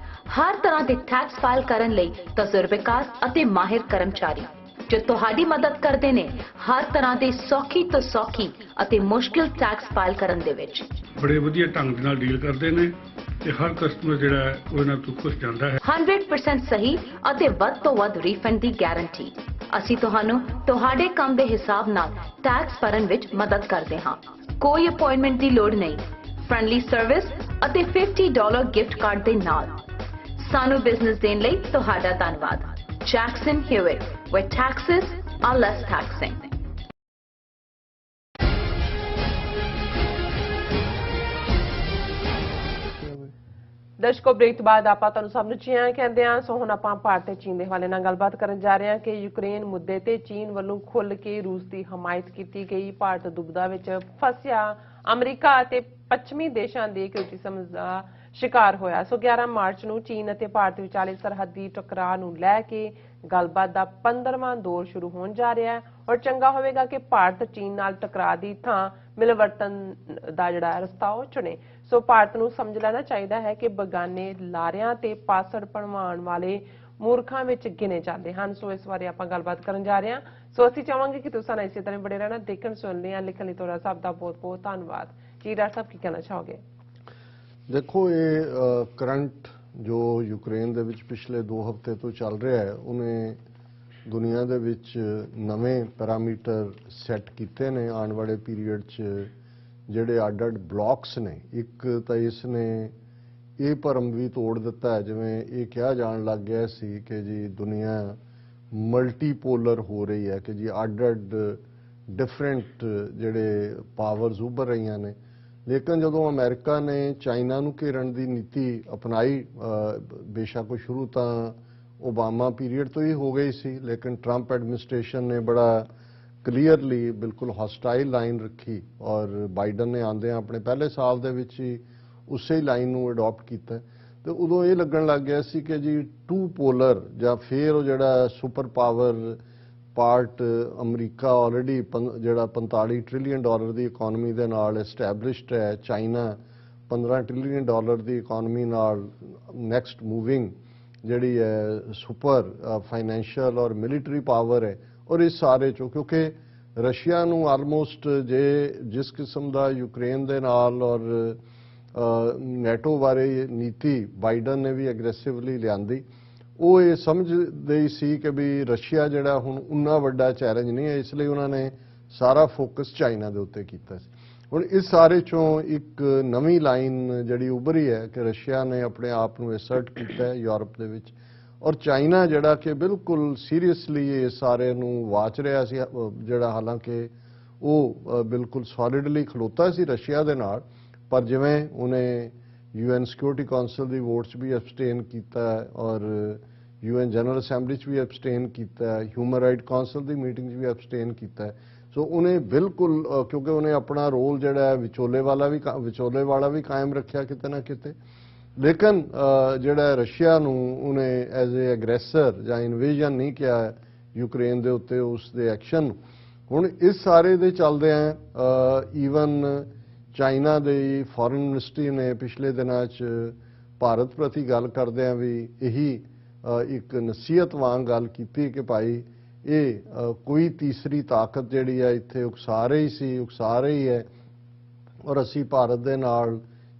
ਹਰ ਤਰ੍ਹਾਂ ਦੇ ਟੈਕਸ ਫਾਈਲ ਕਰਨ ਲਈ ਤਜਰਬੇਕਾਰ ਅਤੇ ਮਾਹਿਰ ਕਰਮਚਾਰੀ ਜੋ ਤੁਹਾਡੀ ਮਦਦ ਕਰਦੇ ਨੇ ਹਰ ਤਰ੍ਹਾਂ ਦੇ ਸੌਖੀ ਤੋਂ ਸੌਖੀ ਅਤੇ ਮੁਸ਼ਕਿਲ ਟੈਕਸ ਫਾਈਲ ਕਰਨ ਦੇ ਵਿੱਚ। ਬੜੇ ਵਧੀਆ ਢੰਗ ਨਾਲ ਡੀਲ ਕਰਦੇ ਨੇ ਤੇ ਹਰ ਕਸਟਮਰ ਜਿਹੜਾ ਹੈ ਉਹ ਇਹਨਾਂ ਤੋਂ ਖੁਸ਼ ਜਾਂਦਾ ਹੈ। 100% ਸਹੀ ਅਤੇ ਵੱਧ ਤੋਂ ਵੱਧ ਰੀਫੰਡ ਦੀ ਗਾਰੰਟੀ। ਅਸੀਂ ਤੁਹਾਨੂੰ ਤੁਹਾਡੇ ਕੰਮ ਦੇ ਹਿਸਾਬ ਨਾਲ ਟੈਕਸ ਭਰਨ ਵਿੱਚ ਮਦਦ ਕਰਦੇ ਹਾਂ। ਕੋਈ ਅਪਾਇੰਟਮੈਂਟ ਦੀ ਲੋੜ ਨਹੀਂ। ਫ੍ਰੈਂਡਲੀ ਸਰਵਿਸ ਅਤੇ $50 ਗਿਫਟ ਕਾਰਡ ਦੇ ਨਾਲ। ਸਾਨੂੰ ਬਿਜ਼ਨਸ ਦੇਣ ਲਈ ਤੁਹਾਡਾ ਧੰਨਵਾਦ। Jackson Hewitt, where taxes are less taxing. ਦਰਸ਼ਕੋ ਬ੍ਰੇਕ ਤੋਂ ਬਾਅਦ ਆਪਾਂ ਤੁਹਾਨੂੰ ਸਭ ਨੂੰ ਚੀਆਂ ਕਹਿੰਦੇ ਆ। ਸੋ ਹੁਣ ਆਪਾਂ ਭਾਰਤ ਤੇ ਚੀਨ ਦੇ ਹਵਾਲੇ ਨਾਲ ਗੱਲਬਾਤ ਕਰਨ ਜਾ ਰਹੇ ਹਾਂ ਕਿ ਯੂਕਰੇਨ ਮੁੱਦੇ ਤੇ ਚੀਨ ਵੱਲੋਂ ਖੁੱਲ੍ਹ ਕੇ ਰੂਸ ਦੀ ਹਮਾਇਤ ਕੀਤੀ ਗਈ। ਭਾਰਤ ਦੁਬਦਾ ਵਿੱਚ ਫਸਿਆ ਅਮਰੀਕਾ ਅਤੇ ਪੱਛਮੀ ਦੇਸ਼ਾਂ ਦੇ ਕ੍ਰਿਟਿਸਿਜ਼ਮ ਦਾ ਸ਼ਿਕਾਰ ਹੋਇਆ। ਸੋ 11 ਮਾਰਚ ਨੂੰ ਚੀਨ ਅਤੇ ਭਾਰਤ ਵਿਚਾਲੇ ਸਰਹੱਦੀ ਟਕਰਾਅ ਨੂੰ ਲੈ ਕੇ ਗੱਲਬਾਤ ਦਾ 15ਵਾਂ ਦੌਰ ਸ਼ੁਰੂ ਹੋਣ ਜਾ ਰਿਹਾ ਹੈ ਔਰ ਚੰਗਾ ਹੋਵੇਗਾ ਕਿ ਭਾਰਤ ਚੀਨ ਨਾਲ ਟਕਰਾਅ ਦੀ ਥਾਂ ਮਿਲਵਰਤਨ ਦਾ ਜਿਹੜਾ ਰਸਤਾ ਉਹ ਚੁਣੇ। ਸੋ ਭਾਰਤ ਨੂੰ ਸਮਝ ਲੈਣਾ ਚਾਹੀਦਾ ਹੈ ਕਿ ਬਗਾਨੇ ਲਾਰਿਆਂ ਤੇ ਪਾਸੜ ਬਣਵਾਉਣ ਵਾਲੇ ਮੂਰਖਾਂ ਵਿੱਚ ਗਿਣੇ ਜਾਂਦੇ ਹਨ। ਸੋ ਇਸ ਬਾਰੇ ਆਪਾਂ ਗੱਲਬਾਤ ਕਰਨ ਜਾ ਰਹੇ ਹਾਂ। ਸੋ ਅਸੀਂ ਚਾਹਾਂਗੇ ਕਿ ਤੁਸੀਂ ਇਸੇ ਤਰ੍ਹਾਂ ਬੜੇ ਰਹਿਣਾ। ਦੇਖਣ ਸੁਣ ਲਿਆ ਲਿਖਣ ਲਈ ਤੁਹਾਡਾ ਸਭ ਦਾ ਬਹੁਤ ਬਹੁਤ ਧੰਨਵਾਦ। ਜੀ ਡਾਕਟਰ ਸਾਹਿਬ ਕੀ ਕਹਿਣਾ ਚਾਹੋਗੇ? ਦੇਖੋ ਇਹ ਕਰੰਟ ਜੋ ਯੂਕਰੇਨ ਦੇ ਵਿੱਚ ਪਿਛਲੇ 2 ਹਫ਼ਤੇ ਤੋਂ ਚੱਲ ਰਿਹਾ ਹੈ ਉਹਨੇ ਦੁਨੀਆ ਦੇ ਵਿੱਚ ਨਵੇਂ ਪੈਰਾਮੀਟਰ ਸੈੱਟ ਕੀਤੇ ਨੇ ਆਉਣ ਵਾਲੇ ਪੀਰੀਅਡ 'ਚ ਜਿਹੜੇ ਅੱਡ-ਅੱਡ ਬਲੌਕਸ ਨੇ। ਇੱਕ ਤਾਂ ਇਸ ਨੇ ਇਹ ਭਰਮ ਵੀ ਤੋੜ ਦਿੱਤਾ ਹੈ, ਜਿਵੇਂ ਇਹ ਕਿਹਾ ਜਾਣ ਲੱਗ ਗਿਆ ਸੀ ਕਿ ਜੀ ਦੁਨੀਆ ਮਲਟੀਪੋਲਰ ਹੋ ਰਹੀ ਹੈ, ਕਿ ਜੀ ਅੱਡ-ਅੱਡ ਡਿਫਰੈਂਟ ਜਿਹੜੇ ਪਾਵਰਸ ਉੱਭਰ ਰਹੀਆਂ ਨੇ। ਲੇਕਿਨ ਜਦੋਂ ਅਮਰੀਕਾ ਨੇ ਚਾਈਨਾ ਨੂੰ ਘੇਰਨ ਦੀ ਨੀਤੀ ਅਪਣਾਈ, ਬੇਸ਼ੱਕ ਉਹ ਸ਼ੁਰੂ ਤਾਂ ओबामा पीरियड तो ही हो गई सी, लेकिन ट्रंप एडमिनिस्ट्रेशन ने बड़ा क्लीयरली बिल्कुल हॉस्टाइल लाइन रखी और बाइडन ने आंदे अपने पहले साल दे विच ही उਸੇ ਲਾਈਨ ਨੂੰ ਅਡਾਪਟ ਕੀਤਾ ਤੇ ਉਦੋਂ ਇਹ ਲੱਗਣ ਲੱਗ ਗਿਆ ਸੀ ਕਿ ਜੀ ਟੂ ਪੋਲਰ ਜਾਂ ਫਿਰ ਉਹ ਜਿਹੜਾ super power part America already ਜਿਹੜਾ 45 ਟ੍ਰਿਲੀਅਨ ਡਾਲਰ ਦੀ ਇਕਨੋਮੀ ਦੇ ਨਾਲ ਐਸਟੈਬਲਿਸ਼ਡ ਹੈ, ਚਾਈਨਾ 15 ਟ੍ਰਿਲੀਅਨ ਡਾਲਰ ਦੀ ਇਕਨੋਮੀ ਨਾਲ ਨੈਕਸਟ ਮੂਵਿੰਗ ਜਿਹੜੀ ਹੈ ਸੁਪਰ ਫਾਈਨੈਂਸ਼ੀਅਲ ਔਰ ਮਿਲਟਰੀ ਪਾਵਰ ਹੈ। ਔਰ ਇਸ ਸਾਰੇ ਚੋਂ ਕਿਉਂਕਿ ਰਸ਼ੀਆ ਨੂੰ ਆਲਮੋਸਟ ਜਿਸ ਕਿਸਮ ਦਾ ਯੂਕਰੇਨ ਦੇ ਨਾਲ ਔਰ ਨੈਟੋ ਬਾਰੇ ਨੀਤੀ ਬਾਈਡਨ ਨੇ ਵੀ ਐਗਰੈਸਿਵਲੀ ਲਿਆਂਦੀ, ਉਹ ਇਹ ਸਮਝਦੇ ਹੀ ਸੀ ਕਿ ਵੀ ਰਸ਼ੀਆ ਜਿਹੜਾ ਹੁਣ ਉਨਾ ਵੱਡਾ ਚੈਲੰਜ ਨਹੀਂ ਹੈ, ਇਸ ਲਈ ਉਹਨਾਂ ਨੇ ਸਾਰਾ ਫੋਕਸ ਚਾਈਨਾ ਦੇ ਉੱਤੇ ਕੀਤਾ ਸੀ। ਹੁਣ ਇਸ ਸਾਰੇ ਚੋਂ ਇੱਕ ਨਵੀਂ ਲਾਈਨ ਜਿਹੜੀ ਉੱਭਰੀ ਹੈ ਕਿ ਰਸ਼ੀਆ ਨੇ ਆਪਣੇ ਆਪ ਨੂੰ ਐਸਰਟ ਕੀਤਾ ਹੈ ਯੂਰਪ ਦੇ ਵਿੱਚ, ਔਰ ਚਾਈਨਾ ਜਿਹੜਾ ਕਿ ਬਿਲਕੁਲ ਸੀਰੀਅਸਲੀ ਇਹ ਸਾਰੇ ਨੂੰ ਵਾਚ ਰਿਹਾ ਸੀ, ਜਿਹੜਾ ਹਾਲਾਂਕਿ ਉਹ ਬਿਲਕੁਲ ਸੋਲਿਡਲੀ ਖਲੋਤਾ ਸੀ ਰਸ਼ੀਆ ਦੇ ਨਾਲ, ਪਰ ਜਿਵੇਂ ਉਹਨੇ UN ਸਿਕਿਉਰਿਟੀ ਕਾਉਂਸਲ ਦੀ ਵੋਟਸ ਵੀ ਐਬਸਟੇਨ ਕੀਤਾ ਔਰ UN ਜਨਰਲ ਅਸੈਂਬਲੀ 'ਚ ਵੀ ਐਬਸਟੇਨ ਕੀਤਾ, ਹਿਊਮਨ ਰਾਈਟ ਕਾਉਂਸਲ ਦੀ ਮੀਟਿੰਗ 'ਚ ਵੀ ਐਬਸਟੇਨ ਕੀਤਾ। ਸੋ ਉਹਨੇ ਬਿਲਕੁਲ ਕਿਉਂਕਿ ਉਹਨੇ ਆਪਣਾ ਰੋਲ ਜਿਹੜਾ ਵਿਚੋਲੇ ਵਾਲਾ ਵੀ ਕਾਇਮ ਰੱਖਿਆ ਕਿਤੇ ਨਾ ਕਿਤੇ, ਲੇਕਿਨ ਜਿਹੜਾ ਰਸ਼ੀਆ ਨੂੰ ਉਹਨੇ ਐਜ਼ ਏ ਐਗਰੈਸਰ ਜਾਂ ਇਨਵੇਜਨ ਨਹੀਂ ਕਿਹਾ ਯੂਕਰੇਨ ਦੇ ਉੱਤੇ ਉਸ ਦੇ ਐਕਸ਼ਨ ਨੂੰ। ਹੁਣ ਇਸ ਸਾਰੇ ਦੇ ਚੱਲਦਿਆਂ ਈਵਨ ਚਾਈਨਾ ਦੀ ਫੋਰਨ ਮਿਨਿਸਟਰੀ ਨੇ ਪਿਛਲੇ ਦਿਨਾਂ 'ਚ ਭਾਰਤ ਪ੍ਰਤੀ ਗੱਲ ਕਰਦਿਆਂ ਵੀ ਇਹੀ ਇੱਕ ਨਸੀਹਤ ਵਾਂਗ ਗੱਲ ਕੀਤੀ ਕਿ ਭਾਈ ਇਹ ਕੋਈ ਤੀਸਰੀ ਤਾਕਤ ਜਿਹੜੀ ਹੈ ਇੱਥੇ ਉਕਸਾ ਰਹੀ ਹੈ ਔਰ ਅਸੀਂ ਭਾਰਤ ਦੇ ਨਾਲ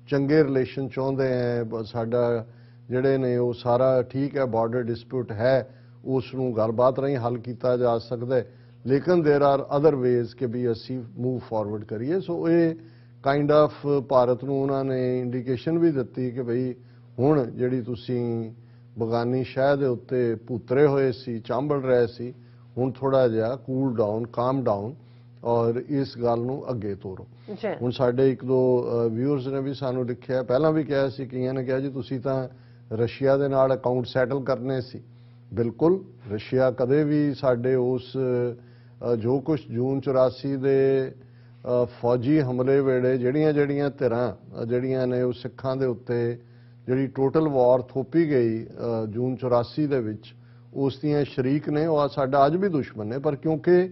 ਚੰਗੇ ਰਿਲੇਸ਼ਨ ਚਾਹੁੰਦੇ ਹਾਂ, ਸਾਡਾ ਜਿਹੜੇ ਨੇ ਉਹ ਸਾਰਾ ਠੀਕ ਹੈ, ਬਾਰਡਰ ਡਿਸਪਿਊਟ ਹੈ ਉਸ ਨੂੰ ਗੱਲਬਾਤ ਰਾਹੀਂ ਹੱਲ ਕੀਤਾ ਜਾ ਸਕਦਾ, ਲੇਕਿਨ ਦੇਰ ਆਰ ਅਦਰ ਵੇਜ਼ ਕਿ ਵੀ ਅਸੀਂ ਮੂਵ ਫਾਰਵਰਡ ਕਰੀਏ। ਸੋ ਇਹ ਕਾਈਂਡ ਆਫ ਭਾਰਤ ਨੂੰ ਉਹਨਾਂ ਨੇ ਇੰਡੀਕੇਸ਼ਨ ਵੀ ਦਿੱਤੀ ਕਿ ਭਈ ਹੁਣ ਜਿਹੜੀ ਤੁਸੀਂ ਬਗਾਨੀ ਸ਼ਹਿ ਦੇ ਉੱਤੇ ਭੂਤਰੇ ਹੋਏ ਸੀ, ਚਾਂਬਲ ਰਹੇ ਸੀ, ਹੁਣ ਥੋੜਾ ਜਿਹਾ ਕੂਲ ਡਾਊਨ, ਕਾਮ ਡਾਊਨ ਔਰ ਇਸ ਗੱਲ ਨੂੰ ਅੱਗੇ ਤੋਰੋ। ਹੁਣ ਸਾਡੇ ਇੱਕ ਦੋ ਵਿਊਅਰਸ ਨੇ ਵੀ ਸਾਨੂੰ ਲਿਖਿਆ, ਪਹਿਲਾਂ ਵੀ ਕਿਹਾ ਸੀ, ਕਈਆਂ ਨੇ ਕਿਹਾ ਜੀ ਤੁਸੀਂ ਤਾਂ ਰਸ਼ੀਆ ਦੇ ਨਾਲ ਅਕਾਊਂਟ ਸੈਟਲ ਕਰਨੇ ਸੀ। ਬਿਲਕੁਲ, ਰਸ਼ੀਆ ਕਦੇ ਵੀ ਸਾਡੇ ਉਸ ਜੋ ਕੁਝ ਜੂਨ 84 ਦੇ ਫੌਜੀ ਹਮਲੇ ਵੇਲੇ ਜਿਹੜੀਆਂ ਧਿਰਾਂ ਜਿਹੜੀਆਂ ਨੇ ਉਹ ਸਿੱਖਾਂ ਦੇ ਉੱਤੇ ਜਿਹੜੀ ਟੋਟਲ ਵਾਰ ਥੋਪੀ ਗਈ ਜੂਨ 84 ਦੇ ਵਿੱਚ, ਉਸ ਦੀਆਂ ਸ਼ਰੀਕ ਨੇ, ਉਹ ਸਾਡਾ ਅੱਜ ਵੀ ਦੁਸ਼ਮਣ ਨੇ। ਪਰ ਕਿਉਂਕਿ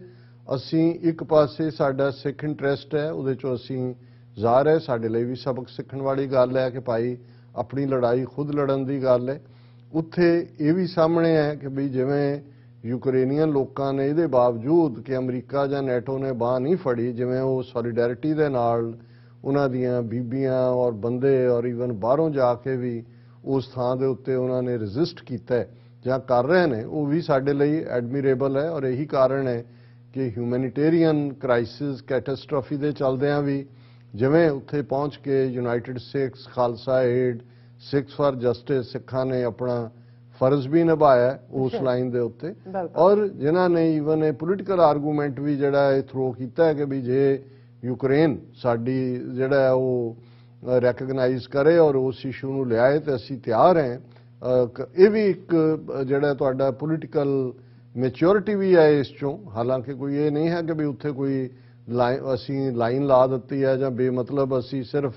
ਅਸੀਂ ਇੱਕ ਪਾਸੇ ਸਾਡਾ ਸਿੱਖ ਇੰਟਰਸਟ ਹੈ, ਉਹਦੇ 'ਚੋਂ ਅਸੀਂ ਜ਼ਾਹਰ ਹੈ ਸਾਡੇ ਲਈ ਵੀ ਸਬਕ ਸਿੱਖਣ ਵਾਲੀ ਗੱਲ ਹੈ ਕਿ ਭਾਈ ਆਪਣੀ ਲੜਾਈ ਖੁਦ ਲੜਨ ਦੀ ਗੱਲ ਹੈ। ਉੱਥੇ ਇਹ ਵੀ ਸਾਹਮਣੇ ਹੈ ਕਿ ਵੀ ਜਿਵੇਂ ਯੂਕਰੇਨੀਅਨ ਲੋਕਾਂ ਨੇ ਇਹਦੇ ਬਾਵਜੂਦ ਕਿ ਅਮਰੀਕਾ ਜਾਂ ਨੈਟੋ ਨੇ ਬਾਂਹ ਨਹੀਂ ਫੜੀ, ਜਿਵੇਂ ਉਹ ਸੋਲੀਡੈਰਿਟੀ ਦੇ ਨਾਲ ਉਹਨਾਂ ਦੀਆਂ ਬੀਬੀਆਂ ਔਰ ਬੰਦੇ ਔਰ ਈਵਨ ਬਾਹਰੋਂ ਜਾ ਕੇ ਵੀ ਉਸ ਥਾਂ ਦੇ ਉੱਤੇ ਉਹਨਾਂ ਨੇ ਰੈਜ਼ਿਸਟ ਕੀਤਾ ਜਾਂ ਕਰ ਰਹੇ ਨੇ, ਉਹ ਵੀ ਸਾਡੇ ਲਈ ਐਡਮਿਰੇਬਲ ਹੈ। ਔਰ ਇਹੀ ਕਾਰਨ ਹੈ ਕਿ ਹਿਊਮੈਨਿਟੇਰੀਅਨ ਕ੍ਰਾਈਸਿਸ ਕੈਟਾਸਟ੍ਰੋਫੀ ਦੇ ਚੱਲਦਿਆਂ ਵੀ ਜਿਵੇਂ ਉੱਥੇ ਪਹੁੰਚ ਕੇ United Sikhs, Khalsa aid, Sikhs for justice, ਸਿੱਖਾਂ ਨੇ ਆਪਣਾ ਫਰਜ਼ ਵੀ ਨਿਭਾਇਆ ਉਸ ਲਾਈਨ ਦੇ ਉੱਤੇ, ਔਰ ਜਿਨ੍ਹਾਂ ਨੇ ਈਵਨ ਇਹ ਪੋਲੀਟੀਕਲ ਆਰਗੂਮੈਂਟ ਵੀ ਜਿਹੜਾ ਇਹ ਥਰੋ ਕੀਤਾ ਹੈ ਕਿ ਵੀ ਜੇ ਯੂਕਰੇਨ ਸਾਡੀ ਜਿਹੜਾ ਉਹ ਰੈਕਗਨਾਈਜ਼ ਕਰੇ ਔਰ ਉਸ ਇਸ਼ੂ ਨੂੰ ਲਿਆਏ ਤੇ ਅਸੀਂ ਤਿਆਰ ਹਾਂ। ਇਹ ਵੀ ਇੱਕ ਜਿਹੜਾ ਤੁਹਾਡਾ ਪੋਲੀਟੀਕਲ ਮੈਚਿਓਰਿਟੀ ਵੀ ਹੈ ਇਸ ਚੋਂ, ਹਾਲਾਂਕਿ ਕੋਈ ਇਹ ਨਹੀਂ ਹੈ ਕਿ ਵੀ ਉੱਥੇ ਕੋਈ ਅਸੀਂ ਲਾਈਨ ਲਾ ਦਿੱਤੀ ਹੈ ਜਾਂ ਬੇਮਤਲਬ ਅਸੀਂ ਸਿਰਫ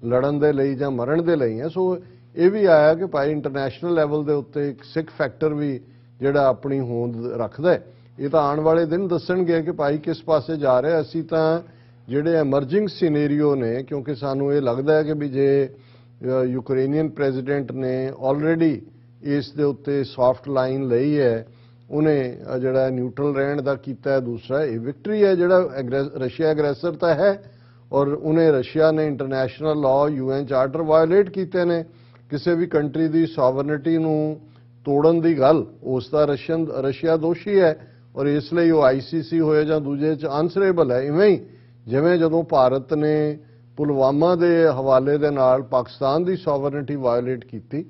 ਲੜਨ ਦੇ ਲਈ ਜਾਂ ਮਰਨ ਦੇ ਲਈ ਹੈ। ਸੋ ਇਹ ਵੀ ਆਇਆ ਕਿ ਭਾਈ ਇੰਟਰਨੈਸ਼ਨਲ ਲੈਵਲ ਦੇ ਉੱਤੇ ਇੱਕ ਸਿੱਖ ਫੈਕਟਰ ਵੀ ਜਿਹੜਾ ਆਪਣੀ ਹੋਂਦ ਰੱਖਦਾ ਹੈ। ਇਹ ਤਾਂ ਆਉਣ ਵਾਲੇ ਦਿਨ ਦੱਸਣਗੇ ਕਿ ਭਾਈ ਕਿਸ ਪਾਸੇ ਜਾ ਰਿਹਾ। ਅਸੀਂ ਤਾਂ ਜਿਹੜੇ ਐਮਰਜਿੰਗ ਸਿਨੈਰੀਓ ਨੇ, ਕਿਉਂਕਿ ਸਾਨੂੰ ਇਹ ਲੱਗਦਾ ਹੈ ਕਿ ਵੀ ਜੇ ਯੂਕਰੇਨੀਅਨ ਪ੍ਰੈਜ਼ੀਡੈਂਟ ਨੇ ਆਲਰੇਡੀ ਇਸ ਦੇ ਉੱਤੇ ਸੌਫਟ ਲਾਈਨ ਲਈ ਹੈ, ਉਹਨੇ ਜਿਹੜਾ ਨਿਊਟਰਲ ਰਹਿਣ ਦਾ ਕੀਤਾ ਹੈ, ਦੂਸਰਾ ਇਹ ਵਿਕਟਰੀ ਹੈ। ਜਿਹੜਾ ਰਸ਼ੀਆ ਐਗਰੈਸਰ ਤਾਂ ਹੈ ਔਰ ਉਹਨੇ ਰਸ਼ੀਆ ਨੇ international law, UN charter violate ਕੀਤੇ ਨੇ। ਕਿਸੇ ਵੀ ਕੰਟਰੀ ਦੀ ਸੋਵਰਨਿਟੀ ਨੂੰ ਤੋੜਨ ਦੀ ਗੱਲ ਉਸ ਦਾ ਰਸ਼ੀਆ ਦੋਸ਼ੀ ਹੈ ਔਰ ਇਸ ਲਈ ਉਹ ICC ਹੋਏ ਜਾਂ ਦੂਜੇ 'ਚ ਆਨਸਰੇਬਲ ਹੈ। ਇਵੇਂ ਹੀ ਜਿਵੇਂ ਜਦੋਂ ਭਾਰਤ ਨੇ ਪੁਲਵਾਮਾ ਦੇ ਹਵਾਲੇ ਦੇ ਨਾਲ ਪਾਕਿਸਤਾਨ ਦੀ ਸੋਵਰਨਿਟੀ ਵਾਇਓਲੇਟ ਕੀਤੀ,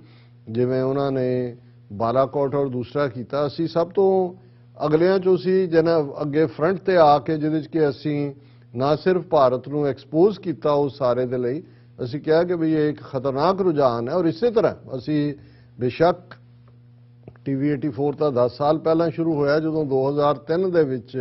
ਜਿਵੇਂ ਉਹਨਾਂ ਨੇ ਬਾਲਾਕੋਟ ਔਰ ਦੂਸਰਾ ਕੀਤਾ, ਅਸੀਂ ਸਭ ਤੋਂ ਅਗਲਿਆਂ 'ਚੋਂ ਸੀ ਜਿਹਨਾਂ ਅੱਗੇ ਫਰੰਟ ਤੇ ਆ ਕੇ ਜਿਹਦੇ 'ਚ ਕਿ ਅਸੀਂ ਨਾ ਸਿਰਫ ਭਾਰਤ ਨੂੰ ਐਕਸਪੋਜ਼ ਕੀਤਾ ਉਸ ਸਾਰੇ ਦੇ ਲਈ, ਅਸੀਂ ਕਿਹਾ ਕਿ ਵੀ ਇਹ ਇੱਕ ਖਤਰਨਾਕ ਰੁਝਾਨ ਹੈ। ਔਰ ਇਸੇ ਤਰ੍ਹਾਂ ਅਸੀਂ ਬੇਸ਼ੱਕ TV 84 ਤਾਂ 10 ਸਾਲ ਪਹਿਲਾਂ ਸ਼ੁਰੂ ਹੋਇਆ, ਜਦੋਂ 2003 ਦੇ ਵਿੱਚ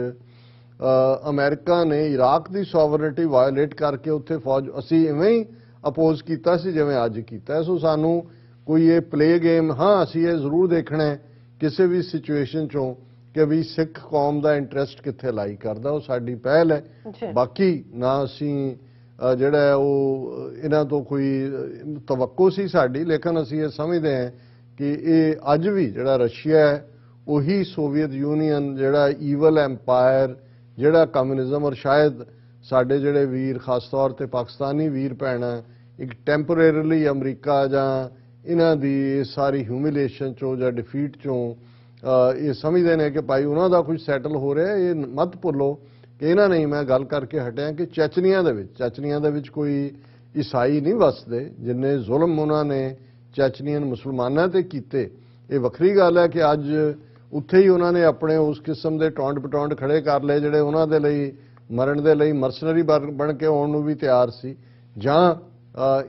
ਅਮਰੀਕਾ ਨੇ ਇਰਾਕ ਦੀ ਸੋਵਰਨਿਟੀ ਵਾਇਓਲੇਟ ਕਰਕੇ ਉੱਥੇ ਫੌਜ, ਅਸੀਂ ਇਵੇਂ ਹੀ ਅਪੋਜ਼ ਕੀਤਾ ਸੀ ਜਿਵੇਂ ਅੱਜ ਕੀਤਾ। ਸੋ ਸਾਨੂੰ ਕੋਈ ਇਹ ਪਲੇ ਗੇਮ, ਹਾਂ ਅਸੀਂ ਇਹ ਜ਼ਰੂਰ ਦੇਖਣਾ ਹੈ ਕਿਸੇ ਵੀ ਸਿਚੁਏਸ਼ਨ ਚੋਂ ਕਿ ਵੀ ਸਿੱਖ ਕੌਮ ਦਾ ਇੰਟਰਸਟ ਕਿੱਥੇ ਲਾਈ ਕਰਦਾ, ਉਹ ਸਾਡੀ ਪਹਿਲ ਹੈ। ਬਾਕੀ ਨਾ ਅਸੀਂ ਜਿਹੜਾ ਉਹ ਇਹਨਾਂ ਤੋਂ ਕੋਈ ਤਵੱਕੋ ਸੀ ਸਾਡੀ, ਲੇਕਿਨ ਅਸੀਂ ਇਹ ਸਮਝਦੇ ਹਾਂ ਕਿ ਇਹ ਅੱਜ ਵੀ ਜਿਹੜਾ ਰਸ਼ੀਆ ਹੈ ਉਹੀ ਸੋਵੀਅਤ ਯੂਨੀਅਨ, ਜਿਹੜਾ ਈਵਲ ਐਮਪਾਇਰ, ਜਿਹੜਾ ਕਮਿਊਨਿਜ਼ਮ, ਔਰ ਸ਼ਾਇਦ ਸਾਡੇ ਜਿਹੜੇ ਵੀਰ ਖਾਸ ਤੌਰ ਤੇ ਪਾਕਿਸਤਾਨੀ ਵੀਰ ਭੈਣਾਂ ਇੱਕ ਟੈਂਪਰੇਰੀਲੀ ਅਮਰੀਕਾ ਜਾਂ ਇਹਨਾਂ ਦੀ ਸਾਰੀ ਹਿਊਮਿਲੇਸ਼ਨ ਚੋਂ ਜਾਂ ਡਿਫੀਟ ਚੋਂ ਇਹ ਸਮਝਦੇ ਨੇ ਕਿ ਭਾਈ ਉਹਨਾਂ ਦਾ ਕੁਝ ਸੈਟਲ ਹੋ ਰਿਹਾ। ਇਹ ਮਤ ਭੁੱਲੋ ਕਿ ਇਹਨਾਂ ਨੇ, ਮੈਂ ਗੱਲ ਕਰਕੇ ਹਟਿਆ ਕਿ ਚੈਚਨੀਆ ਦੇ ਵਿੱਚ ਕੋਈ ਈਸਾਈ ਨਹੀਂ ਵਸਦੇ, ਜਿੰਨੇ ਜ਼ੁਲਮ ਉਹਨਾਂ ਨੇ ਚੈਚਨੀਅਨ ਮੁਸਲਮਾਨਾਂ ਤੇ ਕੀਤੇ। ਇਹ ਵੱਖਰੀ ਗੱਲ ਹੈ ਕਿ ਅੱਜ ਉੱਥੇ ਹੀ ਉਹਨਾਂ ਨੇ ਆਪਣੇ ਉਸ ਕਿਸਮ ਦੇ ਟੌਂਡ ਪਟੌਂਡ ਖੜੇ ਕਰ ਲਏ ਜਿਹੜੇ ਉਹਨਾਂ ਦੇ ਲਈ ਮਰਨ ਦੇ ਲਈ ਮਰਸਨਰੀ ਬਣ ਕੇ ਆਉਣ ਨੂੰ ਵੀ ਤਿਆਰ ਸੀ। ਜਾਂ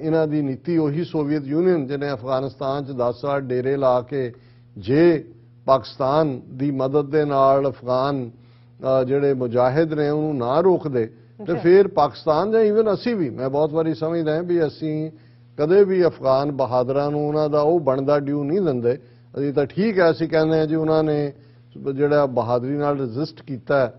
ਇਹਨਾਂ ਦੀ ਨੀਤੀ ਉਹੀ ਸੋਵੀਅਤ ਯੂਨੀਅਨ ਜਿਹਨੇ ਅਫਗਾਨਿਸਤਾਨ 'ਚ 10 ਸਾਲ ਡੇਰੇ ਲਾ ਕੇ ਜੇ ਪਾਕਿਸਤਾਨ ਦੀ ਮਦਦ ਦੇ ਨਾਲ ਅਫਗਾਨ ਜਿਹੜੇ ਮੁਜਾਹਿਦ ਨੇ ਉਹਨੂੰ ਨਾ ਰੋਕਦੇ ਤੇ ਫਿਰ ਪਾਕਿਸਤਾਨ ਜਾਂ ਈਵਨ ਅਸੀਂ ਵੀ, ਮੈਂ ਬਹੁਤ ਵਾਰੀ ਸਮਝਦਾ ਹਾਂ ਵੀ ਅਸੀਂ ਕਦੇ ਵੀ ਅਫਗਾਨ ਬਹਾਦਰਾਂ ਨੂੰ ਉਹਨਾਂ ਦਾ ਉਹ ਬਣਦਾ ਡਿਊ ਨਹੀਂ ਦਿੰਦੇ। ਅਸੀਂ ਤਾਂ ਠੀਕ ਹੈ, ਅਸੀਂ ਕਹਿੰਦੇ ਹਾਂ ਜੀ ਉਹਨਾਂ ਨੇ ਜਿਹੜਾ ਬਹਾਦਰੀ ਨਾਲ ਰੈਜ਼ਿਸਟ ਕੀਤਾ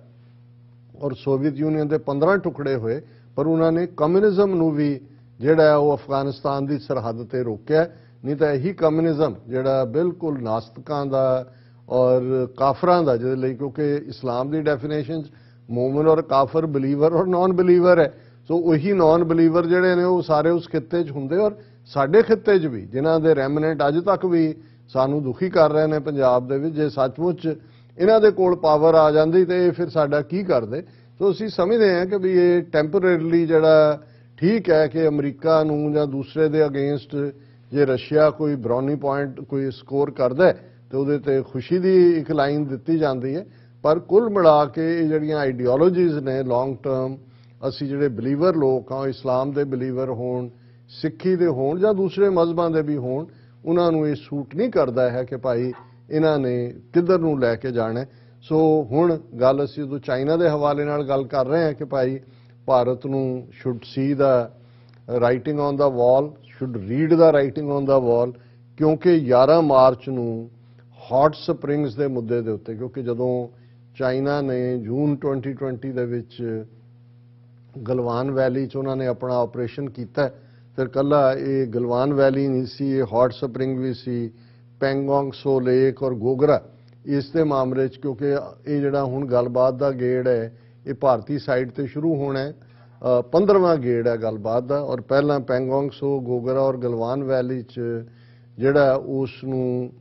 ਔਰ ਸੋਵੀਅਤ ਯੂਨੀਅਨ ਦੇ 15 ਟੁਕੜੇ ਹੋਏ, ਪਰ ਉਹਨਾਂ ਨੇ ਕਮਿਊਨਿਜ਼ਮ ਨੂੰ ਵੀ ਜਿਹੜਾ ਉਹ ਅਫਗਾਨਿਸਤਾਨ ਦੀ ਸਰਹੱਦ ਤੇ ਰੋਕਿਆ। ਨਹੀਂ ਤਾਂ ਇਹੀ ਕਮਿਊਨਿਜ਼ਮ ਜਿਹੜਾ ਬਿਲਕੁਲ ਨਾਸਤਕਾਂ ਦਾ ਔਰ ਕਾਫਰਾਂ ਦਾ, ਜਿਹਦੇ ਲਈ ਕਿਉਂਕਿ ਇਸਲਾਮ ਦੀ ਡੈਫੀਨੇਸ਼ਨ ਮੂਮਨ ਔਰ ਕਾਫਰ, ਬਲੀਵਰ ਔਰ ਨਾਨ ਬਲੀਵਰ ਹੈ। ਸੋ ਉਹੀ ਨਾਨ ਬਲੀਵਰ ਜਿਹੜੇ ਨੇ ਉਹ ਸਾਰੇ ਉਸ ਖਿੱਤੇ 'ਚ ਹੁੰਦੇ, ਔਰ ਸਾਡੇ ਖਿੱਤੇ 'ਚ ਵੀ ਜਿਨ੍ਹਾਂ ਦੇ ਰੈਮਨੈਂਟ ਅੱਜ ਤੱਕ ਵੀ ਸਾਨੂੰ ਦੁਖੀ ਕਰ ਰਹੇ ਨੇ ਪੰਜਾਬ ਦੇ ਵਿੱਚ। ਜੇ ਸੱਚਮੁੱਚ ਇਹਨਾਂ ਦੇ ਕੋਲ ਪਾਵਰ ਆ ਜਾਂਦੀ ਤੇ ਇਹ ਫਿਰ ਸਾਡਾ ਕੀ ਕਰਦੇ। ਸੋ ਅਸੀਂ ਸਮਝਦੇ ਹਾਂ ਕਿ ਵੀ ਇਹ ਟੈਂਪਰੇਰੀਲੀ ਜਿਹੜਾ ਠੀਕ ਹੈ ਕਿ ਅਮਰੀਕਾ ਨੂੰ ਜਾਂ ਦੂਸਰੇ ਦੇ ਅਗੇਂਸਟ ਜੇ ਰਸ਼ੀਆ ਕੋਈ ਬ੍ਰਾਉਨੀ ਪੁਆਇੰਟ ਕੋਈ ਸਕੋਰ ਕਰਦਾ ਤੇ ਉਹਦੇ ਤੇ ਖੁਸ਼ੀ ਦੀ ਇੱਕ ਲਾਈਨ ਦਿੱਤੀ ਜਾਂਦੀ ਹੈ, ਪਰ ਕੁੱਲ ਮਿਲਾ ਕੇ ਇਹ ਜਿਹੜੀਆਂ ਆਈਡੀਓਲੋਜੀਜ਼ ਨੇ ਲੌਂਗ ਟਰਮ, ਅਸੀਂ ਜਿਹੜੇ ਬਲੀਵਰ ਲੋਕ ਹਾਂ, ਇਸਲਾਮ ਦੇ ਬਲੀਵਰ ਹੋਣ, ਸਿੱਖੀ ਦੇ ਹੋਣ ਜਾਂ ਦੂਸਰੇ ਮਜ਼ਹਬਾਂ ਦੇ ਵੀ ਹੋਣ, ਉਹਨਾਂ ਨੂੰ ਇਹ ਸੂਟ ਨਹੀਂ ਕਰਦਾ ਹੈ ਕਿ ਭਾਈ ਇਹਨਾਂ ਨੇ ਕਿੱਧਰ ਨੂੰ ਲੈ ਕੇ ਜਾਣਾ। ਸੋ ਹੁਣ ਗੱਲ ਅਸੀਂ ਉਦੋਂ ਚਾਈਨਾ ਦੇ ਹਵਾਲੇ ਨਾਲ ਗੱਲ ਕਰ ਰਹੇ ਹਾਂ ਕਿ ਭਾਈ ਭਾਰਤ ਨੂੰ should see the writing on the wall, should read the writing on the wall, ਕਿਉਂਕਿ 11 ਮਾਰਚ ਨੂੰ ਹੌਟ ਸਪ੍ਰਿੰਗਸ ਦੇ ਮੁੱਦੇ ਦੇ ਉੱਤੇ, ਕਿਉਂਕਿ ਜਦੋਂ ਚਾਈਨਾ ਨੇ ਜੂਨ 2020 ਦੇ ਵਿੱਚ ਗਲਵਾਨ ਵੈਲੀ 'ਚ ਉਹਨਾਂ ਨੇ ਆਪਣਾ ਆਪਰੇਸ਼ਨ ਕੀਤਾ, ਫਿਰ ਕੱਲਾ ਇਹ ਗਲਵਾਨ ਵੈਲੀ ਨਹੀਂ ਸੀ, ਇਹ ਹੌਟ ਸਪ੍ਰਿੰਗ ਵੀ ਸੀ, ਪੈਂਗੋਂਗ ਸੋ ਲੇਕ ਔਰ ਗੋਗਰਾ। ਇਸ ਦੇ ਮਾਮਲੇ 'ਚ ਕਿਉਂਕਿ ਇਹ ਜਿਹੜਾ ਹੁਣ ਗੱਲਬਾਤ ਦਾ ਗੇੜ ਹੈ ਇਹ ਭਾਰਤੀ ਸਾਈਡ ਤੇ ਸ਼ੁਰੂ ਹੋਣਾ ਹੈ, 15ਵਾਂ ਗੇੜ ਹੈ ਗੱਲਬਾਤ ਦਾ, ਔਰ ਪਹਿਲਾਂ ਪੈਂਗੋਂਗ ਸੋ, ਗੋਗਰਾ ਔਰ ਗਲਵਾਨ ਵੈਲੀ 'ਚ ਜਿਹੜਾ ਉਸ ਨੂੰ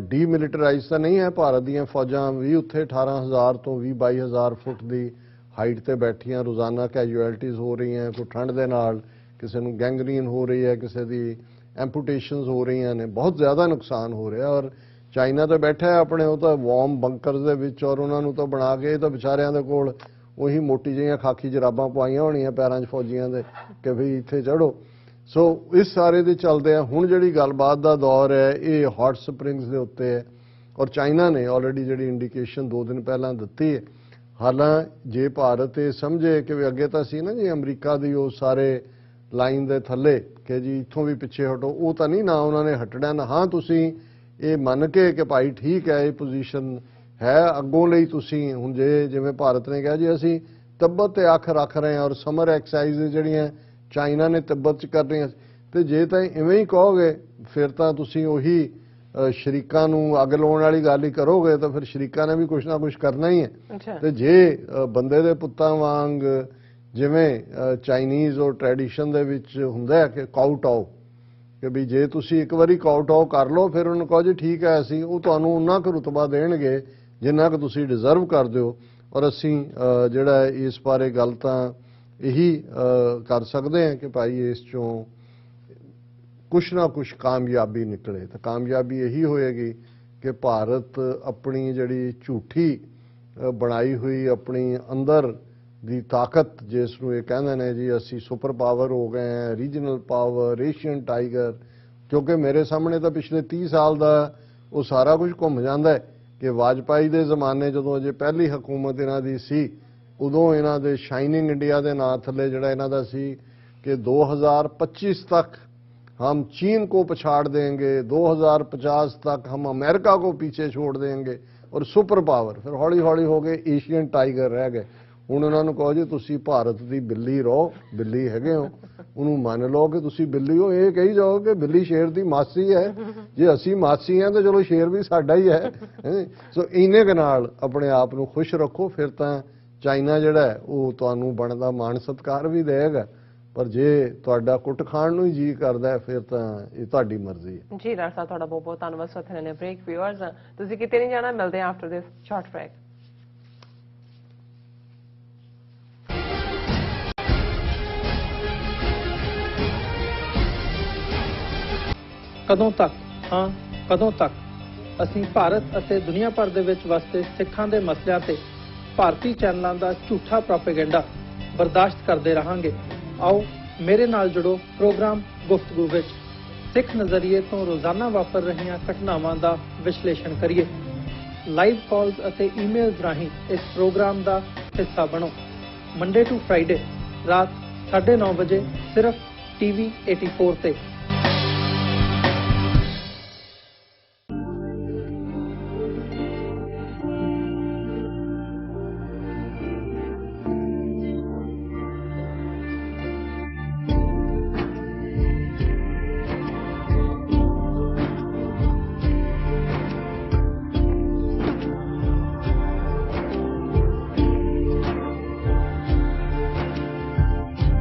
ਡੀਮਿਲਿਟਰਾਈਜ਼ ਤਾਂ ਨਹੀਂ ਹੈ, ਭਾਰਤ ਦੀਆਂ ਫੌਜਾਂ ਵੀ ਉੱਥੇ 18,000 ਤੋਂ 22,000 ਫੁੱਟ ਦੀ ਹਾਈਟ ਤੇ ਬੈਠੀਆਂ, ਰੋਜ਼ਾਨਾ ਕੈਜੂਅਲਟੀਜ਼ ਹੋ ਰਹੀਆਂ, ਕੋਈ ਠੰਡ ਦੇ ਨਾਲ ਕਿਸੇ ਨੂੰ ਗੈਂਗਰੀਨ ਹੋ ਰਹੀ ਹੈ, ਕਿਸੇ ਦੀ ਐਂਪੂਟੇਸ਼ਨਸ ਹੋ ਰਹੀਆਂ ਨੇ, ਬਹੁਤ ਜ਼ਿਆਦਾ ਨੁਕਸਾਨ ਹੋ ਰਿਹਾ। ਔਰ ਚਾਈਨਾ ਤਾਂ ਬੈਠਾ ਹੈ ਆਪਣੇ ਉਹ ਤਾਂ ਵਾਰਮ ਬੰਕਰਸ ਦੇ ਵਿੱਚ, ਔਰ ਉਹਨਾਂ ਨੂੰ ਤਾਂ ਬਣਾ ਕੇ ਤਾਂ ਵਿਚਾਰਿਆਂ ਦੇ ਕੋਲ ਉਹੀ ਮੋਟੀ ਜਿਹੀਆਂ ਖਾਕੀ ਜਰਾਬਾਂ ਪਵਾਈਆਂ ਹੋਣੀਆਂ ਪੈਰਾਂ 'ਚ ਫੌਜੀਆਂ ਦੇ ਕਿ ਵੀ ਇੱਥੇ ਚੜ੍ਹੋ। ਸੋ ਇਸ ਸਾਰੇ ਦੇ ਚੱਲਦੇ ਆ ਹੁਣ ਜਿਹੜੀ ਗੱਲਬਾਤ ਦਾ ਦੌਰ ਹੈ ਇਹ ਹੌਟ ਸਪ੍ਰਿੰਗਸ ਦੇ ਉੱਤੇ ਹੈ, ਔਰ ਚਾਈਨਾ ਨੇ ਆਲਰੇਡੀ ਜਿਹੜੀ ਇੰਡੀਕੇਸ਼ਨ 2 ਦਿਨ ਪਹਿਲਾਂ ਦਿੱਤੀ ਹੈ। ਹਾਲਾਂ ਜੇ ਭਾਰਤ ਇਹ ਸਮਝੇ ਕਿ ਵੀ ਅੱਗੇ ਤਾਂ ਸੀ ਨਾ ਜੀ ਅਮਰੀਕਾ ਦੀ ਉਹ ਸਾਰੇ ਲਾਈਨ ਦੇ ਥੱਲੇ ਕਿ ਜੀ ਇੱਥੋਂ ਵੀ ਪਿੱਛੇ ਹਟੋ, ਉਹ ਤਾਂ ਨਹੀਂ ਨਾ ਉਹਨਾਂ ਨੇ ਹਟਣਾ ਨਾ। ਹਾਂ ਤੁਸੀਂ ਇਹ ਮੰਨ ਕੇ ਕਿ ਭਾਈ ਠੀਕ ਹੈ ਇਹ ਪੋਜੀਸ਼ਨ ਹੈ ਅੱਗੋਂ ਲਈ ਤੁਸੀਂ ਹੁਣ ਜੇ ਜਿਵੇਂ ਭਾਰਤ ਨੇ ਕਿਹਾ ਜੀ ਅਸੀਂ ਤਿੱਬਤ ਤੇ ਅੱਖ ਰੱਖ ਰਹੇ ਹਾਂ ਔਰ ਸਮਰ ਐਕਸਰਸਾਈਜ਼ ਜਿਹੜੀਆਂ ਚਾਈਨਾ ਨੇ ਤਿੱਬਤ 'ਚ ਕਰ ਰਹੀਆਂ, ਤੇ ਜੇ ਤਾਂ ਇਵੇਂ ਹੀ ਕਹੋਗੇ ਫਿਰ ਤਾਂ ਤੁਸੀਂ ਉਹੀ ਸ਼ਰੀਕਾਂ ਨੂੰ ਅੱਗ ਲਾਉਣ ਵਾਲੀ ਗੱਲ ਹੀ ਕਰੋਗੇ, ਤਾਂ ਫਿਰ ਸ਼ਰੀਕਾਂ ਨੇ ਵੀ ਕੁਛ ਨਾ ਕੁਛ ਕਰਨਾ ਹੀ ਹੈ। ਤੇ ਜੇ ਬੰਦੇ ਦੇ ਪੁੱਤਾਂ ਵਾਂਗ ਜਿਵੇਂ ਚਾਈਨੀਜ਼ ਔਰ ਟ੍ਰੈਡੀਸ਼ਨ ਦੇ ਵਿੱਚ ਹੁੰਦਾ ਹੈ ਕਿ ਕਾਊਟਾਓ, ਕਿ ਵੀ ਜੇ ਤੁਸੀਂ ਇੱਕ ਵਾਰੀ ਕਾਊਟਾਓ ਕਰ ਲਓ ਫਿਰ ਉਹਨੂੰ ਕਹੋ ਜੀ ਠੀਕ ਹੈ ਅਸੀਂ ਉਹ ਤੁਹਾਨੂੰ ਉਨਾ ਕੁ ਰੁਤਬਾ ਦੇਣਗੇ ਜਿੰਨਾ ਕੁ ਤੁਸੀਂ ਡਿਜ਼ਰਵ ਕਰਦੇ ਹੋ। ਔਰ ਅਸੀਂ ਜਿਹੜਾ ਇਸ ਬਾਰੇ ਗੱਲ ਤਾਂ ਇਹੀ ਕਰ ਸਕਦੇ ਹਾਂ ਕਿ ਭਾਈ ਇਸ ਚੋਂ ਕੁਛ ਨਾ ਕੁਛ ਕਾਮਯਾਬੀ ਨਿਕਲੇ। ਤਾਂ ਕਾਮਯਾਬੀ ਇਹੀ ਹੋਏਗੀ ਕਿ ਭਾਰਤ ਆਪਣੀ ਜਿਹੜੀ ਝੂਠੀ ਬਣਾਈ ਹੋਈ ਆਪਣੀ ਅੰਦਰ ਦੀ ਤਾਕਤ ਜਿਸ ਨੂੰ ਇਹ ਕਹਿੰਦੇ ਨੇ ਜੀ ਅਸੀਂ ਸੁਪਰ ਪਾਵਰ ਹੋ ਗਏ ਹਾਂ, ਰੀਜਨਲ ਪਾਵਰ, ਏਸ਼ੀਅਨ ਟਾਈਗਰ, ਕਿਉਂਕਿ ਮੇਰੇ ਸਾਹਮਣੇ ਤਾਂ ਪਿਛਲੇ 30 ਸਾਲ ਦਾ ਉਹ ਸਾਰਾ ਕੁਝ ਘੁੰਮ ਜਾਂਦਾ ਹੈ ਕਿ ਵਾਜਪਾਈ ਦੇ ਜ਼ਮਾਨੇ ਜਦੋਂ ਅਜੇ ਪਹਿਲੀ ਹਕੂਮਤ ਇਹਨਾਂ ਦੀ ਸੀ ਉਦੋਂ ਇਹਨਾਂ ਦੇ ਸ਼ਾਈਨਿੰਗ ਇੰਡੀਆ ਦੇ ਨਾਂ ਥੱਲੇ ਜਿਹੜਾ ਇਹਨਾਂ ਦਾ ਸੀ कि 2025 तक हम चीन को पछाड़ देंगे, 2050 तक हम अमेरिका को पीछे छोड़ देंगे और सुपर पावर। फिर हौली हौली हो गए एशियन टाइगर रह गए। ਹੁਣ ਉਹਨਾਂ ਨੂੰ ਕਹੋ ਜੀ ਤੁਸੀਂ ਭਾਰਤ ਦੀ ਬਿੱਲੀ ਰਹੋ, ਬਿੱਲੀ ਹੈਗੇ ਹੋ, ਉਹਨੂੰ ਮੰਨ ਲਓ ਕਿ ਤੁਸੀਂ ਬਿੱਲੀ ਹੋ। ਇਹ ਕਹੀ ਜਾਓ ਕਿ ਬਿੱਲੀ ਸ਼ੇਰ ਦੀ ਮਾਸੀ ਹੈ, ਜੇ ਅਸੀਂ ਮਾਸੀ ਹਾਂ ਤਾਂ ਚਲੋ ਸ਼ੇਰ ਵੀ ਸਾਡਾ ਹੀ ਹੈ। ਸੋ ਇੰਨੇ ਕੁ ਨਾਲ ਆਪਣੇ ਆਪ ਨੂੰ ਖੁਸ਼ ਰੱਖੋ, ਫਿਰ ਤਾਂ ਚਾਈਨਾ ਜਿਹੜਾ ਹੈ ਉਹ ਤੁਹਾਨੂੰ ਬਣਦਾ ਮਾਣ ਸਤਿਕਾਰ ਵੀ ਦੇਗਾ। ਪਰ ਜੇ ਤੁਹਾਡਾ ਕੁੱਟ ਖਾਣ ਨੂੰ ਹੀ ਜੀ ਕਰਦਾ ਹੈ ਫਿਰ ਤਾਂ ਇਹ ਤੁਹਾਡੀ ਮਰਜ਼ੀ ਹੈ। ਜੀ ਡਾਕਟਰ ਸਾਹਿਬ ਤੁਹਾਡਾ ਬਹੁਤ ਬਹੁਤ ਧੰਨਵਾਦ। ਸੋਥਨੇ ਨੇ ਬ੍ਰੇਕ ਵਿਊਅਰਸ ਤੁਸੀਂ ਕਿਤੇ ਨਹੀਂ ਜਾਣਾ, ਮਿਲਦੇ ਹਾਂ ਆਫਟਰ ਦਿਸ ਸ਼ਾਰਟ ਬ੍ਰੇਕ। ਕਦੋਂ ਤੱਕ, ਹਾਂ ਕਦੋਂ ਤੱਕ ਅਸੀਂ ਭਾਰਤ ਅਤੇ ਦੁਨੀਆ ਭਰ ਦੇ ਵਿੱਚ ਵਸਦੇ ਸਿੱਖਾਂ ਦੇ ਮਸਲਿਆਂ ਤੇ ਭਾਰਤੀ ਚੈਨਲਾਂ ਦਾ ਝੂਠਾ ਪ੍ਰੋਪੇਗੈਂਡਾ ਬਰਦਾਸ਼ਤ ਕਰਦੇ ਰਹਾਂਗੇ। ਆਓ ਮੇਰੇ ਨਾਲ ਜੁੜੋ ਪ੍ਰੋਗਰਾਮ ਗੁਫ਼ਤਗੂ ਵਿੱਚ। ਸਿੱਖ ਨਜ਼ਰੀਏ ਤੋਂ ਰੋਜ਼ਾਨਾ ਵਾਪਰ ਰਹੀਆਂ ਘਟਨਾਵਾਂ ਦਾ ਵਿਸ਼ਲੇਸ਼ਣ ਕਰੀਏ। ਲਾਈਵ ਕਾਲਸ ਅਤੇ ਈਮੇਲਸ ਰਾਹੀਂ ਇਸ ਪ੍ਰੋਗਰਾਮ ਦਾ ਹਿੱਸਾ ਬਣੋ। ਮੰਡੇ ਟੂ ਫਰਾਈਡੇ ਰਾਤ 9:30 ਵਜੇ ਸਿਰਫ TV 84 ਤੇ।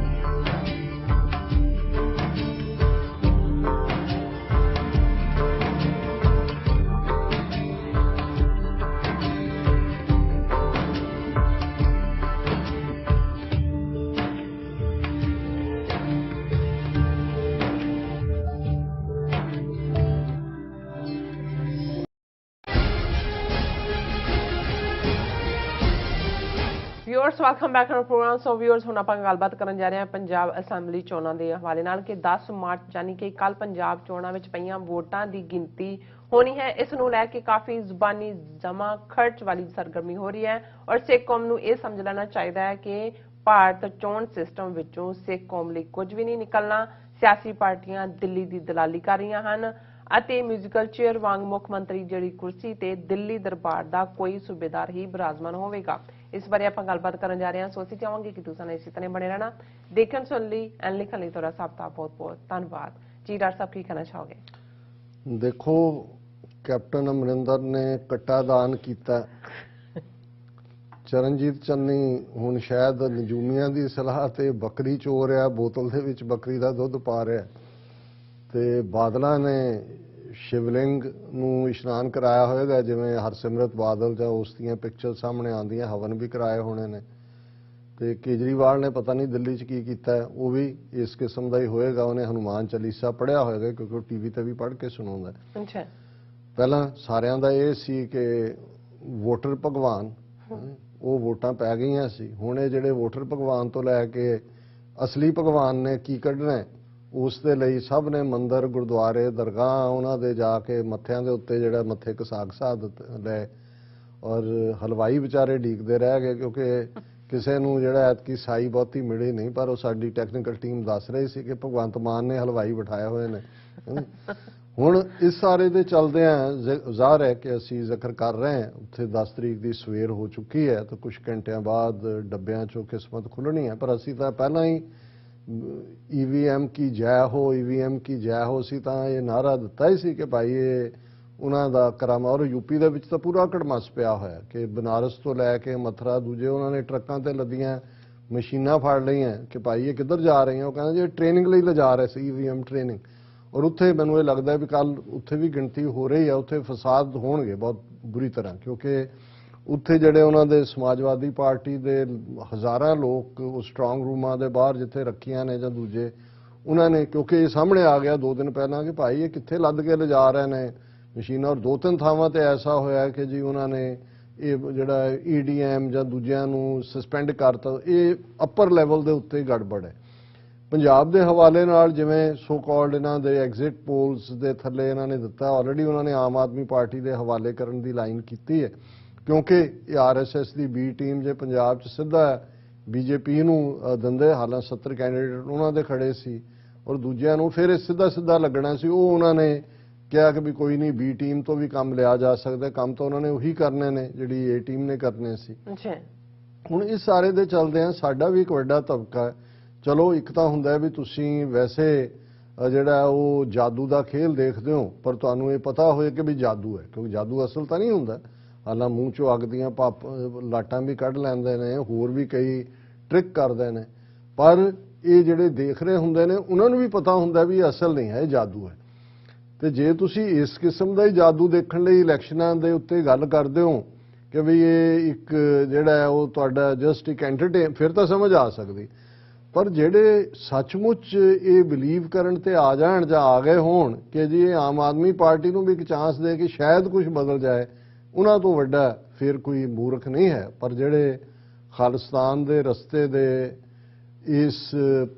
Viewers welcome back to programme. So viewers ਹੁਣ ਆਪਾਂ ਗੱਲਬਾਤ ਕਰਨ ਜਾ ਰਹੇ ਹਾਂ ਪੰਜਾਬ ਅਸੈਂਬਲੀ ਚੋਣਾਂ ਦੇ ਹਵਾਲੇ ਨਾਲ ਕਿ 10 ਮਾਰਚ ਯਾਨੀ ਕਿ ਕੱਲ ਪੰਜਾਬ ਚੋਣਾਂ ਵਿੱਚ ਪਈਆਂ ਵੋਟਾਂ ਦੀ ਗਿਣਤੀ ਹੋਣੀ ਹੈ। ਇਸ ਨੂੰ ਲੈ ਕੇ ਕਾਫੀ ਜ਼ੁਬਾਨੀ ਜਮਾ ਖਰਚ ਵਾਲੀ ਸਰਗਰਮੀ ਹੋ ਰਹੀ ਹੈ ਔਰ ਸਿੱਖ ਕੌਮ ਨੂੰ ਇਹ ਸਮਝ ਲੈਣਾ ਚਾਹੀਦਾ ਹੈ ਕਿ ਭਾਰਤ ਚੋਣ ਸਿਸਟਮ ਵਿੱਚੋਂ ਸਿੱਖ ਕੌਮ ਲਈ ਕੁਝ ਵੀ ਨਹੀਂ ਨਿਕਲਣਾ। ਸਿਆਸੀ ਪਾਰਟੀਆਂ ਦਿੱਲੀ ਦੀ ਦਲਾਲੀ ਕਰ ਰਹੀਆਂ ਹਨ ਅਤੇ ਮਿਊਜ਼ੀਕਲ ਚੇਅਰ ਵਾਂਗ ਮੁੱਖ ਮੰਤਰੀ ਜਿਹੜੀ ਕੁਰਸੀ ਤੇ ਦਿੱਲੀ ਦਰਬਾਰ ਦਾ ਕੋਈ ਸੂਬੇਦਾਰ ਹੀ ਬਿਰਾਜਮਾਨ ਹੋਵੇਗਾ। ਇਸ ਬਾਰੇ ਆਪਾਂ ਗੱਲਬਾਤ ਕਰਨ ਜਾ ਰਹੇ ਹਾਂ। ਸੋ ਅਸੀਂ ਚਾਹਾਂਗੇ ਕਿ ਤੁਸੀਂ ਇਸੇ ਤਰ੍ਹਾਂ ਬਣੇ ਰਹਿਣਾ। ਦੇਖਣ ਸੁਣ ਲਈ ਐਂਡ ਲਿਖਣ ਲਈ ਤੁਹਾਡਾ ਸਭ ਦਾ ਬਹੁਤ ਬਹੁਤ ਧੰਨਵਾਦ। ਜੀ ਡਾਕਟਰ ਸਾਹਿਬ ਕੀ ਕਹਿਣਾ ਚਾਹੋਗੇ? ਦੇਖੋ, ਕੈਪਟਨ ਅਮਰਿੰਦਰ ਨੇ ਕੱਟਾ ਦਾਨ ਕੀਤਾ। ਚਰਨਜੀਤ ਚੰਨੀ ਹੁਣ ਸ਼ਾਇਦ ਨਜੂਮੀਆਂ ਦੀ ਸਲਾਹ ਤੇ ਬੱਕਰੀ ਚੋ ਰਿਹਾ, ਬੋਤਲ ਦੇ ਵਿੱਚ ਬੱਕਰੀ ਦਾ ਦੁੱਧ ਪਾ ਰਿਹਾ। ਤੇ ਬਾਦਲਾਂ ਨੇ ਸ਼ਿਵਲਿੰਗ ਨੂੰ ਇਸ਼ਨਾਨ ਕਰਾਇਆ ਹੋਏਗਾ, ਜਿਵੇਂ ਹਰਸਿਮਰਤ ਬਾਦਲ ਜਾਂ ਉਸ ਦੀਆਂ ਪਿਕਚਰ ਸਾਹਮਣੇ ਆਉਂਦੀਆਂ, ਹਵਨ ਵੀ ਕਰਾਏ ਹੋਣੇ ਨੇ। ਤੇ ਕੇਜਰੀਵਾਲ ਨੇ ਪਤਾ ਨਹੀਂ ਦਿੱਲੀ 'ਚ ਕੀ ਕੀਤਾ ਹੈ, ਉਹ ਵੀ ਇਸ ਕਿਸਮ ਦਾ ਹੀ ਹੋਏਗਾ। ਉਹਨੇ ਹਨੂਮਾਨ ਚਾਲੀਸਾ ਪੜ੍ਹਿਆ ਹੋਏਗਾ ਕਿਉਂਕਿ ਉਹ TV ਤੇ ਵੀ ਪੜ੍ਹ ਕੇ ਸੁਣਾਉਂਦਾ। ਅੱਛਾ, ਪਹਿਲਾਂ ਸਾਰਿਆਂ ਦਾ ਇਹ ਸੀ ਕਿ ਵੋਟਰ ਭਗਵਾਨ, ਉਹ ਵੋਟਾਂ ਪੈ ਗਈਆਂ ਸੀ। ਹੁਣ ਇਹ ਜਿਹੜੇ ਵੋਟਰ ਭਗਵਾਨ ਤੋਂ ਲੈ ਕੇ ਅਸਲੀ ਭਗਵਾਨ ਨੇ ਕੀ ਕੱਢਣਾ ਹੈ, ਉਸ ਦੇ ਲਈ ਸਭ ਨੇ ਮੰਦਰ, ਗੁਰਦੁਆਰੇ, ਦਰਗਾਹ ਉਹਨਾਂ ਦੇ ਜਾ ਕੇ ਮੱਥਿਆਂ ਦੇ ਉੱਤੇ ਜਿਹੜਾ ਮੱਥੇ ਘਸਾ ਲੈ, ਔਰ ਹਲਵਾਈ ਵਿਚਾਰੇ ਢੀਕਦੇ ਰਹਿ ਗਏ ਕਿਉਂਕਿ ਕਿਸੇ ਨੂੰ ਜਿਹੜਾ ਐਤਕੀ ਸਾਈ ਬਹੁਤੀ ਮਿਲੀ ਨਹੀਂ। ਪਰ ਉਹ ਸਾਡੀ ਟੈਕਨੀਕਲ ਟੀਮ ਦੱਸ ਰਹੀ ਸੀ ਕਿ ਭਗਵੰਤ ਮਾਨ ਨੇ ਹਲਵਾਈ ਬਿਠਾਏ ਹੋਏ ਨੇ। ਹੁਣ ਇਸ ਸਾਰੇ ਦੇ ਚੱਲਦਿਆਂ ਜ਼ਾਹਰ ਹੈ ਕਿ ਅਸੀਂ ਜ਼ਿਕਰ ਕਰ ਰਹੇ ਹਾਂ, ਉੱਥੇ 10 ਤਰੀਕ ਦੀ ਸਵੇਰ ਹੋ ਚੁੱਕੀ ਹੈ ਤਾਂ ਕੁਝ ਘੰਟਿਆਂ ਬਾਅਦ ਡੱਬਿਆਂ 'ਚੋਂ ਕਿਸਮਤ ਖੁੱਲ੍ਹਣੀ ਹੈ। ਪਰ ਅਸੀਂ ਤਾਂ ਪਹਿਲਾਂ ਹੀ EVM ਕੀ ਜੈ ਹੋ, EVM ਕੀ ਜੈ ਹੋ, ਅਸੀਂ ਤਾਂ ਇਹ ਨਾਅਰਾ ਦਿੱਤਾ ਹੀ ਸੀ ਕਿ ਭਾਈ ਇਹ ਉਹਨਾਂ ਦਾ ਕਰਮ। ਔਰ UP ਦੇ ਵਿੱਚ ਤਾਂ ਪੂਰਾ ਕੜਮਸ ਪਿਆ ਹੋਇਆ ਕਿ ਬਨਾਰਸ ਤੋਂ ਲੈ ਕੇ ਮਥੁਰਾ, ਦੂਜੇ ਉਹਨਾਂ ਨੇ ਟਰੱਕਾਂ ਤੇ ਲੱਦੀਆਂ ਮਸ਼ੀਨਾਂ ਫੜ ਲਈਆਂ ਕਿ ਭਾਈ ਇਹ ਕਿੱਧਰ ਜਾ ਰਹੀਆਂ। ਉਹ ਕਹਿੰਦੇ ਜੀ ਟ੍ਰੇਨਿੰਗ ਲਈ ਲਿਜਾ ਰਹੇ ਸੀ, EVM ਟ੍ਰੇਨਿੰਗ। ਔਰ ਉੱਥੇ ਮੈਨੂੰ ਇਹ ਲੱਗਦਾ ਵੀ ਕੱਲ ਉੱਥੇ ਵੀ ਗਿਣਤੀ ਹੋ ਰਹੀ ਹੈ, ਉੱਥੇ ਫਸਾਦ ਹੋਣਗੇ ਬਹੁਤ ਬੁਰੀ ਤਰ੍ਹਾਂ ਕਿਉਂਕਿ ਉੱਥੇ ਜਿਹੜੇ ਉਹਨਾਂ ਦੇ ਸਮਾਜਵਾਦੀ ਪਾਰਟੀ ਦੇ ਹਜ਼ਾਰਾਂ ਲੋਕ ਉਹ ਸਟਰੋਂਗ ਰੂਮਾਂ ਦੇ ਬਾਹਰ ਜਿੱਥੇ ਰੱਖੀਆਂ ਨੇ ਜਾਂ ਦੂਜੇ, ਉਹਨਾਂ ਨੇ ਕਿਉਂਕਿ ਇਹ ਸਾਹਮਣੇ ਆ ਗਿਆ 2 ਦਿਨ ਪਹਿਲਾਂ ਕਿ ਭਾਈ ਇਹ ਕਿੱਥੇ ਲੱਦ ਕੇ ਲਿਜਾ ਰਹੇ ਨੇ ਮਸ਼ੀਨਾਂ। ਔਰ 2-3 ਥਾਵਾਂ ਤੇ ਐਸਾ ਹੋਇਆ ਕਿ ਜੀ ਉਹਨਾਂ ਨੇ ਇਹ ਜਿਹੜਾ EDM ਜਾਂ ਦੂਜਿਆਂ ਨੂੰ ਸਸਪੈਂਡ ਕਰਤਾ। ਇਹ ਅੱਪਰ ਲੈਵਲ ਦੇ ਉੱਤੇ ਗੜਬੜ ਹੈ। ਪੰਜਾਬ ਦੇ ਹਵਾਲੇ ਨਾਲ ਜਿਵੇਂ ਸੋ ਕਾਲਡ ਇਹਨਾਂ ਦੇ ਐਗਜ਼ਿਟ ਪੋਲਸ ਦੇ ਥੱਲੇ ਇਹਨਾਂ ਨੇ ਦਿੱਤਾ, ਆਲਰੇਡੀ ਉਹਨਾਂ ਨੇ ਆਮ ਆਦਮੀ ਪਾਰਟੀ ਦੇ ਹਵਾਲੇ ਕਰਨ ਦੀ ਲਾਈਨ ਕੀਤੀ ਹੈ, ਕਿਉਂਕਿ ਇਹ ਆਰਐਸਐਸ ਦੀ ਬੀ ਟੀਮ ਜੇ ਪੰਜਾਬ 'ਚ ਸਿੱਧਾ ਬੀਜੇਪੀ ਨੂੰ ਦਿੰਦੇ, ਹਾਲਾਂ 70 ਕੈਂਡੀਡੇਟ ਉਹਨਾਂ ਦੇ ਖੜੇ ਸੀ ਔਰ ਦੂਜਿਆਂ ਨੂੰ ਫਿਰ ਇਹ ਸਿੱਧਾ ਲੱਗਣਾ ਸੀ। ਉਹ ਉਹਨਾਂ ਨੇ ਕਿਹਾ ਕਿ ਵੀ ਕੋਈ ਨਹੀਂ, ਬੀ ਟੀਮ ਤੋਂ ਵੀ ਕੰਮ ਲਿਆ ਜਾ ਸਕਦਾ, ਕੰਮ ਤਾਂ ਉਹਨਾਂ ਨੇ ਉਹੀ ਕਰਨੇ ਨੇ ਜਿਹੜੀ ਏ ਟੀਮ ਨੇ ਕਰਨੇ ਸੀ। ਹੁਣ ਇਸ ਸਾਰੇ ਦੇ ਚੱਲਦਿਆਂ ਸਾਡਾ ਵੀ ਇੱਕ ਵੱਡਾ ਤਬਕਾ ਹੈ, ਚਲੋ ਇੱਕ ਤਾਂ ਹੁੰਦਾ ਵੀ ਤੁਸੀਂ ਵੈਸੇ ਜਿਹੜਾ ਉਹ ਜਾਦੂ ਦਾ ਖੇਲ ਦੇਖਦੇ ਹੋ, ਪਰ ਤੁਹਾਨੂੰ ਇਹ ਪਤਾ ਹੋਏ ਕਿ ਵੀ ਜਾਦੂ ਹੈ, ਕਿਉਂਕਿ ਜਾਦੂ ਅਸਲ ਤਾਂ ਨਹੀਂ ਹੁੰਦਾ। ਹਾਲਾਂ ਮੂੰਹ ਚੋਂ ਅੱਗ ਦੀਆਂ ਲਾਟਾਂ ਵੀ ਕੱਢ ਲੈਂਦੇ ਨੇ, ਹੋਰ ਵੀ ਕਈ ਟ੍ਰਿਕ ਕਰਦੇ ਨੇ, ਪਰ ਇਹ ਜਿਹੜੇ ਦੇਖ ਰਹੇ ਹੁੰਦੇ ਨੇ ਉਹਨਾਂ ਨੂੰ ਵੀ ਪਤਾ ਹੁੰਦਾ ਵੀ ਇਹ ਅਸਲ ਨਹੀਂ ਹੈ, ਇਹ ਜਾਦੂ ਹੈ। ਤੇ ਜੇ ਤੁਸੀਂ ਇਸ ਕਿਸਮ ਦਾ ਹੀ ਜਾਦੂ ਦੇਖਣ ਲਈ ਇਲੈਕਸ਼ਨਾਂ ਦੇ ਉੱਤੇ ਗੱਲ ਕਰਦੇ ਹੋ ਕਿ ਵੀ ਇਹ ਇੱਕ ਜਿਹੜਾ ਹੈ ਉਹ ਤੁਹਾਡਾ ਜਸਟ ਇੱਕ ਐਂਟਰਟੇਨ, ਫਿਰ ਤਾਂ ਸਮਝ ਆ ਸਕਦੀ। ਪਰ ਜਿਹੜੇ ਸੱਚਮੁੱਚ ਇਹ ਬਿਲੀਵ ਕਰਨ ਤੇ ਆ ਜਾਣ ਜਾਂ ਆ ਗਏ ਹੋਣ ਕਿ ਜੀ ਇਹ ਆਮ ਆਦਮੀ ਪਾਰਟੀ ਨੂੰ ਵੀ ਇੱਕ ਚਾਂਸ ਦੇ ਕੇ ਸ਼ਾਇਦ ਕੁਝ ਬਦਲ ਜਾਏ, ਉਹਨਾਂ ਤੋਂ ਵੱਡਾ ਫਿਰ ਕੋਈ ਮੂਰਖ ਨਹੀਂ ਹੈ। ਪਰ ਜਿਹੜੇ ਖਾਲਿਸਤਾਨ ਦੇ ਰਸਤੇ ਦੇ ਇਸ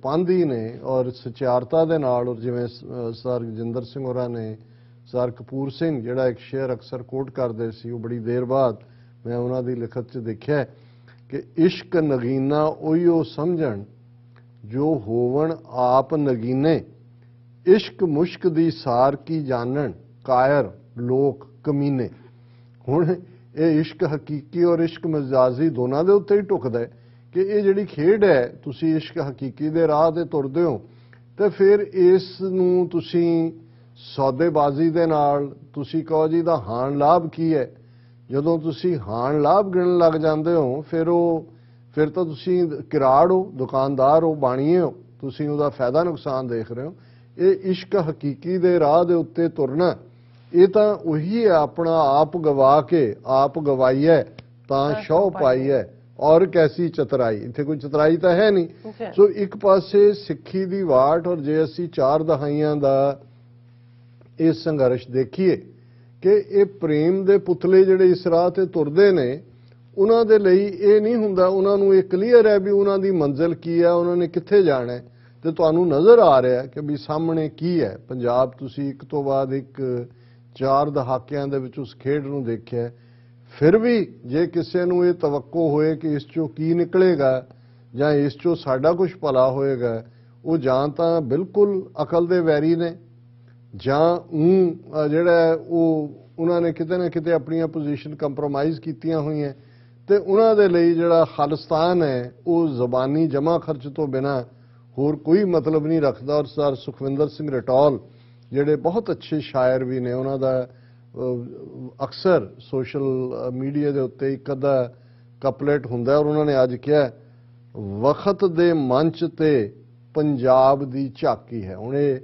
ਪਾਂਧੀ ਨੇ ਔਰ ਸਚਿਆਰਤਾ ਦੇ ਨਾਲ, ਔਰ ਜਿਵੇਂ ਸਰ ਰਜਿੰਦਰ ਸਿੰਘ ਹੋਰਾਂ ਨੇ, ਸਰ ਕਪੂਰ ਸਿੰਘ ਜਿਹੜਾ ਇੱਕ ਸ਼ੇਅਰ ਅਕਸਰ ਕੋਟ ਕਰਦੇ ਸੀ, ਉਹ ਬੜੀ ਦੇਰ ਬਾਅਦ ਮੈਂ ਉਹਨਾਂ ਦੀ ਲਿਖਤ 'ਚ ਦੇਖਿਆ ਕਿ ਇਸ਼ਕ ਨਗੀਨਾ ਉਹੀਓ ਸਮਝਣ ਜੋ ਹੋਵਣ ਆਪ ਨਗੀਨੇ, ਇਸ਼ਕ ਮੁਸ਼ਕ ਦੀ ਸਾਰ ਕੀ ਜਾਣਨ ਕਾਇਰ ਲੋਕ ਕਮੀਨੇ। ਹੁਣ ਇਹ ਇਸ਼ਕ ਹਕੀਕੀ ਔਰ ਇਸ਼ਕ ਮਜਾਜ਼ੀ ਦੋਨਾਂ ਦੇ ਉੱਤੇ ਹੀ ਢੁਕਦਾ ਹੈ ਕਿ ਇਹ ਜਿਹੜੀ ਖੇਡ ਹੈ, ਤੁਸੀਂ ਇਸ਼ਕ ਹਕੀਕੀ ਦੇ ਰਾਹ ਤੇ ਤੁਰਦੇ ਹੋ ਤੇ ਫਿਰ ਇਸ ਨੂੰ ਤੁਸੀਂ ਸੌਦੇਬਾਜ਼ੀ ਦੇ ਨਾਲ ਤੁਸੀਂ ਕਹੋ ਜੀ ਦਾ ਹਾਨ ਲਾਭ ਕੀ ਹੈ। ਜਦੋਂ ਤੁਸੀਂ ਹਾਨ ਲਾਭ ਗਿਣਨ ਲੱਗ ਜਾਂਦੇ ਹੋ ਫਿਰ ਤਾਂ ਤੁਸੀਂ ਕਿਰਾੜ ਹੋ, ਦੁਕਾਨਦਾਰ ਹੋ, ਬਾਣੀਏ ਹੋ, ਤੁਸੀਂ ਉਹਦਾ ਫਾਇਦਾ ਨੁਕਸਾਨ ਦੇਖ ਰਹੇ ਹੋ। ਇਹ ਇਸ਼ਕ ਹਕੀਕੀ ਦੇ ਰਾਹ ਦੇ ਉੱਤੇ ਤੁਰਨਾ, ਇਹ ਤਾਂ ਉਹੀ ਹੈ ਆਪਣਾ ਆਪ ਗਵਾ ਕੇ ਆਪ ਗਵਾਈਐ ਤਾਂ ਸ਼ੌਹ ਪਾਈਐ ਔਰ ਕੈਸੀ ਚਤਰਾਈ। ਇੱਥੇ ਕੋਈ ਚਤਰਾਈ ਤਾਂ ਹੈ ਨਹੀਂ। ਸੋ ਇੱਕ ਪਾਸੇ ਸਿੱਖੀ ਦੀ ਵਾਟ, ਔਰ ਜੇ ਅਸੀਂ 4 ਦਹਾਈਆਂ ਦਾ ਇਹ ਸੰਘਰਸ਼ ਦੇਖੀਏ ਕਿ ਇਹ ਪ੍ਰੇਮ ਦੇ ਪੁਤਲੇ ਜਿਹੜੇ ਇਸ ਰਾਹ ਤੇ ਤੁਰਦੇ ਨੇ, ਉਹਨਾਂ ਦੇ ਲਈ ਇਹ ਨਹੀਂ ਹੁੰਦਾ, ਉਹਨਾਂ ਨੂੰ ਇਹ ਕਲੀਅਰ ਹੈ ਵੀ ਉਹਨਾਂ ਦੀ ਮੰਜ਼ਿਲ ਕੀ ਹੈ, ਉਹਨਾਂ ਨੇ ਕਿੱਥੇ ਜਾਣਾ ਹੈ। ਤੇ ਤੁਹਾਨੂੰ ਨਜ਼ਰ ਆ ਰਿਹਾ ਕਿ ਵੀ ਸਾਹਮਣੇ ਕੀ ਹੈ। ਪੰਜਾਬ ਤੁਸੀਂ ਇੱਕ ਤੋਂ ਬਾਅਦ ਇੱਕ 4 ਦਹਾਕਿਆਂ ਦੇ ਵਿੱਚ ਉਸ ਖੇਡ ਨੂੰ ਦੇਖਿਆ। ਫਿਰ ਵੀ ਜੇ ਕਿਸੇ ਨੂੰ ਇਹ ਤਵੱਕੋ ਹੋਏ ਕਿ ਇਸ ਚੋਂ ਕੀ ਨਿਕਲੇਗਾ ਜਾਂ ਇਸ ਚੋਂ ਸਾਡਾ ਕੁਝ ਭਲਾ ਹੋਏਗਾ, ਉਹ ਜਾਂ ਤਾਂ ਬਿਲਕੁਲ ਅਕਲ ਦੇ ਵੈਰੀ ਨੇ, ਜਾਂ ਜਿਹੜਾ ਉਹ ਉਹਨਾਂ ਨੇ ਕਿਤੇ ਨਾ ਕਿਤੇ ਆਪਣੀਆਂ ਪੋਜੀਸ਼ਨ ਕੰਪਰੋਮਾਈਜ਼ ਕੀਤੀਆਂ ਹੋਈਆਂ ਤੇ ਉਹਨਾਂ ਦੇ ਲਈ ਜਿਹੜਾ ਖਾਲਿਸਤਾਨ ਹੈ ਉਹ ਜ਼ਬਾਨੀ ਜਮਾ ਖਰਚ ਤੋਂ ਬਿਨਾਂ ਹੋਰ ਕੋਈ ਮਤਲਬ ਨਹੀਂ ਰੱਖਦਾ। ਔਰ ਸਰ ਸੁਖਵਿੰਦਰ ਸਿੰਘ ਰਟੌਲ ਜਿਹੜੇ ਬਹੁਤ ਅੱਛੇ ਸ਼ਾਇਰ ਵੀ ਨੇ, ਉਹਨਾਂ ਦਾ ਅਕਸਰ ਸੋਸ਼ਲ ਮੀਡੀਆ ਦੇ ਉੱਤੇ ਇੱਕ ਅੱਧਾ ਕਪਲੇਟ ਹੁੰਦਾ ਔਰ ਉਹਨਾਂ ਨੇ ਅੱਜ ਕਿਹਾ ਵਕਤ ਦੇ ਮੰਚ ਤੇ ਪੰਜਾਬ ਦੀ ਝਾਕੀ ਹੈ। ਹੁਣ ਇਹ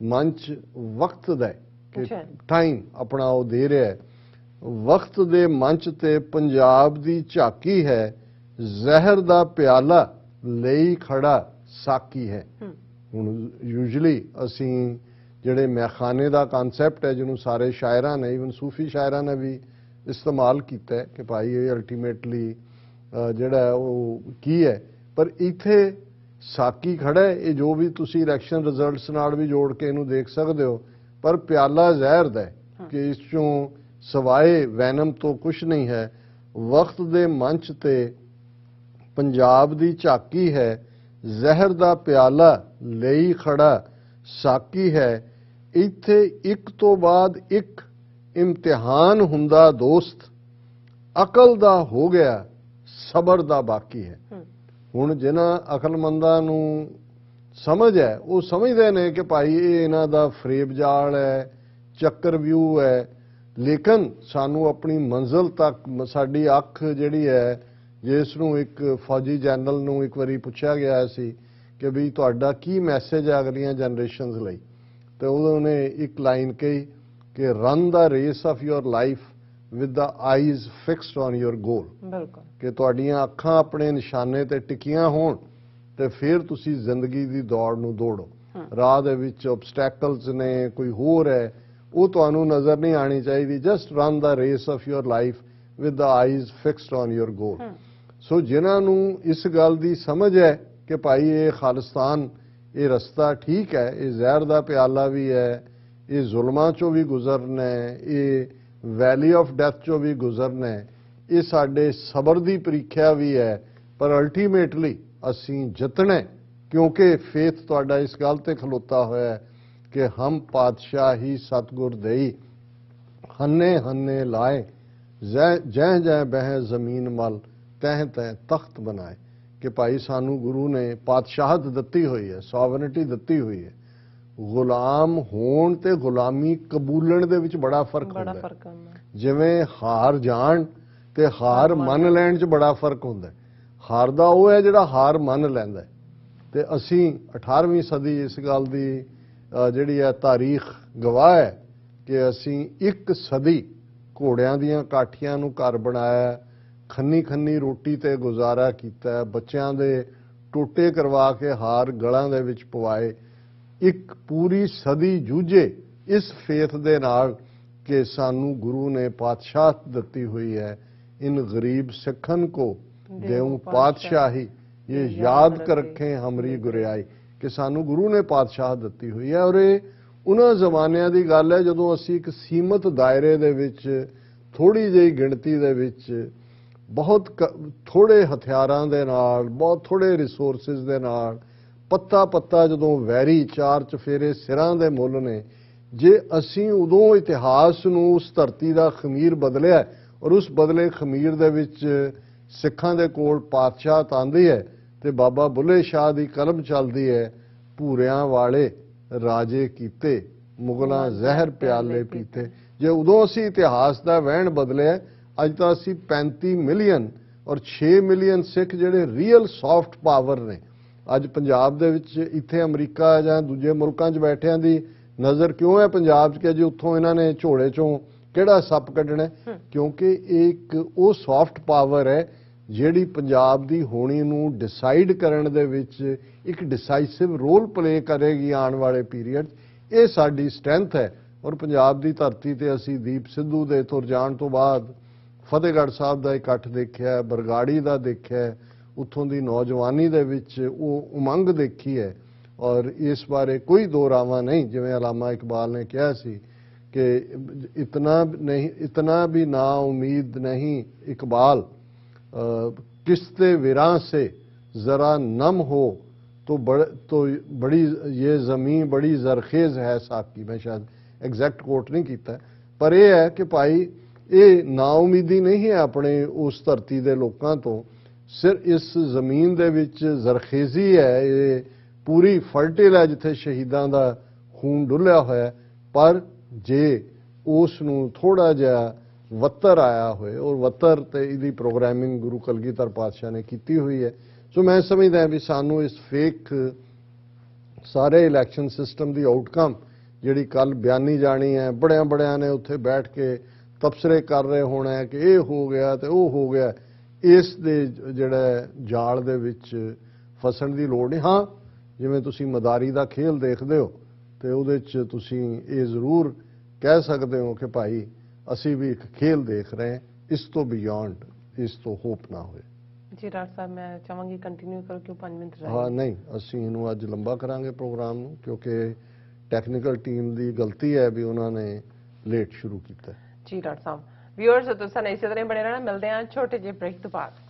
ਮੰਚ ਵਕਤ ਦਾ ਕਿ ਟਾਈਮ ਆਪਣਾ ਉਹ ਦੇ ਰਿਹਾ ਹੈ। ਵਕਤ ਦੇ ਮੰਚ ਤੇ ਪੰਜਾਬ ਦੀ ਝਾਕੀ ਹੈ, ਜ਼ਹਿਰ ਦਾ ਪਿਆਲਾ ਲਈ ਖੜਾ ਸਾਕੀ ਹੈ। ਹੁਣ ਯੂਜੂਅਲੀ ਅਸੀਂ ਜਿਹੜੇ ਮੈਖਾਨੇ ਦਾ ਕਨਸੈਪਟ ਹੈ ਜਿਹਨੂੰ ਸਾਰੇ ਸ਼ਾਇਰਾਂ ਨੇ, ਇਵਨ ਸੂਫੀ ਸ਼ਾਇਰਾਂ ਨੇ ਵੀ ਇਸਤੇਮਾਲ ਕੀਤਾ ਹੈ ਕਿ ਭਾਈ ਇਹ ਅਲਟੀਮੇਟਲੀ ਜਿਹੜਾ ਉਹ ਕੀ ਹੈ, ਪਰ ਇੱਥੇ ਸਾਕੀ ਖੜਾ ਹੈ। ਇਹ ਜੋ ਵੀ ਤੁਸੀਂ ਇਲੈਕਸ਼ਨ ਰਿਜ਼ਲਟਸ ਨਾਲ ਵੀ ਜੋੜ ਕੇ ਇਹਨੂੰ ਦੇਖ ਸਕਦੇ ਹੋ, ਪਰ ਪਿਆਲਾ ਜ਼ਹਿਰ ਦਾ ਹੈ ਕਿ ਇਸ ਚੋਂ ਸਵਾਏ ਵੈਨਮ ਤੋਂ ਕੁਝ ਨਹੀਂ ਹੈ। ਵਕਤ ਦੇ ਮੰਚ ਤੇ ਪੰਜਾਬ ਦੀ ਝਾਕੀ ਹੈ, ਜ਼ਹਿਰ ਦਾ ਪਿਆਲਾ ਲਈ ਖੜਾ ਸਾਕੀ ਹੈ। ਇੱਥੇ ਇੱਕ ਤੋਂ ਬਾਅਦ ਇੱਕ ਇਮਤਿਹਾਨ ਹੁੰਦਾ ਦੋਸਤ, ਅਕਲ ਦਾ ਹੋ ਗਿਆ ਸਬਰ ਦਾ ਬਾਕੀ ਹੈ। ਹੁਣ ਜਿਨ੍ਹਾਂ ਅਕਲਮੰਦਾਂ ਨੂੰ ਸਮਝ ਹੈ ਉਹ ਸਮਝਦੇ ਨੇ ਕਿ ਭਾਈ ਇਹ ਇਹਨਾਂ ਦਾ ਫਰੇਬ ਜਾਲ ਹੈ, ਚੱਕਰ ਵਿਊ ਹੈ, ਲੇਕਿਨ ਸਾਨੂੰ ਆਪਣੀ ਮੰਜ਼ਿਲ ਤੱਕ ਸਾਡੀ ਅੱਖ ਜਿਹੜੀ ਹੈ, ਜਿਸ ਨੂੰ ਇੱਕ ਫੌਜੀ ਜਨਰਲ ਨੂੰ ਇੱਕ ਵਾਰੀ ਪੁੱਛਿਆ ਗਿਆ ਸੀ ਕਿ ਵੀ ਤੁਹਾਡਾ ਕੀ ਮੈਸੇਜ ਹੈ ਅਗਲੀਆਂ ਜਨਰੇਸ਼ਨਸ ਲਈ, ਤੇ ਉਹਨੇ ਇੱਕ ਲਾਈਨ ਕਹੀ ਕਿ run the race of your life with the eyes fixed on your goal. ਬਿਲਕੁਲ, ਕਿ ਤੁਹਾਡੀਆਂ ਅੱਖਾਂ ਆਪਣੇ ਨਿਸ਼ਾਨੇ ਤੇ ਟਿਕੀਆਂ ਹੋਣ ਤੇ ਫਿਰ ਤੁਸੀਂ ਜ਼ਿੰਦਗੀ ਦੀ ਦੌੜ ਨੂੰ ਦੌੜੋ। ਰਾਹ ਦੇ ਵਿੱਚ ਆਬਸਟੈਕਲਸ ਨੇ, ਕੋਈ ਹੋਰ ਹੈ, ਉਹ ਤੁਹਾਨੂੰ ਨਜ਼ਰ ਨਹੀਂ ਆਣੀ ਚਾਹੀਦੀ। Just run the race of your life with the eyes fixed on your goal. So ਜਿਨ੍ਹਾਂ ਨੂੰ ਇਸ ਗੱਲ ਦੀ ਸਮਝ ਹੈ ਕਿ ਭਾਈ ਇਹ ਖਾਲਿਸਤਾਨ ਇਹ ਰਸਤਾ ਠੀਕ ਹੈ, ਇਹ ਜ਼ਹਿਰ ਦਾ ਪਿਆਲਾ ਵੀ ਹੈ, ਇਹ ਜ਼ੁਲਮਾਂ ਚੋਂ ਵੀ ਗੁਜ਼ਰਨਾ ਹੈ, ਇਹ ਵੈਲੀ ਆਫ ਡੈਥ ਚੋਂ ਵੀ ਗੁਜ਼ਰਨਾ ਹੈ, ਇਹ ਸਾਡੇ ਸਬਰ ਦੀ ਪ੍ਰੀਖਿਆ ਵੀ ਹੈ, ਪਰ ਅਲਟੀਮੇਟਲੀ ਅਸੀਂ ਜਿੱਤਣਾ ਹੈ, ਕਿਉਂਕਿ ਫੇਥ ਤੁਹਾਡਾ ਇਸ ਗੱਲ ਤੇ ਖਲੋਤਾ ਹੋਇਆ ਹੈ ਕਿ ਹਮ ਪਾਤਸ਼ਾਹੀ ਸਤਿਗੁਰ ਦੇਈ ਹੰਨੇ ਹੰਨੇ ਲਾਏ ਜੈ ਜੈ ਬਹਿ ਜ਼ਮੀਨ ਮਲ ਤਹਿ ਤਹਿ ਤਖਤ ਬਣਾਏ। ਕਿ ਭਾਈ ਸਾਨੂੰ ਗੁਰੂ ਨੇ ਪਾਤਸ਼ਾਹਤ ਦਿੱਤੀ ਹੋਈ ਹੈ, ਸੋਵਰਨਿਟੀ ਦਿੱਤੀ ਹੋਈ ਹੈ। ਗੁਲਾਮ ਹੋਣ ਤੇ ਗੁਲਾਮੀ ਕਬੂਲਣ ਦੇ ਵਿੱਚ ਬੜਾ ਫਰਕ ਹੁੰਦਾ ਹੈ। ਜਿਵੇਂ ਹਾਰ ਜਾਣ ਤੇ ਹਾਰ ਮੰਨ ਲੈਣ 'ਚ ਬੜਾ ਫਰਕ ਹੁੰਦਾ ਹੈ। ਹਾਰਦਾ ਉਹ ਹੈ ਜਿਹੜਾ ਹਾਰ ਮੰਨ ਲੈਂਦਾ ਹੈ। ਤੇ ਅਸੀਂ 18ਵੀਂ ਸਦੀ ਇਸ ਗੱਲ ਦੀ ਜਿਹੜੀ ਹੈ ਤਾਰੀਖ ਗਵਾਹ ਹੈ ਕਿ ਅਸੀਂ ਇੱਕ ਸਦੀ ਘੋੜਿਆਂ ਦੀਆਂ ਕਾਠੀਆਂ ਨੂੰ ਘਰ ਬਣਾਇਆ, ਖੰਨੀ ਖੰਨੀ ਰੋਟੀ ਤੇ ਗੁਜ਼ਾਰਾ ਕੀਤਾ, ਬੱਚਿਆਂ ਦੇ ਟੋਟੇ ਕਰਵਾ ਕੇ ਹਾਰ ਗਲਾਂ ਦੇ ਵਿੱਚ ਪਵਾਏ, ਇੱਕ ਪੂਰੀ ਸਦੀ ਜੂਝੇ ਇਸ ਫੇਥ ਦੇ ਨਾਲ ਕਿ ਸਾਨੂੰ ਗੁਰੂ ਨੇ ਪਾਤਸ਼ਾਹਤ ਦਿੱਤੀ ਹੋਈ ਹੈ। ਇਨ ਗਰੀਬ ਸਿੱਖਨ ਕੋ ਦੇਉ ਪਾਤਸ਼ਾਹੀ ਇਹ ਯਾਦ ਕਰ ਰੱਖੇ ਹਮਰੀ ਗੁਰਿਆਈ, ਕਿ ਸਾਨੂੰ ਗੁਰੂ ਨੇ ਪਾਤਸ਼ਾਹਤ ਦਿੱਤੀ ਹੋਈ ਹੈ। ਔਰ ਇਹ ਉਹਨਾਂ ਜ਼ਮਾਨਿਆਂ ਦੀ ਗੱਲ ਹੈ ਜਦੋਂ ਅਸੀਂ ਇੱਕ ਸੀਮਤ ਦਾਇਰੇ ਦੇ ਵਿੱਚ ਥੋੜੀ ਜਿਹੀ ਗਿਣਤੀ ਦੇ ਵਿੱਚ ਬਹੁਤ ਥੋੜੇ ਹਥਿਆਰਾਂ ਦੇ ਨਾਲ, ਬਹੁਤ ਥੋੜੇ ਰਿਸੋਰਸਿਸ ਦੇ ਨਾਲ, ਪੱਤਾ ਪੱਤਾ ਜਦੋਂ ਵੈਰੀ ਚਾਰ ਚਫੇਰੇ ਸਿਰਾਂ ਦੇ ਮੁੱਲ ਨੇ, ਜੇ ਅਸੀਂ ਉਦੋਂ ਇਤਿਹਾਸ ਨੂੰ ਉਸ ਧਰਤੀ ਦਾ ਖਮੀਰ ਬਦਲਿਆ ਔਰ ਉਸ ਬਦਲੇ ਖਮੀਰ ਦੇ ਵਿੱਚ ਸਿੱਖਾਂ ਦੇ ਕੋਲ ਪਾਤਸ਼ਾਹਤ ਆਉਂਦੀ ਹੈ ਤੇ ਬਾਬਾ ਬੁੱਲੇ ਸ਼ਾਹ ਦੀ ਕਲਮ ਚੱਲਦੀ ਹੈ, ਭੂਰਿਆਂ ਵਾਲੇ ਰਾਜੇ ਕੀਤੇ ਮੁਗਲਾਂ ਜ਼ਹਿਰ ਪਿਆਲੇ ਪੀਤੇ। ਜੇ ਉਦੋਂ ਅਸੀਂ ਇਤਿਹਾਸ ਦਾ ਵਹਿਣ ਬਦਲਿਆ, ਅੱਜ ਤਾਂ ਅਸੀਂ 35 ਮਿਲੀਅਨ ਔਰ 6 ਮਿਲੀਅਨ ਸਿੱਖ ਜਿਹੜੇ ਰੀਅਲ ਸੌਫਟ ਪਾਵਰ ਨੇ, ਅੱਜ ਪੰਜਾਬ ਦੇ ਵਿੱਚ ਇੱਥੇ ਅਮਰੀਕਾ ਜਾਂ ਦੂਜੇ ਮੁਲਕਾਂ 'ਚ ਬੈਠਿਆਂ ਦੀ ਨਜ਼ਰ ਕਿਉਂ ਹੈ ਪੰਜਾਬ 'ਚ ਕਿ ਜੀ ਉੱਥੋਂ ਇਹਨਾਂ ਨੇ ਝੋਲੇ 'ਚੋਂ ਕਿਹੜਾ ਸੱਪ ਕੱਢਣਾ, ਕਿਉਂਕਿ ਇੱਕ ਉਹ ਸੌਫਟ ਪਾਵਰ ਹੈ ਜਿਹੜੀ ਪੰਜਾਬ ਦੀ ਹੋਣੀ ਨੂੰ ਡਿਸਾਈਡ ਕਰਨ ਦੇ ਵਿੱਚ ਇੱਕ ਡਿਸਾਈਸਿਵ ਰੋਲ ਪਲੇ ਕਰੇਗੀ ਆਉਣ ਵਾਲੇ ਪੀਰੀਅਡ। ਇਹ ਸਾਡੀ ਸਟਰੈਂਥ ਹੈ। ਔਰ ਪੰਜਾਬ ਦੀ ਧਰਤੀ ਤੇ ਅਸੀਂ ਦੀਪ ਸਿੱਧੂ ਦੇ ਤੁਰ ਜਾਣ ਤੋਂ ਬਾਅਦ ਫਤਿਹਗੜ੍ਹ ਸਾਹਿਬ ਦਾ ਇਕੱਠ ਦੇਖਿਆ, ਬਰਗਾੜੀ ਦਾ ਦੇਖਿਆ, ਉੱਥੋਂ ਦੀ ਨੌਜਵਾਨੀ ਦੇ ਵਿੱਚ ਉਹ ਉਮੰਗ ਦੇਖੀ ਹੈ। ਔਰ ਇਸ ਬਾਰੇ ਕੋਈ ਦੋ ਰਾਵਾਂ ਨਹੀਂ, ਜਿਵੇਂ ਅਲਾਮਾ ਇਕਬਾਲ ਨੇ ਕਿਹਾ ਸੀ ਕਿ इतना भी ना उम्मीद नहीं इकबाल, किस्ते विरां से जरा नम हो तो बड़ी ये ज़मीन बड़ी जरखेज है साकी। मैं शायद एग्जैक्ट कोट नहीं किया, पर यह है कि भाई ये नाउमीदी नहीं है अपने उस धरती के लोगों तो, सिर्फ इस जमीन दे विच जरखेजी है, ये पूरी फर्टिल है जिथे शहीदां दा खून डुलिया होया है। पर जे ਉਸ ਨੂੰ ਥੋੜਾ ਜਿਹਾ ਵੱਤਰ ਆਇਆ ਹੋਏ, ਔਰ ਵੱਤਰ ਤੇ ਇਹਦੀ ਪ੍ਰੋਗਰਾਮਿੰਗ ਗੁਰੂ ਕਲਗੀਧਰ ਪਾਤਸ਼ਾਹ ਨੇ ਕੀਤੀ ਹੋਈ ਹੈ। ਸੋ ਮੈਂ ਸਮਝਦਾ ਵੀ ਸਾਨੂੰ ਇਸ ਫੇਕ ਸਾਰੇ ਇਲੈਕਸ਼ਨ ਸਿਸਟਮ ਦੀ ਆਊਟਕਮ ਜਿਹੜੀ ਕੱਲ ਬਿਆਨੀ ਜਾਣੀ ਹੈ, ਬੜਿਆਂ ਨੇ ਉੱਥੇ ਬੈਠ ਕੇ ਤਬਸਰੇ ਕਰ ਰਹੇ ਹੋਣਾ ਹੈ ਕਿ ਇਹ ਹੋ ਗਿਆ ਤੇ ਉਹ ਹੋ ਗਿਆ, ਇਸ ਦੇ ਜਿਹੜਾ ਜਾਲ ਦੇ ਵਿੱਚ ਫਸਣ ਦੀ ਲੋੜ ਨਹੀਂ। ਹਾਂ, ਜਿਵੇਂ ਤੁਸੀਂ ਮਦਾਰੀ ਦਾ ਖੇਲ ਦੇਖਦੇ ਹੋ ਤੇ ਉਹਦੇ 'ਚ ਤੁਸੀਂ ਇਹ ਜ਼ਰੂਰ ਕਹਿ ਸਕਦੇ ਹੋ ਕਿ ਭਾਈ ਅਸੀਂ ਵੀ ਇੱਕ ਖੇਲ ਦੇਖ ਰਹੇ ਹਾਂ, ਇਸ ਤੋਂ ਬਿਯੋਂਡ ਇਸ ਤੋਂ ਹੋਪ ਨਾ ਹੋਏ। ਜੀ ਡਾਕਟਰ ਸਾਹਿਬ, ਮੈਂ ਚਾਹਾਂਗੀ ਕੰਟੀਨਿਊ ਕਰੋ ਕਿਉਂ 5 ਮਿੰਟ ਰਹਿ ਗਏ। ਹਾਂ, ਨਹੀਂ, ਅਸੀਂ ਇਹਨੂੰ ਅੱਜ ਲੰਬਾ ਕਰਾਂਗੇ ਪ੍ਰੋਗਰਾਮ ਨੂੰ, ਕਿਉਂਕਿ ਟੈਕਨੀਕਲ ਟੀਮ ਦੀ ਗਲਤੀ ਹੈ ਵੀ ਉਹਨਾਂ ਨੇ ਲੇਟ ਸ਼ੁਰੂ ਕੀਤਾ। ਜੀ ਡਾਕਟਰ ਸਾਹਿਬ, ਵਿਊਅਰਸ ਤੁਸੀਂ ਇਸੇ ਤਰ੍ਹਾਂ ਬਣੇ ਰਹਿਣਾ, ਮਿਲਦੇ ਹਾਂ ਛੋਟੇ ਜਿਹੇ ਬ੍ਰੇਕ ਤੋਂ ਬਾਅਦ।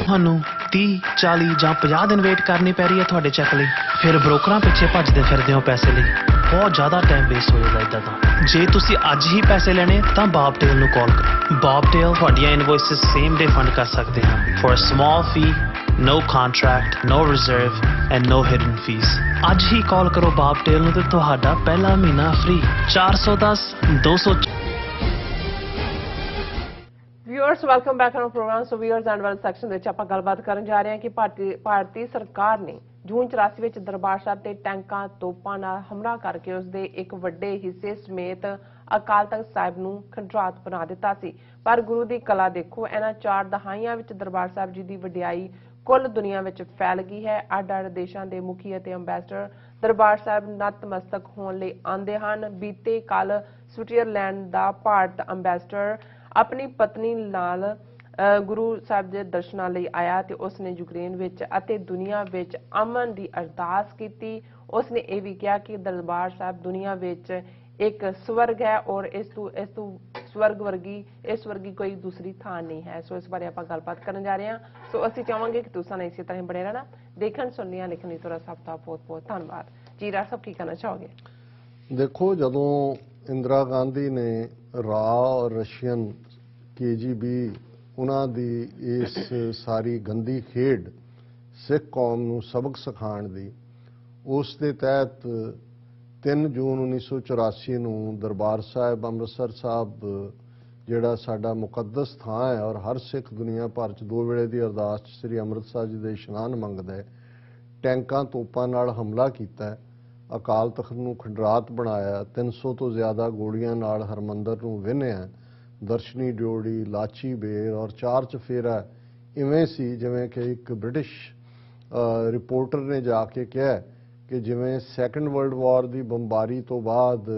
ਤੁਹਾਨੂੰ 30, 40 ਜਾਂ 50 ਦਿਨ ਵੇਟ ਕਰਨੀ ਪੈ ਰਹੀ ਹੈ ਤੁਹਾਡੇ ਚੈੱਕ ਲਈ, ਫਿਰ ਬ੍ਰੋਕਰਾਂ ਪਿੱਛੇ ਭੱਜਦੇ ਫਿਰਦੇ ਹੋ ਪੈਸੇ ਲਈ, ਬਹੁਤ ਜ਼ਿਆਦਾ ਟਾਈਮ ਵੇਸਟ ਹੋ ਜਾਂਦਾ ਇਦਾਂ ਦਾ। ਜੇ ਤੁਸੀਂ ਅੱਜ ਹੀ ਪੈਸੇ ਲੈਣੇ ਤਾਂ ਬਾਬ ਟੇਲ ਨੂੰ ਕਾਲ ਕਰੋ। ਬਾਬ ਟੇਲ ਤੁਹਾਡੀਆਂ ਇਨਵੋਇਸਸ ਸੇਮ ਡੇ ਫੰਡ ਕਰ ਸਕਦੇ ਹਨ for a small fee, no contract, no reserve and no hidden fees। ਅੱਜ ਹੀ ਕਾਲ ਕਰੋ ਬਾਬ ਟੇਲ ਨੂੰ ਤੇ ਤੁਹਾਡਾ ਪਹਿਲਾ ਮਹੀਨਾ free. 410 200 viewers welcome back on programme. So viewers and well section ਵਿੱਚ ਆਪਾਂ ਗੱਲਬਾਤ ਕਰਨ ਜਾ ਰਹੇ ਹਾਂ ਕਿ ਭਾਰਤੀ ਸਰਕਾਰ ਨੇ ਜੂਨ 84 ਵਿੱਚ ਦਰਬਾਰ ਸਾਹਿਬ ਤੇ ਟੈਂਕਾਂ ਤੋਪਾਂ ਨਾਲ ਹਮਲਾ ਕਰਕੇ ਉਸ ਦੇ ਇੱਕ ਵੱਡੇ ਹਿੱਸੇ ਸਮੇਤ ਅਕਾਲ ਤਖਤ ਸਾਹਿਬ ਨੂੰ ਖੰਡਰਾਤ ਬਣਾ ਦਿੱਤਾ ਸੀ। ਪਰ ਗੁਰੂ ਦੀ ਕਲਾ ਦੇਖੋ, ਇਹਨਾਂ 4 ਦਹਾਈਆਂ ਵਿੱਚ ਦਰਬਾਰ ਸਾਹਿਬ ਜੀ ਦੀ ਵਡਿਆਈ ਕੁੱਲ ਦੁਨੀਆ ਵਿੱਚ ਫੈਲ ਗਈ ਹੈ। ਅੱਡ-ਅੱਡ ਦੇਸ਼ਾਂ ਦੇ ਮੁਖੀ ਅਤੇ ਅੰਬੈਸਡਰ ਦਰਬਾਰ ਸਾਹਿਬ ਨਤਮਸਤਕ ਹੋਣ ਲਈ ਆਉਂਦੇ ਹਨ। ਬੀਤੇ ਕੱਲ ਸਵਿਟਜ਼ਰਲੈਂਡ ਦਾ ਭਾਰਤ ਅੰਬੈਸਡਰ ਆਪਣੀ ਪਤਨੀ ਨਾਲ ਗੁਰੂ ਸਾਹਿਬ ਦੇ ਦਰਸ਼ਨਾਂ ਲਈ ਆਇਆ ਤੇ ਉਸਨੇ ਯੂਕਰੇਨ ਵਿੱਚ ਅਤੇ ਦੁਨੀਆ ਵਿੱਚ ਅਮਨ ਦੀ ਅਰਦਾਸ ਕੀਤੀ। ਉਸਨੇ ਇਹ ਵੀ ਕਿਹਾ ਕਿ ਦਰਬਾਰ ਸਾਹਿਬ ਦੁਨੀਆ ਵਿੱਚ ਇੱਕ ਸਵਰਗ ਹੈ ਔਰ ਇਸ ਤੋਂ ਸਵਰਗ ਵਰਗੀ ਕੋਈ ਦੂਸਰੀ ਥਾਂ ਨਹੀਂ ਹੈ। ਸੋ ਇਸ ਬਾਰੇ ਆਪਾਂ ਗੱਲਬਾਤ ਕਰਨ ਜਾ ਰਹੇ ਹਾਂ। ਸੋ ਅਸੀਂ ਚਾਹਾਂਗੇ ਕਿ ਤੁਸੀਂ ਇਸੇ ਤਰ੍ਹਾਂ ਬਣੇ ਰਹਿਣਾ, ਦੇਖਣ ਸੁਣਨੀਆਂ ਲਿਖਣੀ ਤੁਹਾਡਾ ਸਭ ਦਾ ਬਹੁਤ ਬਹੁਤ ਧੰਨਵਾਦ ਜੀ। ਰਾਜ ਸਾਹਿਬ ਕੀ ਕਹਿਣਾ ਚਾਹੋਗੇ? ਦੇਖੋ, ਜਦੋਂ ਇੰਦਰਾ ਗਾਂਧੀ ਨੇ ਔਰ ਰਸ਼ੀਅਨ KGB ਉਹਨਾਂ ਦੀ ਇਸ ਸਾਰੀ ਗੰਦੀ ਖੇਡ ਸਿੱਖ ਕੌਮ ਨੂੰ ਸਬਕ ਸਿਖਾਉਣ ਦੀ, ਉਸ ਦੇ ਤਹਿਤ 3 ਜੂਨ 1984 ਨੂੰ ਦਰਬਾਰ ਸਾਹਿਬ ਅੰਮ੍ਰਿਤਸਰ ਸਾਹਿਬ ਜਿਹੜਾ ਸਾਡਾ ਮੁਕੱਦਸ ਥਾਂ ਹੈ ਔਰ ਹਰ ਸਿੱਖ ਦੁਨੀਆ ਭਰ 'ਚ 2 ਵੇਲੇ ਦੀ ਅਰਦਾਸ 'ਚ ਸ੍ਰੀ ਅੰਮ੍ਰਿਤਸਰ ਜੀ ਦੇ ਇਸ਼ਨਾਨ ਮੰਗਦਾ ਹੈ, ਟੈਂਕਾਂ ਤੋਪਾਂ ਨਾਲ ਹਮਲਾ ਕੀਤਾ ਹੈ, ਅਕਾਲ ਤਖਤ ਨੂੰ ਖੰਡਰਾਤ ਬਣਾਇਆ, 300 ਤੋਂ ਜ਼ਿਆਦਾ ਗੋਲੀਆਂ ਨਾਲ ਹਰਮੰਦਰ ਨੂੰ ਵਿੰਨ੍ਹਿਆ, ਦਰਸ਼ਨੀ ਡਿਓੜੀ, ਲਾਚੀ ਬੇਰ ਔਰ 4 ਚਫੇਰਾ ਇਵੇਂ ਸੀ ਜਿਵੇਂ ਕਿ ਇੱਕ ਬ੍ਰਿਟਿਸ਼ ਰਿਪੋਰਟਰ ਨੇ ਜਾ ਕੇ ਕਿਹਾ ਕਿ ਜਿਵੇਂ ਸੈਕੰਡ ਵਰਲਡ ਵਾਰ ਦੀ ਬੰਬਾਰੀ ਤੋਂ ਬਾਅਦ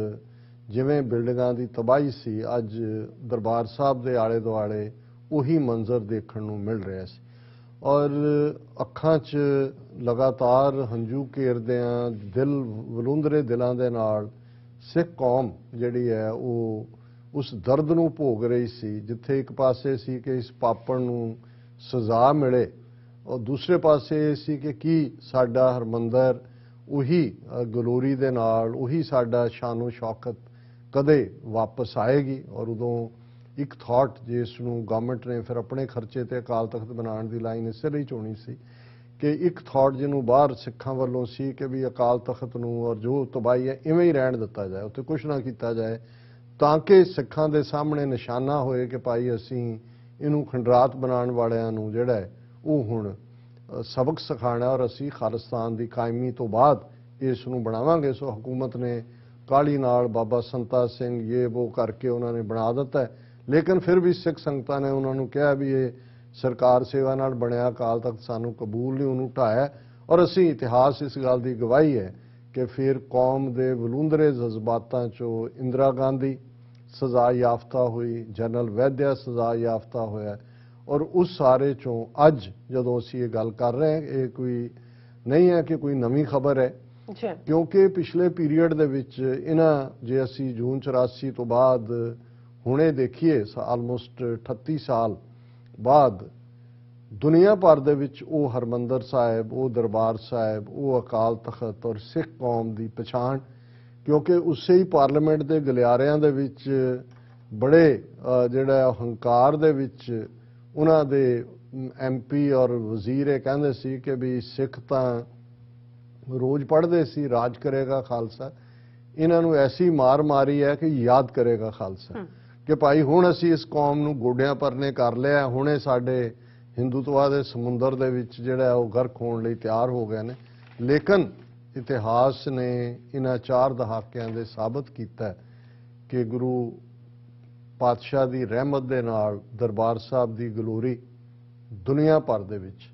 ਜਿਵੇਂ ਬਿਲਡਿੰਗਾਂ ਦੀ ਤਬਾਹੀ ਸੀ, ਅੱਜ ਦਰਬਾਰ ਸਾਹਿਬ ਦੇ ਆਲੇ ਦੁਆਲੇ ਉਹੀ ਮੰਜ਼ਰ ਦੇਖਣ ਨੂੰ ਮਿਲ ਰਿਹਾ ਸੀ। ਔਰ ਅੱਖਾਂ 'ਚ ਲਗਾਤਾਰ ਹੰਝੂ ਘੇਰਦਿਆਂ ਦਿਲ ਵਲੂੰਦਰੇ ਦਿਲਾਂ ਦੇ ਨਾਲ ਸਿੱਖ ਕੌਮ ਜਿਹੜੀ ਹੈ ਉਹ ਉਸ ਦਰਦ ਨੂੰ ਭੋਗ ਰਹੀ ਸੀ, ਜਿੱਥੇ ਇੱਕ ਪਾਸੇ ਸੀ ਕਿ ਇਸ ਪਾਪਣ ਨੂੰ ਸਜ਼ਾ ਮਿਲੇ ਔਰ ਦੂਸਰੇ ਪਾਸੇ ਇਹ ਸੀ ਕਿ ਕੀ ਸਾਡਾ ਹਰਮੰਦਰ ਉਹੀ ਗਲੋਰੀ ਦੇ ਨਾਲ, ਉਹੀ ਸਾਡਾ ਸ਼ਾਨੋ ਸ਼ੌਕਤ ਕਦੇ ਵਾਪਸ ਆਏਗੀ। ਔਰ ਉਦੋਂ ਇੱਕ ਥਾਟ ਜਿਸ ਨੂੰ ਗਵਰਨਮੈਂਟ ਨੇ ਫਿਰ ਆਪਣੇ ਖਰਚੇ ਤੇ ਅਕਾਲ ਤਖਤ ਬਣਾਉਣ ਦੀ ਲਾਈਨ ਇਸੇ ਲਈ ਚੁਣੀ ਸੀ ਕਿ ਇੱਕ ਥਾਟ ਜਿਹਨੂੰ ਬਾਹਰ ਸਿੱਖਾਂ ਵੱਲੋਂ ਸੀ ਕਿ ਵੀ ਅਕਾਲ ਤਖਤ ਨੂੰ ਔਰ ਜੋ ਤਬਾਹੀ ਹੈ ਇਵੇਂ ਹੀ ਰਹਿਣ ਦਿੱਤਾ ਜਾਏ, ਉੱਥੇ ਕੁਛ ਨਾ ਕੀਤਾ ਜਾਏ, ਤਾਂ ਕਿ ਸਿੱਖਾਂ ਦੇ ਸਾਹਮਣੇ ਨਿਸ਼ਾਨਾ ਹੋਏ ਕਿ ਭਾਈ ਅਸੀਂ ਇਹਨੂੰ ਖੰਡਰਾਤ ਬਣਾਉਣ ਵਾਲਿਆਂ ਨੂੰ ਜਿਹੜਾ ਹੈ ਉਹ ਹੁਣ ਸਬਕ ਸਿਖਾਉਣਾ ਔਰ ਅਸੀਂ ਖਾਲਿਸਤਾਨ ਦੀ ਕਾਇਮੀ ਤੋਂ ਬਾਅਦ ਇਸ ਨੂੰ ਬਣਾਵਾਂਗੇ। ਸੋ ਹਕੂਮਤ ਨੇ ਕਾਹਲੀ ਨਾਲ ਬਾਬਾ ਸੰਤਾ ਸਿੰਘ ਇਹ ਉਹ ਕਰਕੇ ਉਹਨਾਂ ਨੇ ਬਣਾ ਦਿੱਤਾ, ਲੇਕਿਨ ਫਿਰ ਵੀ ਸਿੱਖ ਸੰਗਤਾਂ ਨੇ ਉਹਨਾਂ ਨੂੰ ਕਿਹਾ ਵੀ ਇਹ ਸਰਕਾਰ ਸੇਵਾ ਨਾਲ ਬਣਿਆ ਅਕਾਲ ਤਖਤ ਸਾਨੂੰ ਕਬੂਲ ਨਹੀਂ, ਉਹਨੂੰ ਢਾਇਆ। ਔਰ ਅਸੀਂ ਇਤਿਹਾਸ ਇਸ ਗੱਲ ਦੀ ਗਵਾਹੀ ਹੈ ਕਿ ਫਿਰ ਕੌਮ ਦੇ ਵਲੂੰਦਰੇ ਜਜ਼ਬਾਤਾਂ 'ਚੋਂ ਇੰਦਰਾ ਗਾਂਧੀ ਸਜ਼ਾ ਯਾਫਤਾ ਹੋਈ, ਜਨਰਲ ਵੈਦਿਆ ਸਜ਼ਾ ਯਾਫਤਾ ਹੋਇਆ ਔਰ ਉਸ ਸਾਰੇ 'ਚੋਂ ਅੱਜ ਜਦੋਂ ਅਸੀਂ ਇਹ ਗੱਲ ਕਰ ਰਹੇ ਹਾਂ ਇਹ ਕੋਈ ਨਹੀਂ ਹੈ ਕਿ ਕੋਈ ਨਵੀਂ ਖਬਰ ਹੈ, ਕਿਉਂਕਿ ਪਿਛਲੇ ਪੀਰੀਅਡ ਦੇ ਵਿੱਚ ਇਹਨਾਂ ਜੇ ਅਸੀਂ ਜੂਨ 84 ਤੋਂ ਬਾਅਦ ਹੁਣੇ ਦੇਖੀਏ ਆਲਮੋਸਟ 38 ਸਾਲ ਬਾਅਦ ਦੁਨੀਆ ਭਰ ਦੇ ਵਿੱਚ ਉਹ ਹਰਮੰਦਰ ਸਾਹਿਬ, ਉਹ ਦਰਬਾਰ ਸਾਹਿਬ, ਉਹ ਅਕਾਲ ਤਖਤ ਔਰ ਸਿੱਖ ਕੌਮ ਦੀ ਪਛਾਣ, ਕਿਉਂਕਿ ਉਸੇ ਹੀ ਪਾਰਲੀਮੈਂਟ ਦੇ ਗਲਿਆਰਿਆਂ ਦੇ ਵਿੱਚ ਬੜੇ ਜਿਹੜਾ ਹੰਕਾਰ ਦੇ ਵਿੱਚ ਉਹਨਾਂ ਦੇ MP ਔਰ ਵਜ਼ੀਰ ਇਹ ਕਹਿੰਦੇ ਸੀ ਕਿ ਵੀ ਸਿੱਖ ਤਾਂ ਰੋਜ਼ ਪੜ੍ਹਦੇ ਸੀ ਰਾਜ ਕਰੇਗਾ ਖਾਲਸਾ, ਇਹਨਾਂ ਨੂੰ ਐਸੀ ਮਾਰ ਮਾਰੀ ਹੈ ਕਿ ਯਾਦ ਕਰੇਗਾ ਖਾਲਸਾ, ਕਿ ਭਾਈ ਹੁਣ ਅਸੀਂ ਇਸ ਕੌਮ ਨੂੰ ਗੋਡਿਆਂ ਪਰਨੇ ਕਰ ਲਿਆ, ਹੁਣੇ ਸਾਡੇ ਹਿੰਦੂਤਵਾ ਦੇ ਸਮੁੰਦਰ ਦੇ ਵਿੱਚ ਜਿਹੜਾ ਉਹ ਗਰਕ ਹੋਣ ਲਈ ਤਿਆਰ ਹੋ ਗਏ ਨੇ। ਲੇਕਿਨ ਇਤਿਹਾਸ ਨੇ ਇਹਨਾਂ 4 ਦਹਾਕਿਆਂ ਦੇ ਸਾਬਤ ਕੀਤਾ ਕਿ ਗੁਰੂ ਪਾਤਸ਼ਾਹ ਦੀ ਰਹਿਮਤ ਦੇ ਨਾਲ ਦਰਬਾਰ ਸਾਹਿਬ ਦੀ ਗਲੋਰੀ ਦੁਨੀਆ ਭਰ ਦੇ ਵਿੱਚ,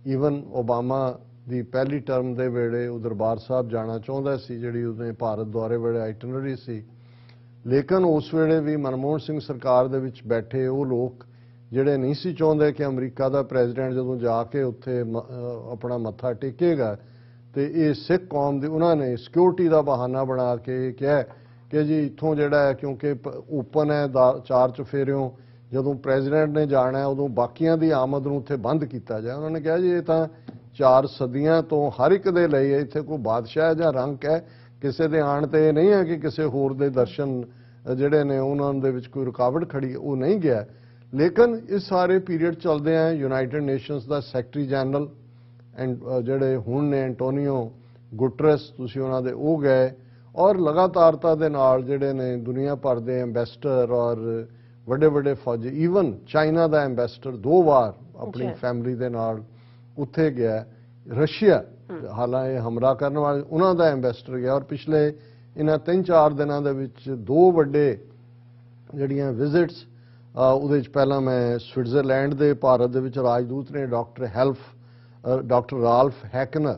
ਈਵਨ ਓਬਾਮਾ ਦੀ ਪਹਿਲੀ ਟਰਮ ਦੇ ਵੇਲੇ ਉਹ ਦਰਬਾਰ ਸਾਹਿਬ ਜਾਣਾ ਚਾਹੁੰਦਾ ਸੀ, ਜਿਹੜੀ ਉਹਨੇ ਭਾਰਤ ਦੌਰੇ ਵੇਲੇ ਆਈਟਨਰੀ ਸੀ, ਲੇਕਿਨ ਉਸ ਵੇਲੇ ਵੀ ਮਨਮੋਹਨ ਸਿੰਘ ਸਰਕਾਰ ਦੇ ਵਿੱਚ ਬੈਠੇ ਉਹ ਲੋਕ ਜਿਹੜੇ ਨਹੀਂ ਸੀ ਚਾਹੁੰਦੇ ਕਿ ਅਮਰੀਕਾ ਦਾ ਪ੍ਰੈਜ਼ੀਡੈਂਟ ਜਦੋਂ ਜਾ ਕੇ ਉੱਥੇ ਆਪਣਾ ਮੱਥਾ ਟੇਕੇਗਾ ਤੇ ਇਹ ਸਿੱਖ ਕੌਮ ਦੀ, ਉਹਨਾਂ ਨੇ ਸਿਕਿਉਰਿਟੀ ਦਾ ਬਹਾਨਾ ਬਣਾ ਕੇ ਕਿਹਾ ਕਿ ਜੀ ਇੱਥੋਂ ਜਿਹੜਾ ਹੈ ਕਿਉਂਕਿ ਓਪਨ ਹੈ 4 ਚੁਫੇਰਿਓਂ, ਜਦੋਂ ਪ੍ਰੈਜ਼ੀਡੈਂਟ ਨੇ ਜਾਣਾ ਉਦੋਂ ਬਾਕੀਆਂ ਦੀ ਆਮਦ ਨੂੰ ਉੱਥੇ ਬੰਦ ਕੀਤਾ ਜਾਏ। ਉਹਨਾਂ ਨੇ ਕਿਹਾ ਜੀ ਇਹ ਤਾਂ 4 ਸਦੀਆਂ ਤੋਂ ਹਰ ਇੱਕ ਦੇ ਲਈ ਇੱਥੇ ਕੋਈ ਬਾਦਸ਼ਾਹ ਜਾਂ ਰੰਕ ਹੈ, ਕਿਸੇ ਦੇ ਆਣ ਤੇ ਇਹ ਨਹੀਂ ਹੈ ਕਿ ਕਿਸੇ ਹੋਰ ਦੇ ਦਰਸ਼ਨ ਜਿਹੜੇ ਨੇ ਉਹਨਾਂ ਦੇ ਵਿੱਚ ਕੋਈ ਰੁਕਾਵਟ ਖੜੀ, ਉਹ ਨਹੀਂ ਗਿਆ। ਲੇਕਿਨ ਇਸ ਸਾਰੇ ਪੀਰੀਅਡ ਚੱਲਦੇ ਆ ਯੂਨਾਈਟਿਡ ਨੇਸ਼ਨਸ ਦਾ ਸੈਕਟਰੀ ਜਨਰਲ ਜਿਹੜੇ ਹੁਣ ਨੇ ਐਂਟੋਨੀਓ ਗੁਟਰਸ, ਤੁਸੀਂ ਉਹਨਾਂ ਦੇ ਉਹ ਗਏ ਔਰ ਲਗਾਤਾਰਤਾ ਦੇ ਨਾਲ ਜਿਹੜੇ ਨੇ ਦੁਨੀਆ ਭਰ ਦੇ ਐਂਬੈਸਡਰ ਔਰ ਵੱਡੇ ਵੱਡੇ ਫੌਜੀ, ਈਵਨ ਚਾਈਨਾ ਦਾ ਐਂਬੈਸਡਰ 2 ਵਾਰ ਆਪਣੀ ਫੈਮਿਲੀ ਦੇ ਨਾਲ ਉੱਥੇ ਗਿਆ। ਰਸ਼ੀਆ ਹਾਲਾਂਕਿ ਹਮਲਾ ਕਰਨ ਵਾਲੇ ਉਹਨਾਂ ਦਾ ਐਂਬੈਸਡਰ ਗਿਆ। ਔਰ ਪਿਛਲੇ ਇਹਨਾਂ 3-4 ਦਿਨਾਂ ਦੇ ਵਿੱਚ 2 ਵੱਡੇ ਜਿਹੜੀਆਂ ਵਿਜ਼ਿਟਸ, ਉਹਦੇ 'ਚ ਪਹਿਲਾਂ ਮੈਂ ਸਵਿਟਜ਼ਰਲੈਂਡ ਦੇ ਭਾਰਤ ਦੇ ਵਿੱਚ ਰਾਜਦੂਤ ਨੇ ਡਾਕਟਰ ਰਾਲਫ ਹੈਕਨਰ,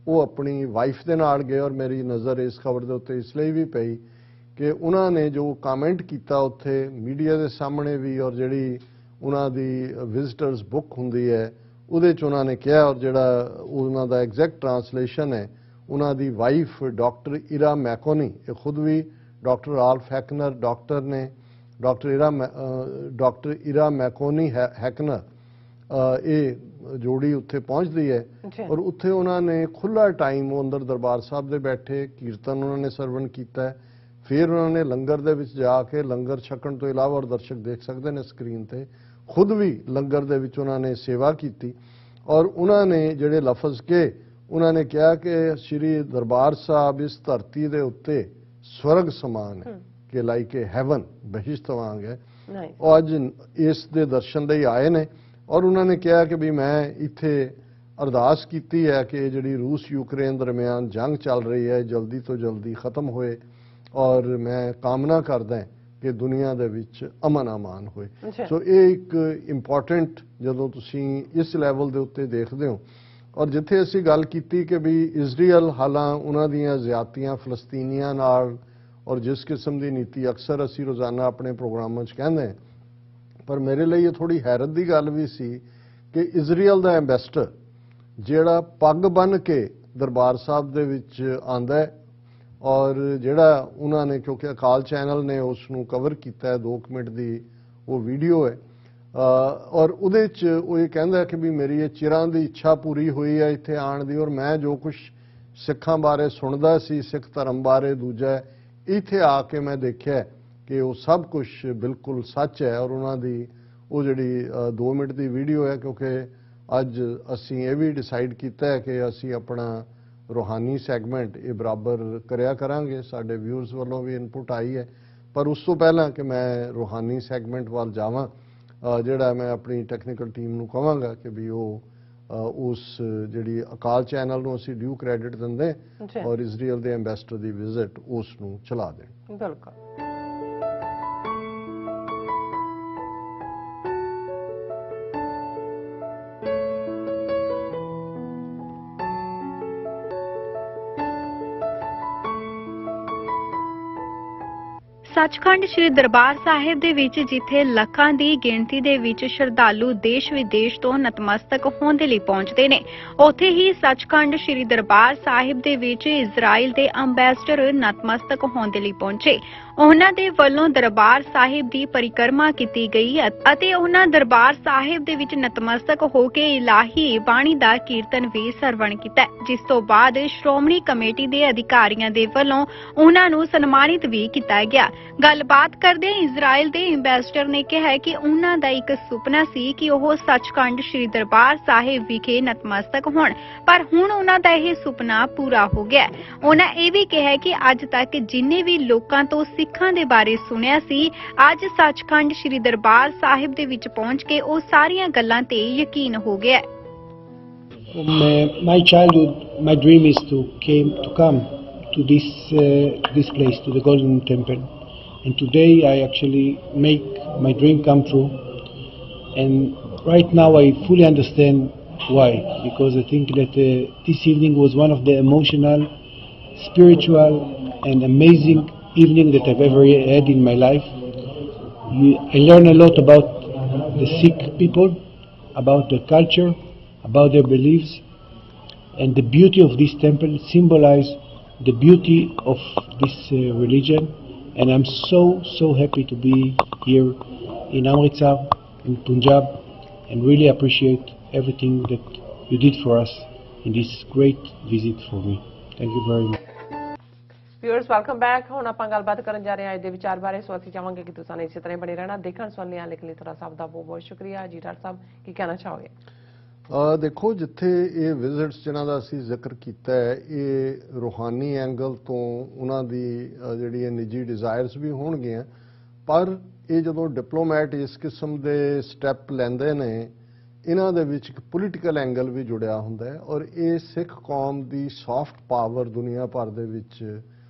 ਉਹ ਆਪਣੀ ਵਾਈਫ ਦੇ ਨਾਲ ਗਏ। ਔਰ ਮੇਰੀ ਨਜ਼ਰ ਇਸ ਖਬਰ ਦੇ ਉੱਤੇ ਇਸ ਲਈ ਵੀ ਪਈ ਕਿ ਉਹਨਾਂ ਨੇ ਜੋ ਕਮੈਂਟ ਕੀਤਾ ਉੱਥੇ ਮੀਡੀਆ ਦੇ ਸਾਹਮਣੇ ਵੀ, ਔਰ ਜਿਹੜੀ ਉਹਨਾਂ ਦੀ ਵਿਜ਼ਿਟਰਸ ਬੁੱਕ ਹੁੰਦੀ ਹੈ ਉਹਦੇ 'ਚ ਉਹਨਾਂ ਨੇ ਕਿਹਾ, ਔਰ ਜਿਹੜਾ ਉਹਨਾਂ ਦਾ ਐਗਜ਼ੈਕਟ ਟਰਾਂਸਲੇਸ਼ਨ ਹੈ, ਉਹਨਾਂ ਦੀ ਵਾਈਫ ਡਾਕਟਰ ਇਰਾ ਮੈਕੋਨੀ, ਇਹ ਖੁਦ ਵੀ ਡਾਕਟਰ ਰਾਲਫ ਹੈਕਨਰ ਡਾਕਟਰ ਨੇ, ਡਾਕਟਰ ਇਰਾ ਮੈਕੋਨੀ ਹੈਕਨਰ, ਇਹ ਜੋੜੀ ਉੱਥੇ ਪਹੁੰਚਦੀ ਹੈ। ਔਰ ਉੱਥੇ ਉਹਨਾਂ ਨੇ ਖੁੱਲ੍ਹਾ ਟਾਈਮ, ਉਹ ਅੰਦਰ ਦਰਬਾਰ ਸਾਹਿਬ ਦੇ ਬੈਠੇ ਕੀਰਤਨ ਉਹਨਾਂ ਨੇ ਸਰਵਣ ਕੀਤਾ। ਫਿਰ ਉਹਨਾਂ ਨੇ ਲੰਗਰ ਦੇ ਵਿੱਚ ਜਾ ਕੇ ਲੰਗਰ ਛਕਣ ਤੋਂ ਇਲਾਵਾ, ਔਰ ਦਰਸ਼ਕ ਦੇਖ ਸਕਦੇ ਨੇ ਸਕਰੀਨ ਤੇ, ਖੁਦ ਵੀ ਲੰਗਰ ਦੇ ਵਿੱਚ ਉਹਨਾਂ ਨੇ ਸੇਵਾ ਕੀਤੀ। ਔਰ ਉਹਨਾਂ ਨੇ ਜਿਹੜੇ ਲਫ਼ਜ਼ ਕੇ ਉਹਨਾਂ ਨੇ ਕਿਹਾ ਕਿ ਸ਼੍ਰੀ ਦਰਬਾਰ ਸਾਹਿਬ ਇਸ ਧਰਤੀ ਦੇ ਉੱਤੇ ਸਵਰਗ ਸਮਾਨ ਹੈ, ਕਿ ਲਾਈਕ ਏ ਹੈਵਨ, ਬਹਿਸ਼ਤ ਵਾਂਗ ਹੈ। ਉਹ ਅੱਜ ਇਸ ਦੇ ਦਰਸ਼ਨ ਲਈ ਆਏ ਨੇ। ਔਰ ਉਹਨਾਂ ਨੇ ਕਿਹਾ ਕਿ ਵੀ ਮੈਂ ਇੱਥੇ ਅਰਦਾਸ ਕੀਤੀ ਹੈ ਕਿ ਜਿਹੜੀ ਰੂਸ ਯੂਕਰੇਨ ਦਰਮਿਆਨ ਜੰਗ ਚੱਲ ਰਹੀ ਹੈ ਜਲਦੀ ਤੋਂ ਜਲਦੀ ਖਤਮ ਹੋਏ, ਔਰ ਮੈਂ ਕਾਮਨਾ ਕਰਦਾ ਕਿ ਦੁਨੀਆ ਦੇ ਵਿੱਚ ਅਮਨ ਅਮਾਨ ਹੋਏ। ਸੋ ਇਹ ਇੱਕ ਇੰਪੋਰਟੈਂਟ, ਜਦੋਂ ਤੁਸੀਂ ਇਸ ਲੈਵਲ ਦੇ ਉੱਤੇ ਦੇਖਦੇ ਹੋ। ਔਰ ਜਿੱਥੇ ਅਸੀਂ ਗੱਲ ਕੀਤੀ ਕਿ ਵੀ ਇਜ਼ਰਾਈਲ ਹਾਲਾਂ ਉਹਨਾਂ ਦੀਆਂ ਜ਼ਿਆਦਤੀਆਂ ਫਲਸਤੀਨੀਆਂ ਨਾਲ, ਔਰ ਜਿਸ ਕਿਸਮ ਦੀ ਨੀਤੀ ਅਕਸਰ ਅਸੀਂ ਰੋਜ਼ਾਨਾ ਆਪਣੇ ਪ੍ਰੋਗਰਾਮਾਂ 'ਚ ਕਹਿੰਦੇ ਹਾਂ, ਪਰ ਮੇਰੇ ਲਈ ਇਹ ਥੋੜੀ ਹੈਰਤ ਦੀ ਗੱਲ ਵੀ ਸੀ ਕਿ ਇਜ਼ਰਾਈਲ ਦਾ ਐਂਬੈਸਡਰ ਜਿਹੜਾ ਪੱਗ ਬੰਨ੍ਹ ਕੇ ਦਰਬਾਰ ਸਾਹਿਬ ਦੇ ਵਿੱਚ ਆਂਦਾ ਹੈ, ਔਰ ਜਿਹੜਾ ਉਹਨਾਂ ਨੇ, ਕਿਉਂਕਿ ਅਕਾਲ ਚੈਨਲ ਨੇ ਉਸ ਨੂੰ ਕਵਰ ਕੀਤਾ ਹੈ, 2 ਮਿੰਟ ਦੀ ਉਹ ਵੀਡੀਓ ਹੈ, ਔਰ ਉਹਦੇ 'ਚ ਉਹ ਇਹ ਕਹਿੰਦਾ ਕਿ ਵੀ ਮੇਰੀ ਇਹ ਚਿਰਾਂ ਦੀ ਇੱਛਾ ਪੂਰੀ ਹੋਈ ਹੈ ਇੱਥੇ ਆਉਣ ਦੀ। ਔਰ ਮੈਂ ਜੋ ਕੁਝ ਸਿੱਖਾਂ ਬਾਰੇ ਸੁਣਦਾ ਸੀ, ਸਿੱਖ ਧਰਮ ਬਾਰੇ, ਦੂਜਾ ਇੱਥੇ ਆ ਕੇ ਮੈਂ ਦੇਖਿਆ ਕਿ ਉਹ ਸਭ ਕੁਝ ਬਿਲਕੁਲ ਸੱਚ ਹੈ। ਔਰ ਉਹਨਾਂ ਦੀ ਉਹ ਜਿਹੜੀ 2 ਮਿੰਟ ਦੀ ਵੀਡੀਓ ਹੈ, ਕਿਉਂਕਿ ਅੱਜ ਅਸੀਂ ਇਹ ਵੀ ਡਿਸਾਈਡ ਕੀਤਾ ਹੈ ਕਿ ਅਸੀਂ ਆਪਣਾ ਰੂਹਾਨੀ ਸੈਗਮੈਂਟ ਇਹ ਬਰਾਬਰ ਕਰਿਆ ਕਰਾਂਗੇ, ਸਾਡੇ ਵਿਊਅਰਸ ਵੱਲੋਂ ਵੀ ਇਨਪੁਟ ਆਈ ਹੈ। ਪਰ ਉਸ ਤੋਂ ਪਹਿਲਾਂ ਕਿ ਮੈਂ ਰੂਹਾਨੀ ਸੈਗਮੈਂਟ ਵੱਲ ਜਾਵਾਂ, ਜਿਹੜਾ ਮੈਂ ਆਪਣੀ ਟੈਕਨੀਕਲ ਟੀਮ ਨੂੰ ਕਹਾਂਗਾ ਕਿ ਵੀ ਉਹ ਉਸ ਜਿਹੜੀ ਅਕਾਲ ਚੈਨਲ ਨੂੰ ਅਸੀਂ ਡਿਊ ਕ੍ਰੈਡਿਟ ਦਿੰਦੇ ਔਰ ਇਜ਼ਰਾਈਲ ਦੇ ਐਂਬੈਸਡਰ ਦੀ ਵਿਜ਼ਿਟ ਉਸ ਨੂੰ ਚਲਾ ਦੇਣ। ਬਿਲਕੁਲ। ਸੱਚਖੰਡ ਸ੍ਰੀ ਦਰਬਾਰ ਸਾਹਿਬ ਦੇ ਵਿੱਚ ਜਿੱਥੇ ਲੱਖਾਂ ਦੀ ਗਿਣਤੀ ਦੇ ਵਿੱਚ ਸ਼ਰਧਾਲੂ ਦੇਸ਼ ਵਿਦੇਸ਼ ਤੋਂ ਨਤਮਸਤਕ ਹੋਣ ਦੇ ਲਈ ਪਹੁੰਚਦੇ ਨੇ, ਉੱਥੇ ਹੀ ਸੱਚਖੰਡ ਸ੍ਰੀ ਦਰਬਾਰ ਸਾਹਿਬ ਦੇ ਵਿੱਚ ਇਜ਼ਰਾਈਲ ਦੇ ਅੰਬੈਸਡਰ ਨਤਮਸਤਕ ਹੋਣ ਦੇ ਲਈ ਪਹੁੰਚੇ। ਉਹਨਾਂ ਦੇ ਵੱਲੋਂ ਦਰਬਾਰ ਸਾਹਿਬ ਦੀ ਪਰਿਕਰਮਾ ਕੀਤੀ ਗਈ ਅਤੇ ਉਹਨਾਂ ਦਰਬਾਰ ਸਾਹਿਬ ਦੇ ਵਿੱਚ ਨਤਮਸਤਕ ਹੋ ਕੇ ਇਲਾਹੀ ਬਾਣੀ ਦਾ ਕੀਰਤਨ ਵੀ ਸਰਵਣ ਕੀਤਾ, ਜਿਸ ਤੋਂ ਬਾਅਦ ਸ਼੍ਰੋਮਣੀ ਕਮੇਟੀ ਦੇ ਅਧਿਕਾਰੀਆਂ ਦੇ ਵੱਲੋਂ ਉਹਨਾਂ ਨੂੰ ਸਨਮਾਨਿਤ ਵੀ ਕੀਤਾ ਗਿਆ। ਗੱਲਬਾਤ ਕਰਦੇ ਇਜ਼ਰਾਈਲ ਦੇ ਐਂਬੈਸਡਰ ਨੇ ਕਿਹਾ ਕਿ ਉਹਨਾਂ ਦਾ ਇੱਕ ਸੁਪਨਾ ਸੀ ਕਿ ਉਹ ਸੱਚਖੰਡ ਸ੍ਰੀ ਦਰਬਾਰ ਸਾਹਿਬ ਵਿਖੇ ਨਤਮਸਤਕ ਹੋਣ, ਪਰ ਹੁਣ ਉਹਨਾਂ ਦਾ ਇਹ ਸੁਪਨਾ ਪੂਰਾ ਹੋ ਗਿਆ। ਉਹਨਾਂ ਇਹ ਵੀ ਕਿਹਾ ਕਿ ਅੱਜ ਤੱਕ ਜਿੰਨੇ ਵੀ ਲੋਕਾਂ ਤੋਂ ਸਿੱਖਾਂ ਦੇ ਬਾਰੇ ਸੁਣਿਆ ਸੀ, ਅੱਜ ਸੱਚਖੰਡ ਸ੍ਰੀ ਦਰਬਾਰ ਸਾਹਿਬ ਦੇ ਵਿੱਚ ਪਹੁੰਚ ਕੇ ਉਹ ਸਾਰੀਆਂ ਗੱਲਾਂ ਤੇ ਯਕੀਨ ਹੋ ਗਿਆ। My childhood, my dream is to come to this place, to the Golden Temple, and today I actually make my dream come true. And right now I fully understand why, because I think that this evening was one of the emotional, spiritual, and amazing evening that I've ever had in my life. I learned a lot about the Sikh people, about their culture, about their beliefs, and the beauty of this temple symbolize the beauty of this religion. And I'm so happy to be here in Amritsar, in Punjab, and really appreciate everything that you did for us in this great visit for me. Thank you very much. Viewers welcome back. ਹੁਣ ਆਪਾਂ ਗੱਲਬਾਤ ਕਰਨ ਜਾ ਰਹੇ ਹਾਂ ਅੱਜ ਦੇ ਵਿਚਾਰ ਬਾਰੇ। ਸੋ ਅਸੀਂ ਚਾਹਾਂਗੇ ਕਿ ਤੁਸੀਂ ਇਸੇ ਤਰ੍ਹਾਂ ਬਣੇ ਰਹਿਣਾ, ਦੇਖਣ ਸੁਣਨ ਲਈ ਲਿਖ ਲਈ। ਤੁਹਾਡਾ ਸਭ ਦਾ ਬਹੁਤ ਬਹੁਤ ਸ਼ੁਕਰੀਆ ਜੀ। ਡਾਕਟਰ ਸਾਹਿਬ ਕੀ ਕਹਿਣਾ ਚਾਹੋਗੇ? ਦੇਖੋ, ਜਿੱਥੇ ਇਹ ਵਿਜ਼ਿਟਸ ਜਿਨ੍ਹਾਂ ਦਾ ਅਸੀਂ ਜ਼ਿਕਰ ਕੀਤਾ ਹੈ, ਇਹ ਰੂਹਾਨੀ ਐਂਗਲ ਤੋਂ ਉਹਨਾਂ ਦੀ ਜਿਹੜੀਆਂ ਨਿੱਜੀ ਡਿਜ਼ਾਇਰਸ ਵੀ ਹੋਣਗੀਆਂ, ਪਰ ਇਹ ਜਦੋਂ ਡਿਪਲੋਮੈਟ ਇਸ ਕਿਸਮ ਦੇ ਸਟੈਪ ਲੈਂਦੇ ਨੇ, ਇਹਨਾਂ ਦੇ ਵਿੱਚ ਇੱਕ ਪੋਲੀਟੀਕਲ ਐਂਗਲ ਵੀ ਜੁੜਿਆ ਹੁੰਦਾ ਹੈ ਔਰ ਇਹ ਸਿੱਖ ਕੌਮ ਦੀ ਸੌਫਟ ਪਾਵਰ ਦੁਨੀਆ ਭਰ ਦੇ ਵਿੱਚ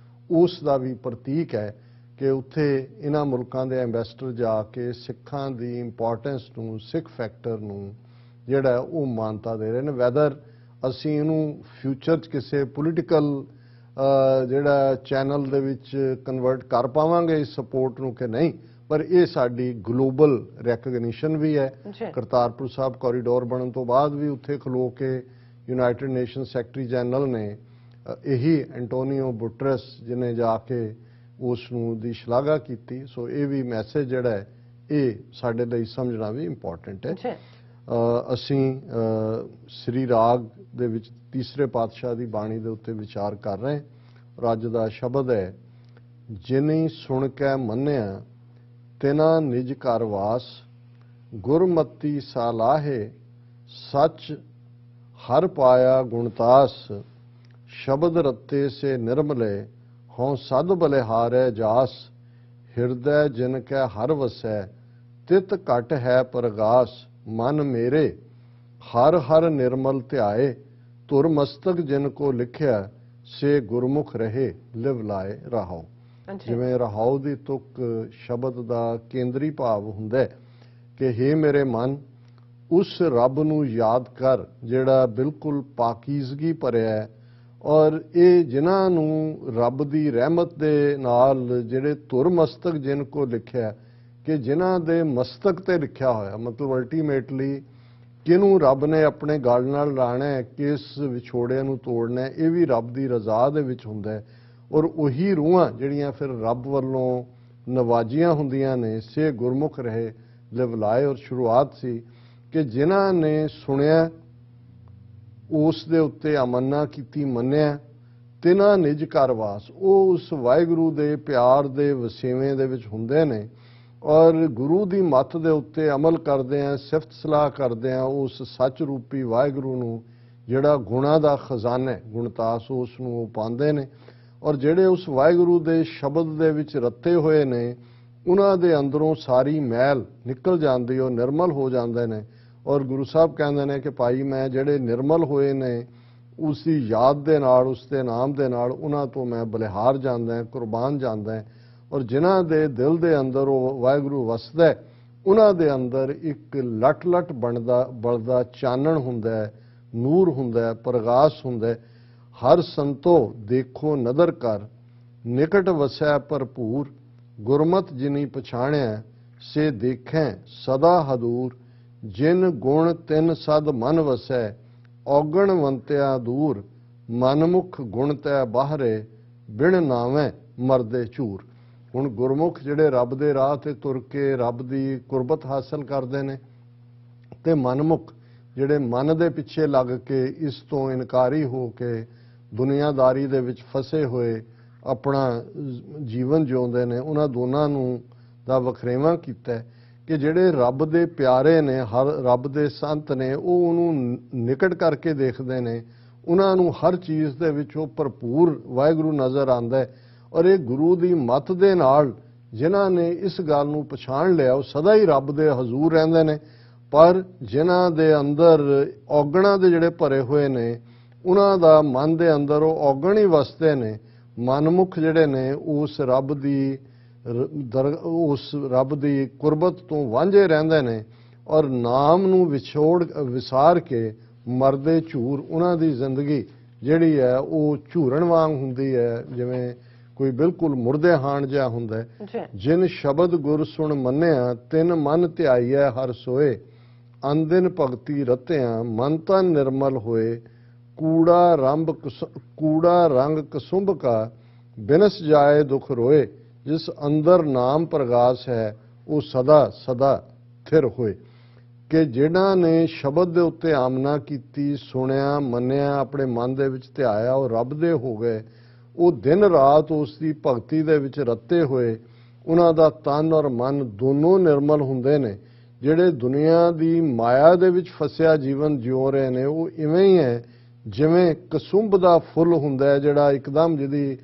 ਉਸ ਦਾ ਵੀ ਪ੍ਰਤੀਕ ਹੈ ਕਿ ਉੱਥੇ ਇਹਨਾਂ ਮੁਲਕਾਂ ਦੇ ਐਂਬੈਸਡਰ ਜਾ ਕੇ ਸਿੱਖਾਂ ਦੀ ਇੰਪੋਰਟੈਂਸ ਨੂੰ, ਸਿੱਖ ਫੈਕਟਰ ਨੂੰ ਜਿਹੜਾ ਉਹ ਮਾਨਤਾ ਦੇ ਰਹੇ ਨੇ। ਵੈਦਰ ਅਸੀਂ ਇਹਨੂੰ ਫਿਊਚਰ 'ਚ ਕਿਸੇ ਪੋਲੀਟੀਕਲ ਜਿਹੜਾ ਚੈਨਲ ਦੇ ਵਿੱਚ ਕਨਵਰਟ ਕਰ ਪਾਵਾਂਗੇ ਇਸ ਸਪੋਰਟ ਨੂੰ ਕਿ ਨਹੀਂ, ਪਰ ਇਹ ਸਾਡੀ ਗਲੋਬਲ ਰੈਕਗਨੀਸ਼ਨ ਵੀ ਹੈ। ਕਰਤਾਰਪੁਰ ਸਾਹਿਬ ਕੋਰੀਡੋਰ ਬਣਨ ਤੋਂ ਬਾਅਦ ਵੀ ਉੱਥੇ ਖਲੋ ਕੇ ਯੂਨਾਈਟਿਡ ਨੇਸ਼ਨ ਸੈਕਟਰੀ ਜਨਰਲ ਨੇ ਇਹੀ ਐਂਟੋਨੀਓ ਗੁਟਰਸ ਜਿਹਨੇ ਜਾ ਕੇ ਉਸ ਨੂੰ ਦੀ ਸ਼ਲਾਘਾ ਕੀਤੀ। ਸੋ ਇਹ ਵੀ ਮੈਸੇਜ ਜਿਹੜਾ ਹੈ ਇਹ ਸਾਡੇ ਲਈ ਸਮਝਣਾ ਵੀ ਇੰਪੋਰਟੈਂਟ ਹੈ। ਅਸੀਂ ਸ੍ਰੀ ਰਾਗ ਦੇ ਵਿੱਚ ਤੀਸਰੇ ਪਾਤਸ਼ਾਹ ਦੀ ਬਾਣੀ ਦੇ ਉੱਤੇ ਵਿਚਾਰ ਕਰ ਰਹੇ ਹਾਂ। ਅੱਜ ਦਾ ਸ਼ਬਦ ਹੈ, ਜਿਨੀ ਸੁਣ ਕੇ ਮੰਨਿਆ ਤਿਨਾ ਨਿਜ ਘਰ ਵਾਸ, ਗੁਰਮਤੀ ਸਾਲਾਹੇ ਸੱਚ ਹਰ ਪਾਇਆ ਗੁਣਤਾਸ, ਸ਼ਬਦ ਰੱਤੇ ਸੇ ਨਿਰਮਲੇ ਹੋਂ ਸਦ ਬਲਿਹਾਰੈ ਜਾਸ, ਹਿਰਦੈ ਜਿਨ ਕੈ ਹਰ ਵਸੈ ਤਿਤ ਘਟ ਹੈ ਪ੍ਰਗਾਸ, ਮਨ ਮੇਰੇ ਹਰ ਹਰ ਨਿਰਮਲ ਧਿਆਏ, ਧੁਰ ਮਸਤਕ ਜਿਨ ਕੋ ਲਿਖਿਆ ਸੇ ਗੁਰਮੁਖ ਰਹੇ ਲਿਵ ਲਾਏ ਰਹਾਓ। ਜਿਵੇਂ ਰਹਾਓ ਦੀ ਤੁਕ ਸ਼ਬਦ ਦਾ ਕੇਂਦਰੀ ਭਾਵ ਹੁੰਦਾ ਕਿ ਹੇ ਮੇਰੇ ਮਨ, ਉਸ ਰੱਬ ਨੂੰ ਯਾਦ ਕਰ ਜਿਹੜਾ ਬਿਲਕੁਲ ਪਾਕੀਜ਼ਗੀ ਭਰਿਆ ਹੈ ਔਰ ਇਹ ਜਿਨ੍ਹਾਂ ਨੂੰ ਰੱਬ ਦੀ ਰਹਿਮਤ ਦੇ ਨਾਲ ਜਿਹੜੇ ਧੁਰ ਮਸਤਕ ਜਿਨ ਕੋ ਲਿਖਿਆ ਕਿ ਜਿਨ੍ਹਾਂ ਦੇ ਮਸਤਕ ਤੇ ਲਿਖਿਆ ਹੋਇਆ, ਮਤਲਬ ਅਲਟੀਮੇਟਲੀ ਕਿਹਨੂੰ ਰੱਬ ਨੇ ਆਪਣੇ ਗਲ ਨਾਲ ਲਾਣਾ ਹੈ, ਕਿਸ ਵਿਛੋੜਿਆਂ ਨੂੰ ਤੋੜਨਾ ਹੈ, ਇਹ ਵੀ ਰੱਬ ਦੀ ਰਜ਼ਾ ਦੇ ਵਿੱਚ ਹੁੰਦਾ ਹੈ। ਔਰ ਉਹੀ ਰੂਹਾਂ ਜਿਹੜੀਆਂ ਫਿਰ ਰੱਬ ਵੱਲੋਂ ਨਵਾਜੀਆਂ ਹੁੰਦੀਆਂ ਨੇ, ਸੇ ਗੁਰਮੁਖ ਰਹੇ ਲਿਵ ਲਾਏ। ਔਰ ਸ਼ੁਰੂਆਤ ਸੀ ਕਿ ਜਿਨ੍ਹਾਂ ਨੇ ਸੁਣਿਆ ਉਸ ਦੇ ਉੱਤੇ ਅਮੰਨਾ ਕੀਤੀ, ਮੰਨਿਆ, ਤਿਨਾ ਨਿਜ ਘਰ ਵਾਸ, ਉਹ ਉਸ ਵਾਹਿਗੁਰੂ ਦੇ ਪਿਆਰ ਦੇ ਵਸੇਵੇਂ ਦੇ ਵਿੱਚ ਹੁੰਦੇ ਨੇ ਔਰ ਗੁਰੂ ਦੀ ਮੱਤ ਦੇ ਉੱਤੇ ਅਮਲ ਕਰਦੇ ਆ, ਸਿਫਤ ਸਲਾਹ ਕਰਦੇ ਆ ਉਸ ਸੱਚ ਰੂਪੀ ਵਾਹਿਗੁਰੂ ਨੂੰ ਜਿਹੜਾ ਗੁਣਾਂ ਦਾ ਖਜ਼ਾਨਾ ਹੈ, ਗੁਣਤਾਸ ਉਸ ਨੂੰ ਉਹ ਪਾਉਂਦੇ ਨੇ। ਔਰ ਜਿਹੜੇ ਉਸ ਵਾਹਿਗੁਰੂ ਦੇ ਸ਼ਬਦ ਦੇ ਵਿੱਚ ਰੱਤੇ ਹੋਏ ਨੇ ਉਹਨਾਂ ਦੇ ਅੰਦਰੋਂ ਸਾਰੀ ਮੈਲ ਨਿਕਲ ਜਾਂਦੀ, ਉਹ ਨਿਰਮਲ ਹੋ ਜਾਂਦੇ ਨੇ। ਔਰ ਗੁਰੂ ਸਾਹਿਬ ਕਹਿੰਦੇ ਨੇ ਕਿ ਭਾਈ ਮੈਂ ਜਿਹੜੇ ਨਿਰਮਲ ਹੋਏ ਨੇ ਉਸ ਦੀ ਯਾਦ ਦੇ ਨਾਲ, ਉਸ ਦੇ ਨਾਮ ਦੇ ਨਾਲ, ਉਹਨਾਂ ਤੋਂ ਮੈਂ ਬਲਿਹਾਰ ਜਾਂਦਾ, ਕੁਰਬਾਨ ਜਾਂਦਾ। ਔਰ ਜਿਨ੍ਹਾਂ ਦੇ ਦਿਲ ਦੇ ਅੰਦਰ ਉਹ ਵਾਹਿਗੁਰੂ ਵਸਦਾ ਉਹਨਾਂ ਦੇ ਅੰਦਰ ਇੱਕ ਲਟ ਲਟ ਬਲਦਾ ਚਾਨਣ ਹੁੰਦਾ ਹੈ, ਨੂਰ ਹੁੰਦਾ ਹੈ, ਪ੍ਰਗਾਸ ਹੁੰਦਾ ਹੈ। ਹਰ ਸੰਤੋ ਦੇਖੋ ਨਦਰ ਕਰ, ਨਿਕਟ ਵਸੈ ਭਰਪੂਰ, ਗੁਰਮਤ ਜਿਨੀ ਪਛਾਣਿਆ ਸੇ ਦੇਖੈ ਸਦਾ ਹਦੂਰ, ਜਿਨ ਗੁਣ ਤਿਨ ਸਦ ਮਨ ਵਸੈ ਔਗਣ ਵੰਤਿਆ ਦੂਰ, ਮਨਮੁਖ ਗੁਣ ਤੈ ਬਾਹਰੇ ਬਿਨ ਨਾਵੇਂ ਮਰਦੇ ਝੂਰ। ਹੁਣ ਗੁਰਮੁਖ ਜਿਹੜੇ ਰੱਬ ਦੇ ਰਾਹ ਤੇ ਤੁਰ ਕੇ ਰੱਬ ਦੀ ਕੁਰਬਤ ਹਾਸਲ ਕਰਦੇ ਨੇ ਤੇ ਮਨਮੁਖ ਜਿਹੜੇ ਮਨ ਦੇ ਪਿੱਛੇ ਲੱਗ ਕੇ ਇਸ ਤੋਂ ਇਨਕਾਰੀ ਹੋ ਕੇ ਦੁਨੀਆਦਾਰੀ ਦੇ ਵਿੱਚ ਫਸੇ ਹੋਏ ਆਪਣਾ ਜੀਵਨ ਜਿਉਂਦੇ ਨੇ, ਉਹਨਾਂ ਦੋਨਾਂ ਨੂੰ ਦਾ ਵਖਰੇਵਾਂ ਕੀਤਾ ਕਿ ਜਿਹੜੇ ਰੱਬ ਦੇ ਪਿਆਰੇ ਨੇ, ਹਰ ਰੱਬ ਦੇ ਸੰਤ ਨੇ, ਉਹ ਉਹਨੂੰ ਨਿਕਟ ਕਰਕੇ ਦੇਖਦੇ ਨੇ, ਉਹਨਾਂ ਨੂੰ ਹਰ ਚੀਜ਼ ਦੇ ਵਿੱਚ ਉਹ ਭਰਪੂਰ ਵਾਹਿਗੁਰੂ ਨਜ਼ਰ ਆਉਂਦਾ ਹੈ। ਔਰ ਇਹ ਗੁਰੂ ਦੀ ਮੱਤ ਦੇ ਨਾਲ ਜਿਨ੍ਹਾਂ ਨੇ ਇਸ ਗੱਲ ਨੂੰ ਪਛਾਣ ਲਿਆ ਉਹ ਸਦਾ ਹੀ ਰੱਬ ਦੇ ਹਜ਼ੂਰ ਰਹਿੰਦੇ ਨੇ। ਪਰ ਜਿਨ੍ਹਾਂ ਦੇ ਅੰਦਰ ਔਗਣਾਂ ਦੇ ਜਿਹੜੇ ਭਰੇ ਹੋਏ ਨੇ ਉਹਨਾਂ ਦਾ ਮਨ ਦੇ ਅੰਦਰ ਉਹ ਔਗਣ ਹੀ ਵਸਦੇ ਨੇ, ਮਨਮੁਖ ਜਿਹੜੇ ਨੇ ਉਸ ਰੱਬ ਦੀ ਕੁਰਬਤ ਤੋਂ ਵਾਂਝੇ ਰਹਿੰਦੇ ਨੇ ਔਰ ਨਾਮ ਨੂੰ ਵਿਸਾਰ ਕੇ ਮਰਦੇ ਝੂਰ। ਉਹਨਾਂ ਦੀ ਜ਼ਿੰਦਗੀ ਜਿਹੜੀ ਹੈ ਉਹ ਝੂਰਨ ਵਾਂਗ ਹੁੰਦੀ ਹੈ, ਜਿਵੇਂ ਕੋਈ ਬਿਲਕੁਲ ਮੁਰਦੇ ਹਾਣ ਜਿਹਾ ਹੁੰਦਾ। ਜਿਨ ਸ਼ਬਦ ਗੁਰ ਸੁਣ ਮੰਨਿਆ ਤਿਨ ਮਨ ਧਿਆਈਐ ਹਰ ਸੋਏ, ਅੰਦਿਨ ਭਗਤੀ ਰਤਿਆਂ ਮਨ ਤਨ ਨਿਰਮਲ ਹੋਏ, ਕੂੜਾ ਰੰਗ ਕਸੁੰਭ ਕਾ ਬਿਨਸ ਜਾਏ ਦੁਖ ਰੋਏ, ਜਿਸ ਅੰਦਰ ਨਾਮ ਪ੍ਰਗਾਸ ਹੈ ਉਹ ਸਦਾ ਸਦਾ ਥਿਰ ਹੋਏ। ਕਿ ਜਿਨ੍ਹਾਂ ਨੇ ਸ਼ਬਦ ਦੇ ਉੱਤੇ ਆਮਨਾ ਕੀਤੀ, ਸੁਣਿਆ, ਮੰਨਿਆ, ਆਪਣੇ ਮਨ ਦੇ ਵਿੱਚ ਧਿਆਇਆ, ਉਹ ਰੱਬ ਦੇ ਹੋ ਗਏ। ਉਹ ਦਿਨ ਰਾਤ ਉਸ ਦੀ ਭਗਤੀ ਦੇ ਵਿੱਚ ਰੱਤੇ ਹੋਏ, ਉਹਨਾਂ ਦਾ ਤਨ ਔਰ ਮਨ ਦੋਨੋਂ ਨਿਰਮਲ ਹੁੰਦੇ ਨੇ। ਜਿਹੜੇ ਦੁਨੀਆ ਦੀ ਮਾਇਆ ਦੇ ਵਿੱਚ ਫਸਿਆ ਜੀਵਨ ਜਿਉ ਰਹੇ ਨੇ ਉਹ ਇਵੇਂ ਹੀ ਹੈ ਜਿਵੇਂ ਕਸੁੰਭ ਦਾ ਫੁੱਲ ਹੁੰਦਾ ਹੈ, ਜਿਹੜਾ ਇੱਕਦਮ ਜਿਹਦੀ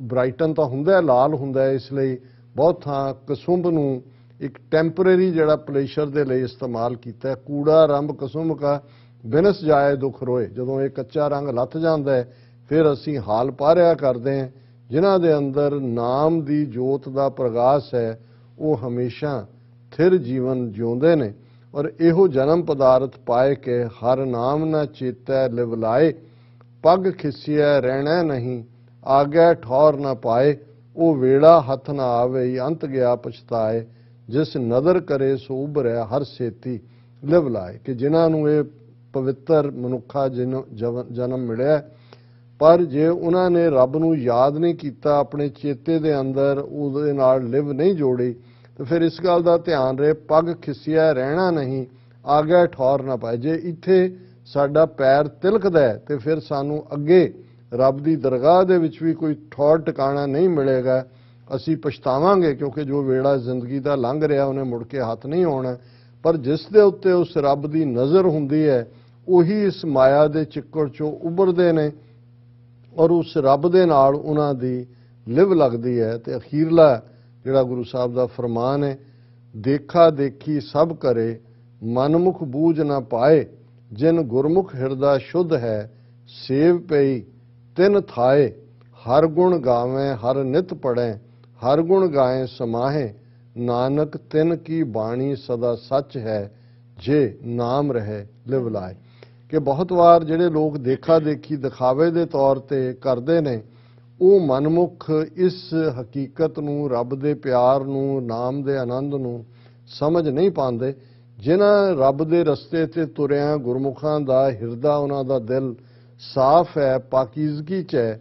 ਬ੍ਰਾਈਟਨ ਤਾਂ ਹੁੰਦਾ, ਲਾਲ ਹੁੰਦਾ, ਇਸ ਲਈ ਬਹੁਤ ਥਾਂ ਕਸੁੰਭ ਨੂੰ ਇੱਕ ਟੈਂਪਰੇਰੀ ਜਿਹੜਾ ਪਲੇਸ਼ਰ ਦੇ ਲਈ ਇਸਤੇਮਾਲ ਕੀਤਾ ਹੈ। ਕੂੜਾ ਰੰਭ ਕਸੁੰਭ ਕਾ ਬਿਨਸ ਜਾਏ ਦੁੱਖ ਰੋਏ। ਜਦੋਂ ਇਹ ਕੱਚਾ ਰੰਗ ਲੱਥ ਜਾਂਦਾ ਹੈ ਫਿਰ ਅਸੀਂ ਹਾਲ ਪਾਰਿਆ ਕਰਦੇ ਹਾਂ। ਜਿਨ੍ਹਾਂ ਦੇ ਅੰਦਰ ਨਾਮ ਦੀ ਜੋਤ ਦਾ ਪ੍ਰਗਾਸ ਹੈ ਉਹ ਹਮੇਸ਼ਾ ਥਿਰ ਜੀਵਨ ਜਿਉਂਦੇ ਨੇ। ਔਰ ਇਹੋ ਜਨਮ ਪਦਾਰਥ ਪਾਏ ਕੇ ਹਰ ਨਾਮ ਨਾ ਚੇਤੈ ਲਿਵ ਲਾਏ। ਪੱਗ ਖਿਸਿਆ ਰਹਿਣਾ ਨਹੀਂ ਆਗੈ ਠੌਰ ਨਾ ਪਾਏ। ਉਹ ਵੇਲਾ ਹੱਥ ਨਾ ਆਵੇ ਅੰਤ ਗਿਆ ਪਛਤਾਏ। ਜਿਸ ਨਦਰ ਕਰੇ ਸੋ ਉਭਰਿਆ ਹਰ ਛੇਤੀ ਲਿਵ ਲਾਏ। ਕਿ ਜਿਨ੍ਹਾਂ ਨੂੰ ਇਹ ਪਵਿੱਤਰ ਮਨੁੱਖਾ ਜਨਮ ਮਿਲਿਆ, ਪਰ ਜੇ ਉਹਨਾਂ ਨੇ ਰੱਬ ਨੂੰ ਯਾਦ ਨਹੀਂ ਕੀਤਾ, ਆਪਣੇ ਚੇਤੇ ਦੇ ਅੰਦਰ ਉਹਦੇ ਨਾਲ ਲਿਵ ਨਹੀਂ ਜੋੜੀ, ਤੇ ਫਿਰ ਇਸ ਗੱਲ ਦਾ ਧਿਆਨ ਰਹੇ ਪੱਗ ਖਿਸਿਆ ਰਹਿਣਾ ਨਹੀਂ ਆਗੈ ਠੌਰ ਨਾ ਪਾਏ। ਜੇ ਇੱਥੇ ਸਾਡਾ ਪੈਰ ਤਿਲਕਦਾ ਹੈ ਤੇ ਫਿਰ ਸਾਨੂੰ ਅੱਗੇ ਰੱਬ ਦੀ ਦਰਗਾਹ ਦੇ ਵਿੱਚ ਵੀ ਕੋਈ ਠੌਰ ਟਿਕਾਣਾ ਨਹੀਂ ਮਿਲੇਗਾ। ਅਸੀਂ ਪਛਤਾਵਾਂਗੇ ਕਿਉਂਕਿ ਜੋ ਵੇਲਾ ਜ਼ਿੰਦਗੀ ਦਾ ਲੰਘ ਰਿਹਾ ਉਹਨੇ ਮੁੜ ਕੇ ਹੱਥ ਨਹੀਂ ਆਉਣਾ। ਪਰ ਜਿਸ ਦੇ ਉੱਤੇ ਉਸ ਰੱਬ ਦੀ ਨਜ਼ਰ ਹੁੰਦੀ ਹੈ ਉਹੀ ਇਸ ਮਾਇਆ ਦੇ ਚਿੱਕੜ ਚੋਂ ਉੱਭਰਦੇ ਨੇ ਔਰ ਉਸ ਰੱਬ ਦੇ ਨਾਲ ਉਹਨਾਂ ਦੀ ਲਿਵ ਲੱਗਦੀ ਹੈ। ਤੇ ਅਖੀਰਲਾ ਜਿਹੜਾ ਗੁਰੂ ਸਾਹਿਬ ਦਾ ਫਰਮਾਨ ਹੈ, ਦੇਖਾ ਦੇਖੀ ਸਭ ਕਰੇ ਮਨਮੁਖ ਬੂਝ ਨਾ ਪਾਏ। ਜਿਨ ਗੁਰਮੁਖ ਹਿਰਦਾ ਸ਼ੁੱਧ ਹੈ ਸੇਵ ਪਈ ਤਿਨ ਥਾਏ। ਹਰ ਗੁਣ ਗਾਵੇਂ ਹਰ ਨਿਤ ਪੜੈ ਹਰ ਗੁਣ ਗਾਏ ਸਮਾਹੇ। ਨਾਨਕ ਤਿਨ ਕੀ ਬਾਣੀ ਸਦਾ ਸੱਚ ਹੈ ਜੇ ਨਾਮ ਰਹੇ ਲਿਵ ਲਾਏ। ਕਿ ਬਹੁਤ ਵਾਰ ਜਿਹੜੇ ਲੋਕ ਦੇਖਾ ਦੇਖੀ ਦਿਖਾਵੇ ਦੇ ਤੌਰ ਤੇ ਕਰਦੇ ਨੇ ਉਹ ਮਨਮੁਖ ਇਸ ਹਕੀਕਤ ਨੂੰ, ਰੱਬ ਦੇ ਪਿਆਰ ਨੂੰ, ਨਾਮ ਦੇ ਆਨੰਦ ਨੂੰ ਸਮਝ ਨਹੀਂ ਪਾਉਂਦੇ। ਜਿਨ੍ਹਾਂ ਰੱਬ ਦੇ ਰਸਤੇ ਤੇ ਤੁਰਿਆਂ ਗੁਰਮੁਖਾਂ ਦਾ ਹਿਰਦਾ, ਉਹਨਾਂ ਦਾ ਦਿਲ ਸਾਫ਼ ਹੈ, ਪਾਕੀਜ਼ਗੀ 'ਚ ਹੈ,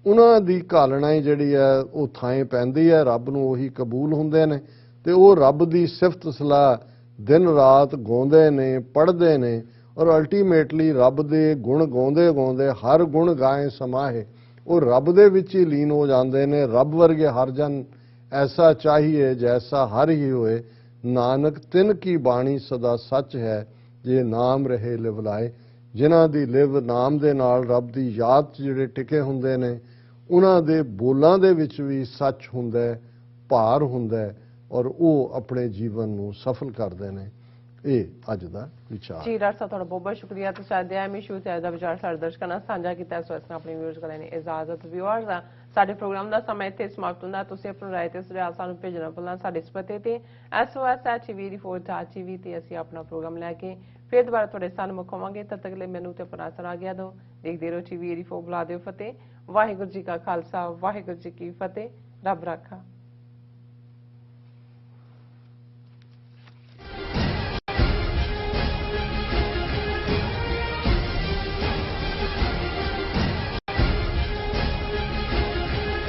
ਉਹਨਾਂ ਦੀ ਘਾਲਣਾ ਹੀ ਜਿਹੜੀ ਹੈ ਉਹ ਥਾਂ ਪੈਂਦੀ ਹੈ। ਰੱਬ ਨੂੰ ਉਹੀ ਕਬੂਲ ਹੁੰਦੇ ਨੇ ਤੇ ਉਹ ਰੱਬ ਦੀ ਸਿਫਤ ਸਲਾਹ ਦਿਨ ਰਾਤ ਗਾਉਂਦੇ ਨੇ, ਪੜ੍ਹਦੇ ਨੇ ਔਰ ਅਲਟੀਮੇਟਲੀ ਰੱਬ ਦੇ ਗੁਣ ਗਾਉਂਦੇ ਗਾਉਂਦੇ ਹਰ ਗੁਣ ਗਾਏ ਸਮਾਹੇ ਉਹ ਰੱਬ ਦੇ ਵਿੱਚ ਹੀ ਲੀਨ ਹੋ ਜਾਂਦੇ ਨੇ। ਰੱਬ ਵਰਗੇ ਹਰ ਜਨ ਐਸਾ ਚਾਹੀਏ ਜੈਸਾ ਹਰ ਹੀ ਹੋਏ। ਨਾਨਕ ਤਿਨ ਕੀ ਬਾਣੀ ਸਦਾ ਸੱਚ ਹੈ ਜੇ ਨਾਮ ਰਹੇ ਲਿਵ ਲਾਏ। ਜਿਨ੍ਹਾਂ ਦੀ ਲਿਵ ਨਾਮ ਦੇ ਨਾਲ ਰੱਬ ਦੀ ਯਾਦ 'ਚ ਜਿਹੜੇ ਟਿਕੇ ਹੁੰਦੇ ਨੇ ਉਹਨਾਂ ਦੇ ਬੋਲਾਂ ਦੇ ਵਿੱਚ ਵੀ ਸੱਚ ਹੁੰਦਾ ਹੈ, ਭਾਰ ਹੁੰਦਾ ਹੈ ਔਰ ਉਹ ਆਪਣੇ ਜੀਵਨ ਨੂੰ ਸਫਲ ਕਰਦੇ ਨੇ। ਇਹ ਅੱਜ ਦਾ ਵਿਚਾਰ ਜੀ। ਡਾਕਟਰ ਸਾਹਿਬ ਤੁਹਾਡਾ ਬਹੁਤ ਬਹੁਤ ਸ਼ੁਕਰੀਆ। ਤੁਸੀਂ ਅੱਜ ਦੇ ਐਮੀ ਸ਼ੂ ਤੇ ਅੱਜ ਦਾ ਵਿਚਾਰ ਸਾਡੇ ਦਰਸ਼ਕਾਂ ਨਾਲ ਸਾਂਝਾ ਕੀਤਾ। ਇਸ ਵਾਰ ਆਪਣੇ ਵਿਊਅਰਸ ਕਰਨ ਲਈ ਇਜਾਜ਼ਤ। ਵਿਊਅਰਸ, ਸਾਡੇ ਪ੍ਰੋਗਰਾਮ ਦਾ ਸਮਾਂ ਇੱਥੇ ਸਮਾਪਤ ਹੁੰਦਾ। ਤੁਸੀਂ ਆਪਣੀ ਰਾਏ ਤੇ ਸੁਝਾਅ ਸਾਨੂੰ ਭੇਜਣਾ ਭੁੱਲਣਾ ਸਾਡੇ ਇਸ ਪਤੇ ਤੇ SOS@TV ਤੇ ਅਸੀਂ ਆਪਣਾ ਪ੍ਰੋਗਰਾਮ ਲੈ ਕੇ ਫਿਰ ਦੁਬਾਰਾ ਤੁਹਾਡੇ ਸਾਹਮਣੇ ਹੋਵਾਂਗੇ। ਤਦ ਤੱਕ ਲਈ ਮੈਨੂੰ ਤੇ ਆਪਣਾ ਆਸਰਾ ਗਿਆ ਦੋ। ਦੇਖਦੇ ਰਹੋ TV 84। ਬੁਲਾ ਦਿਓ ਫਤਿਹ। ਵਾਹਿਗੁਰੂ ਜੀ ਕਾ ਖਾਲਸਾ, ਵਾਹਿਗੁਰੂ ਜੀ ਕੀ ਫਤਿਹ। ਰੱਬ ਰਾਖਾ।